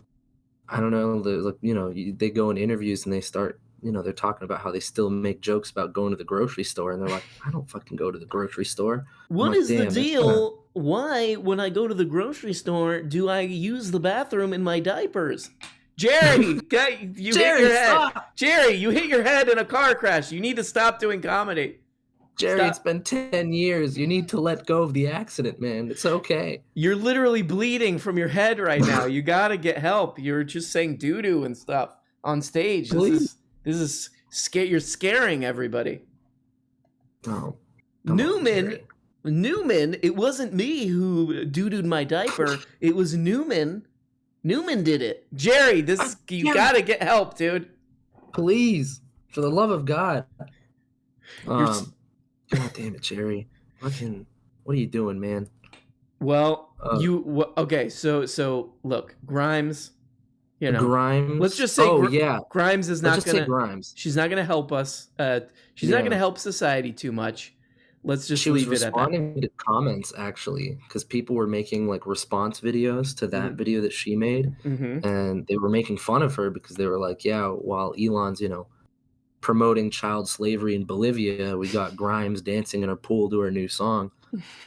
I don't know, they go in interviews and they start, they're talking about how they still make jokes about going to the grocery store, and they're like, I don't fucking go to the grocery store. What is the deal? Why, when I go to the grocery store, do I use the bathroom in my diapers? Jerry, hit your head. Stop. Jerry, you hit your head in a car crash. You need to stop doing comedy. Jerry, it's been 10 years. You need to let go of the accident, man. It's okay. You're literally bleeding from your head right now. You gotta get help. You're just saying doo-doo and stuff on stage. This is you're scaring everybody. Oh. Newman, it wasn't me who doo-dooed my diaper. It was Newman. Newman did it. Jerry, you gotta get help, dude. Please, for the love of God. God damn it, Jerry. What are you doing, man? Well, okay, so look, Grimes, Grimes. Let's just say Grimes is not gonna. Grimes. She's not gonna help us. She's not gonna help society too much. Let's just leave it at that. She was responding to comments, actually, because people were making like response videos to that video that she made, and they were making fun of her because they were like, yeah, while Elon's, promoting child slavery in Bolivia, we got Grimes dancing in her pool to her new song.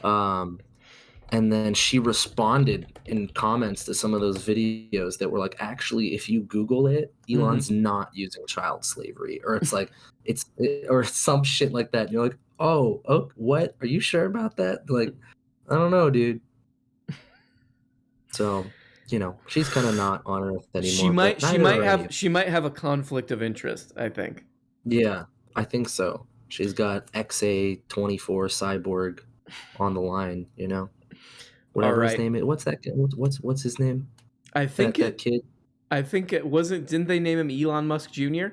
And then she responded in comments to some of those videos that were like, actually, if you Google it, Elon's not using child slavery, or it's like, or some shit like that. And you're like, oh, what? Are you sure about that? Like, I don't know, dude. So, she's kind of not on Earth anymore. She might have a conflict of interest, I think. Yeah, I think so. She's got XA24 Cyborg on the line, Whatever his name is. What's that kid? What's his name? I think that kid. I think it wasn't. Didn't they name him Elon Musk Jr.?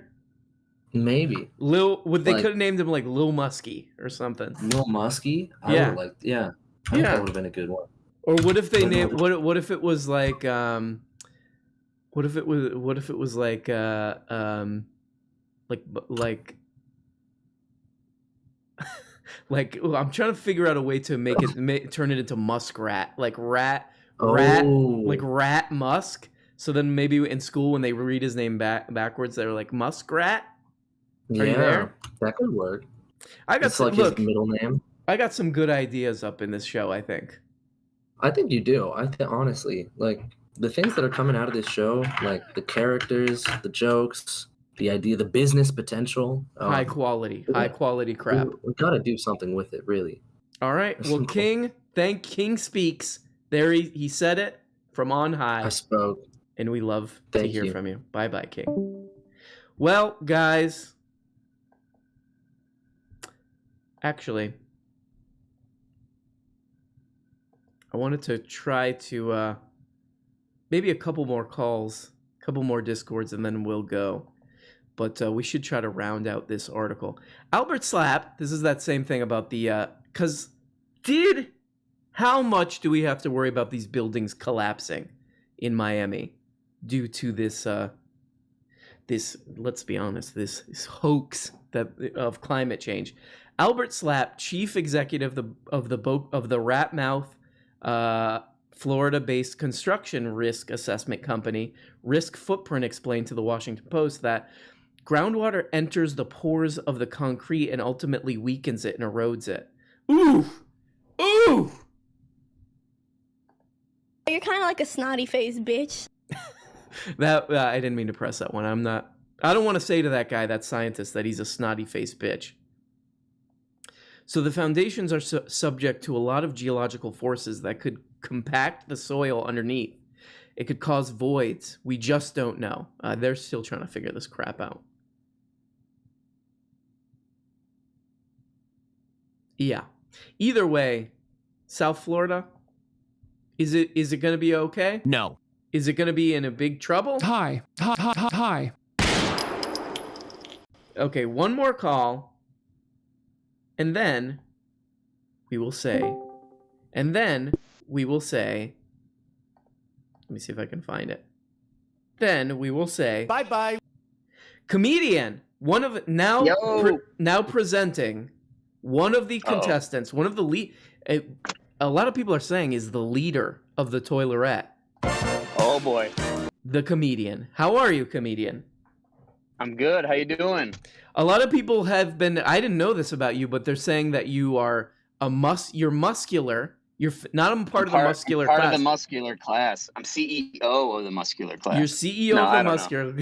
Maybe. They could have named him like Lil Muskie or something. Lil Muskie? I think that would have been a good one. Or what if they named? What if it was like? What if it was like? Like I'm trying to figure out a way to make it turn it into Muskrat, like rat, like Rat Musk. So then maybe in school when they read his name backwards, they're like Muskrat. Are you there? That could work. His middle name. I got some good ideas up in this show, I think. I think you do. I think honestly, like the things that are coming out of this show, like the characters, the jokes, the idea, the business potential. High quality crap. We got to do something with it, really. All right. Well, King speaks. There he said it from on high. I spoke. And we love to hear from you. Bye-bye, King. Well, guys. Actually, I wanted to try to maybe a couple more calls, a couple more Discords, and then we'll go. But we should try to round out this article. Albert Slap, this is that same thing about the, how much do we have to worry about these buildings collapsing in Miami due to this, let's be honest, this hoax of climate change? Albert Slap, chief executive of the Rat Mouth Florida-based construction risk assessment company, Risk Footprint, explained to the Washington Post that groundwater enters the pores of the concrete and ultimately weakens it and erodes it. Ooh! Ooh! You're kind of like a snotty faced bitch. That I didn't mean to press that one. I don't want to say to that guy, that scientist, that he's a snotty faced bitch. So the foundations are subject to a lot of geological forces that could compact the soil underneath. It could cause voids. We just don't know. They're still trying to figure this crap out. Yeah. Either way, South Florida, is it going to be okay? No. Is it going to be in a big trouble? Hi. Okay, one more call. And then we will say, let me see if I can find it. Then we will say, bye-bye. Comedian, now presenting one of the contestants, one of the lead. A lot of people are saying is the leader of the Toilerette. Oh boy. The comedian. How are you, comedian? I'm good. How you doing? A lot of people have been, I didn't know this about you, but they're saying that you are you're muscular. You're not a part of the muscular class. Part of the muscular class. I'm CEO of the muscular class. You're CEO of the muscular.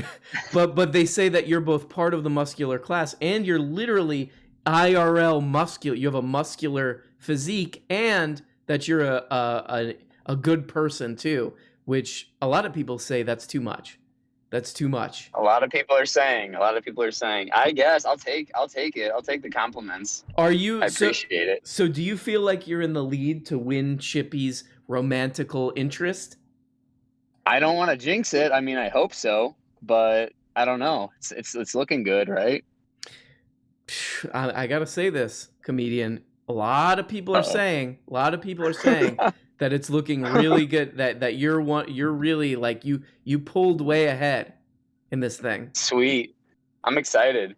but they say that you're both part of the muscular class and you're literally IRL muscular. You have a muscular physique and that you're a good person too, which a lot of people say that's too much. That's too much. A lot of people are saying. I guess I'll take it. I'll take the compliments. I appreciate it. So do you feel like you're in the lead to win Chippy's romantical interest? I don't want to jinx it. I mean, I hope so, but I don't know. It's looking good, right? I gotta say this, comedian. A lot of people are saying that it's looking really good. That you're really like you pulled way ahead in this thing. Sweet, I'm excited.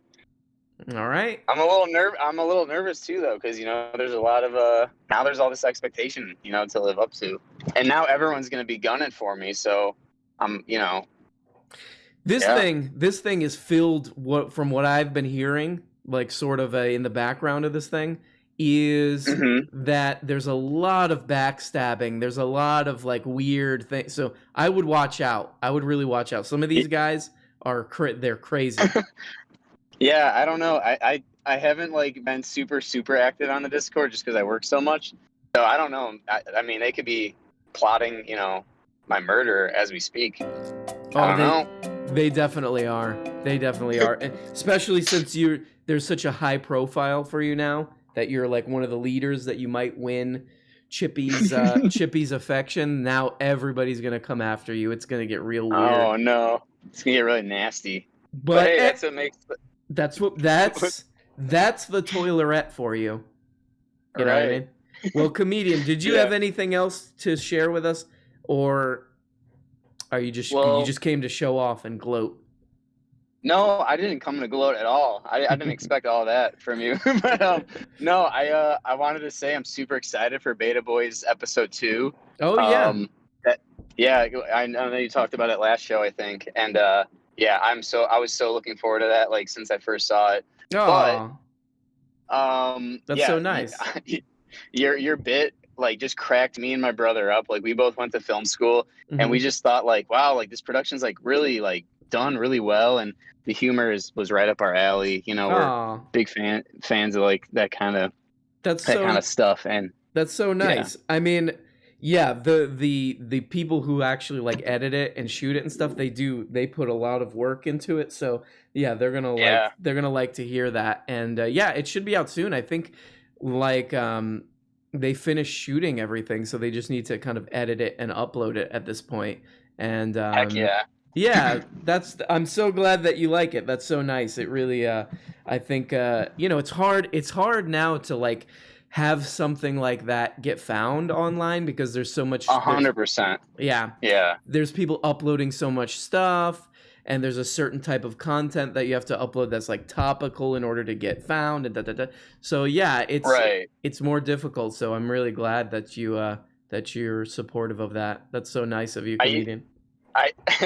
All right. I'm a little nervous too, though, because there's a lot of now there's all this expectation, to live up to, and now everyone's gonna be gunning for me. So This thing is filled. From what I've been hearing, like sort of in the background of this thing, is that there's a lot of backstabbing. There's a lot of like weird things. So I would watch out. I would really watch out. Some of these guys they're crazy. Yeah, I don't know. I haven't been super active on the Discord just because I work so much. So I don't know. I mean, they could be plotting, my murder as we speak. I don't know. They definitely are. And especially since there's such a high profile for you now that you're like one of the leaders that you might win Chippy's affection. Now everybody's gonna come after you. It's gonna get real weird. Oh no, it's gonna get really nasty. But hey, that's what makes. That's the Toilerette for you. You know what I mean? Well, comedian, did you have anything else to share with us, or are you just came to show off and gloat? No, I didn't come to gloat at all. I didn't expect all that from you. But no, I wanted to say I'm super excited for Beta Boys episode 2. Oh yeah. I know you talked about it last show, I think, and I was so looking forward to that since I first saw it. Oh, that's so nice. Your bit just cracked me and my brother up. We both went to film school, and we just thought wow, this production's really done really well, and the humor was right up our alley. We're big fans of that kind of stuff, and that's so nice. Yeah. I mean, yeah, the people who actually edit it and shoot it and stuff, they put a lot of work into it. So yeah, they're gonna like to hear that, and it should be out soon. I think they finished shooting everything, so they just need to kind of edit it and upload it at this point. And heck yeah. Yeah, I'm so glad that you like it. That's so nice. It really, I think, it's hard now to have something like that get found online because there's so much. 100%. Yeah. Yeah. There's people uploading so much stuff, and there's a certain type of content that you have to upload that's topical in order to get found, and So yeah, it's more difficult. So I'm really glad that you that you're supportive of that. That's so nice of you, comedian.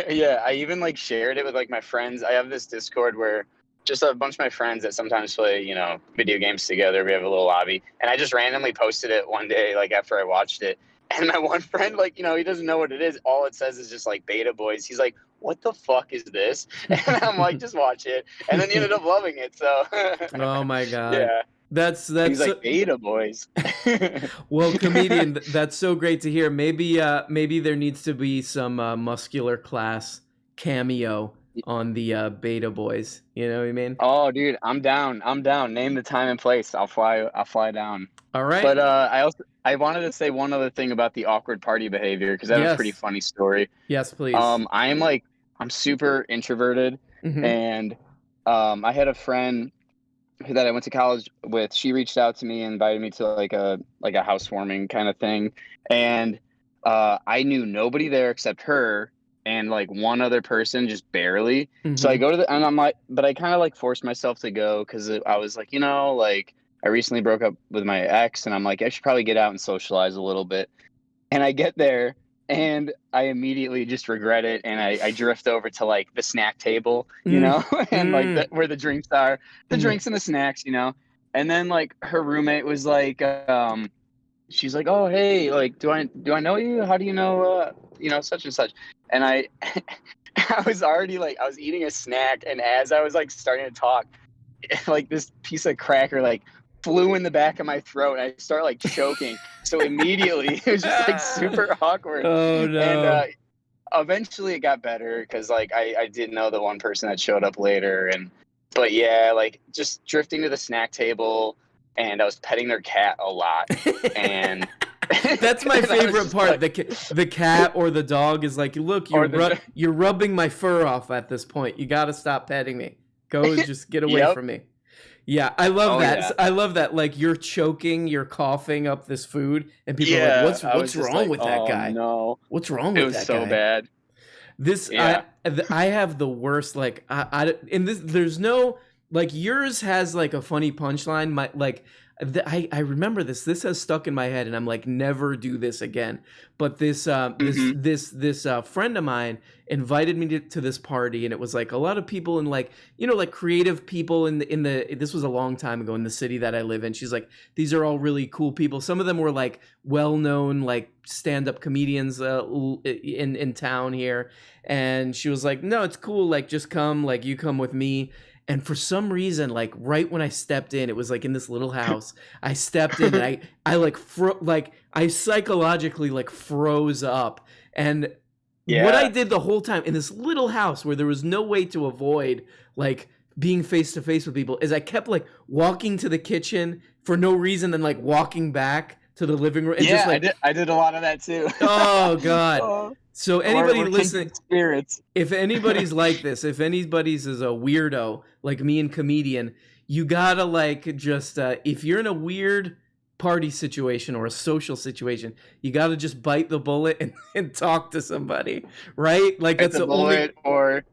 Yeah, I even like shared it with like my friends. I have this Discord where just a bunch of my friends that sometimes play, you know, video games together. We have a little lobby, and I just randomly posted it one day, like after I watched it. And my one friend, like, you know, he doesn't know what it is. All it says is just like Beta Boys. He's like, "What the fuck is this?" And I'm like, "Just watch it." And then he ended up loving it. So. Oh my god. Yeah. That's He's like Beta Boys. Well, comedian, that's so great to hear. Maybe there needs to be some muscular class cameo on the Beta Boys. You know what I mean? Oh, dude, I'm down. Name the time and place. I'll fly down. All right. But I wanted to say one other thing about the awkward party behavior, because I have a pretty funny story. Yes, please. I'm super introverted, and I had a friend that I went to college with. She reached out to me and invited me to like a housewarming kind of thing, and I knew nobody there except her and like one other person, just barely. So I go to and I'm like, but I kind of like forced myself to go because I was like, you know, like I recently broke up with my ex, and I'm like, I should probably get out and socialize a little bit. And I get there, and I immediately just regret it, and I drift over to like the snack table, you know, and like where the drinks are, the drinks and the snacks, you know. And then like her roommate was like, she's like, "Oh, hey, like, do I know you? How do you know, such and such?" And I was already like, I was eating a snack, and as I was like starting to talk, like this piece of cracker like flew in the back of my throat, and I started like choking. So immediately it was just like super awkward. Oh no. And eventually it got better because like I did know the one person that showed up later, but yeah, like just drifting to the snack table, and I was petting their cat a lot. And that's my favorite part. The cat or the dog is like, "Look, you're rubbing my fur off at this point. You got to stop petting me. Go, just get away from me." Yeah, I love that. Yeah. I love that. Like you're choking, you're coughing up this food, and people are like, "What's wrong with that guy? No, what's wrong with that guy?" It was so bad. This I have the worst. Like in this, there's no like yours has like a funny punchline. I remember this. This has stuck in my head, and I'm like, never do this again. But this friend of mine invited me to this party, and it was like a lot of people and like, you know, like creative people in the. This was a long time ago in the city that I live in. She's like, these are all really cool people. Some of them were like well-known like stand-up comedians in town here, and she was like, no, it's cool. Like just come. Like you come with me. And for some reason, like right when I stepped in, it was like in this little house. I stepped in, and I psychologically like froze up. And what I did the whole time in this little house where there was no way to avoid like being face to face with people is I kept like walking to the kitchen for no reason, and like walking back to the living room. And Yeah, just, like, I did a lot of that too. Oh God. So anybody We're listening, spirits. if anybody's like this, if anybody's is a weirdo like me and comedian, you gotta like just if you're in a weird party situation or a social situation, you gotta just bite the bullet and talk to somebody, right? Like that's the only. Or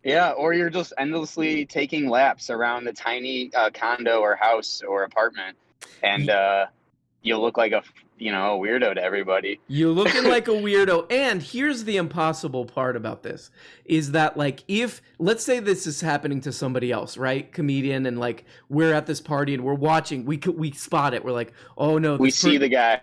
you're just endlessly taking laps around the tiny condo or house or apartment, and you'll look like a weirdo to everybody. You're looking like a weirdo. And here's the impossible part about this is that like if let's say this is happening to somebody else, right? Comedian, and like we're at this party and we're watching, we spot it. We're like, oh no, we see the guy,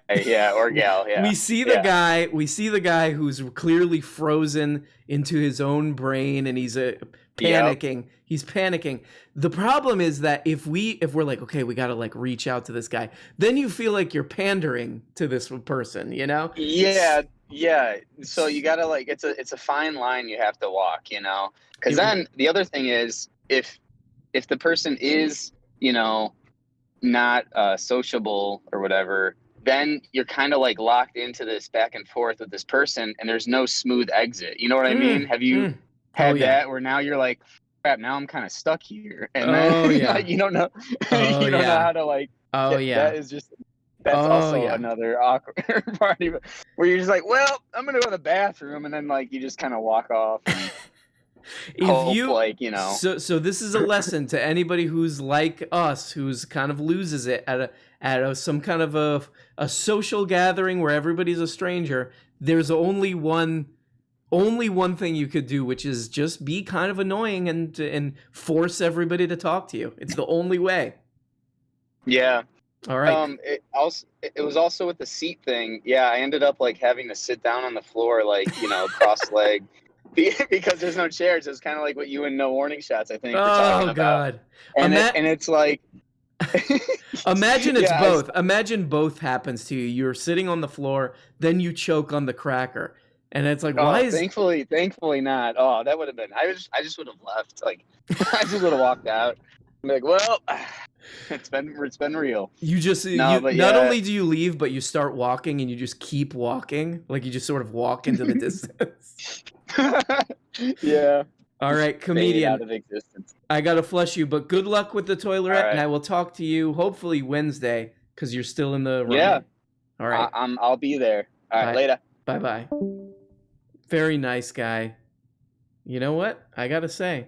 or gal, we see the guy who's clearly frozen into his own brain, and he's panicking. Yep. He's panicking. The problem is that if we're like, okay, we gotta like reach out to this guy, then you feel like you're pandering to this person, you know? Yeah. So you gotta like, it's a fine line you have to walk, you know? Because then the other thing is, if the person is, you know, not sociable or whatever, then you're kind of like locked into this back and forth with this person, and there's no smooth exit. You know what I mean? Have you had that where now you're like, crap, now I'm kind of stuck here, and then like, you don't know, you don't know how to like. That is just also another awkward party where you're just like, well, I'm gonna go to the bathroom, and then like you just kind of walk off. And So this is a lesson to anybody who's like us, who's kind of loses it some kind of a social gathering where everybody's a stranger, there's only one thing you could do, which is just be kind of annoying and force everybody to talk to you. It's the only way. Yeah. All right. It was also with the seat thing. Yeah, I ended up like having to sit down on the floor, like, cross-legged, because there's no chairs. It's kind of like what you and No Warning Shots, I think, were talking about. God. And it's like, imagine it's both. Imagine both happens to you. You're sitting on the floor, then you choke on the cracker, and it's like, why is? Thankfully not. Oh, that would have been. I just would have left. Like, I just would have walked out. I'm like, well, it's been real. You just not only do you leave, but you start walking, and you just keep walking. Like you just sort of walk into the distance. Yeah. All right, comedian. Out of existence. I gotta flush you, but good luck with the toilet, Right. and I will talk to you hopefully Wednesday because you're still in the room. Yeah. All right. I'll be there. All right. Later. Bye. Very nice guy. You know what? I gotta say,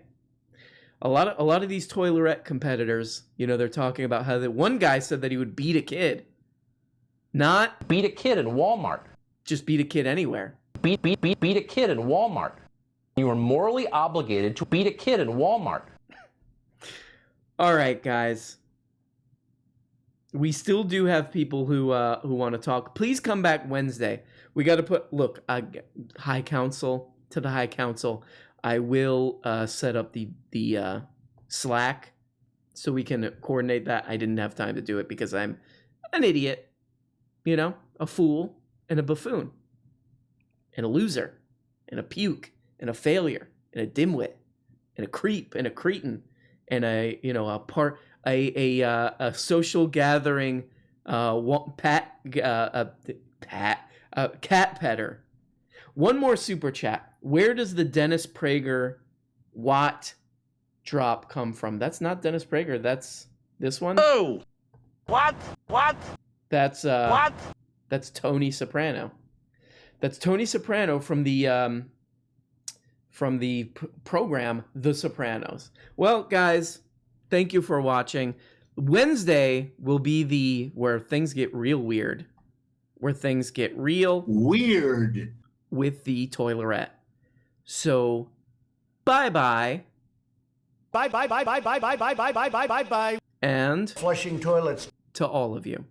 a lot of these toilet competitors, they're talking about how that one guy said that he would beat a kid. Not beat a kid in Walmart. Just beat a kid anywhere. Beat a kid in Walmart. You are morally obligated to beat a kid in Walmart. All right, guys. We still do have people who want to talk. Please come back Wednesday. We got to High Council to the High Council. I will set up the Slack so we can coordinate that. I didn't have time to do it because I'm an idiot, a fool and a buffoon and a loser and a puke and a failure and a dimwit and a creep and a cretin and a social gathering cat petter. One more super chat. Where does the Dennis Prager Watt drop come from? That's not Dennis Prager. That's this one. Oh, what? That's what? That's Tony Soprano. That's Tony Soprano from the program The Sopranos. Well, guys, thank you for watching. Wednesday will be where things get real weird. Where things get real weird with the toilerette. So, bye-bye. Bye. And flushing toilets to all of you.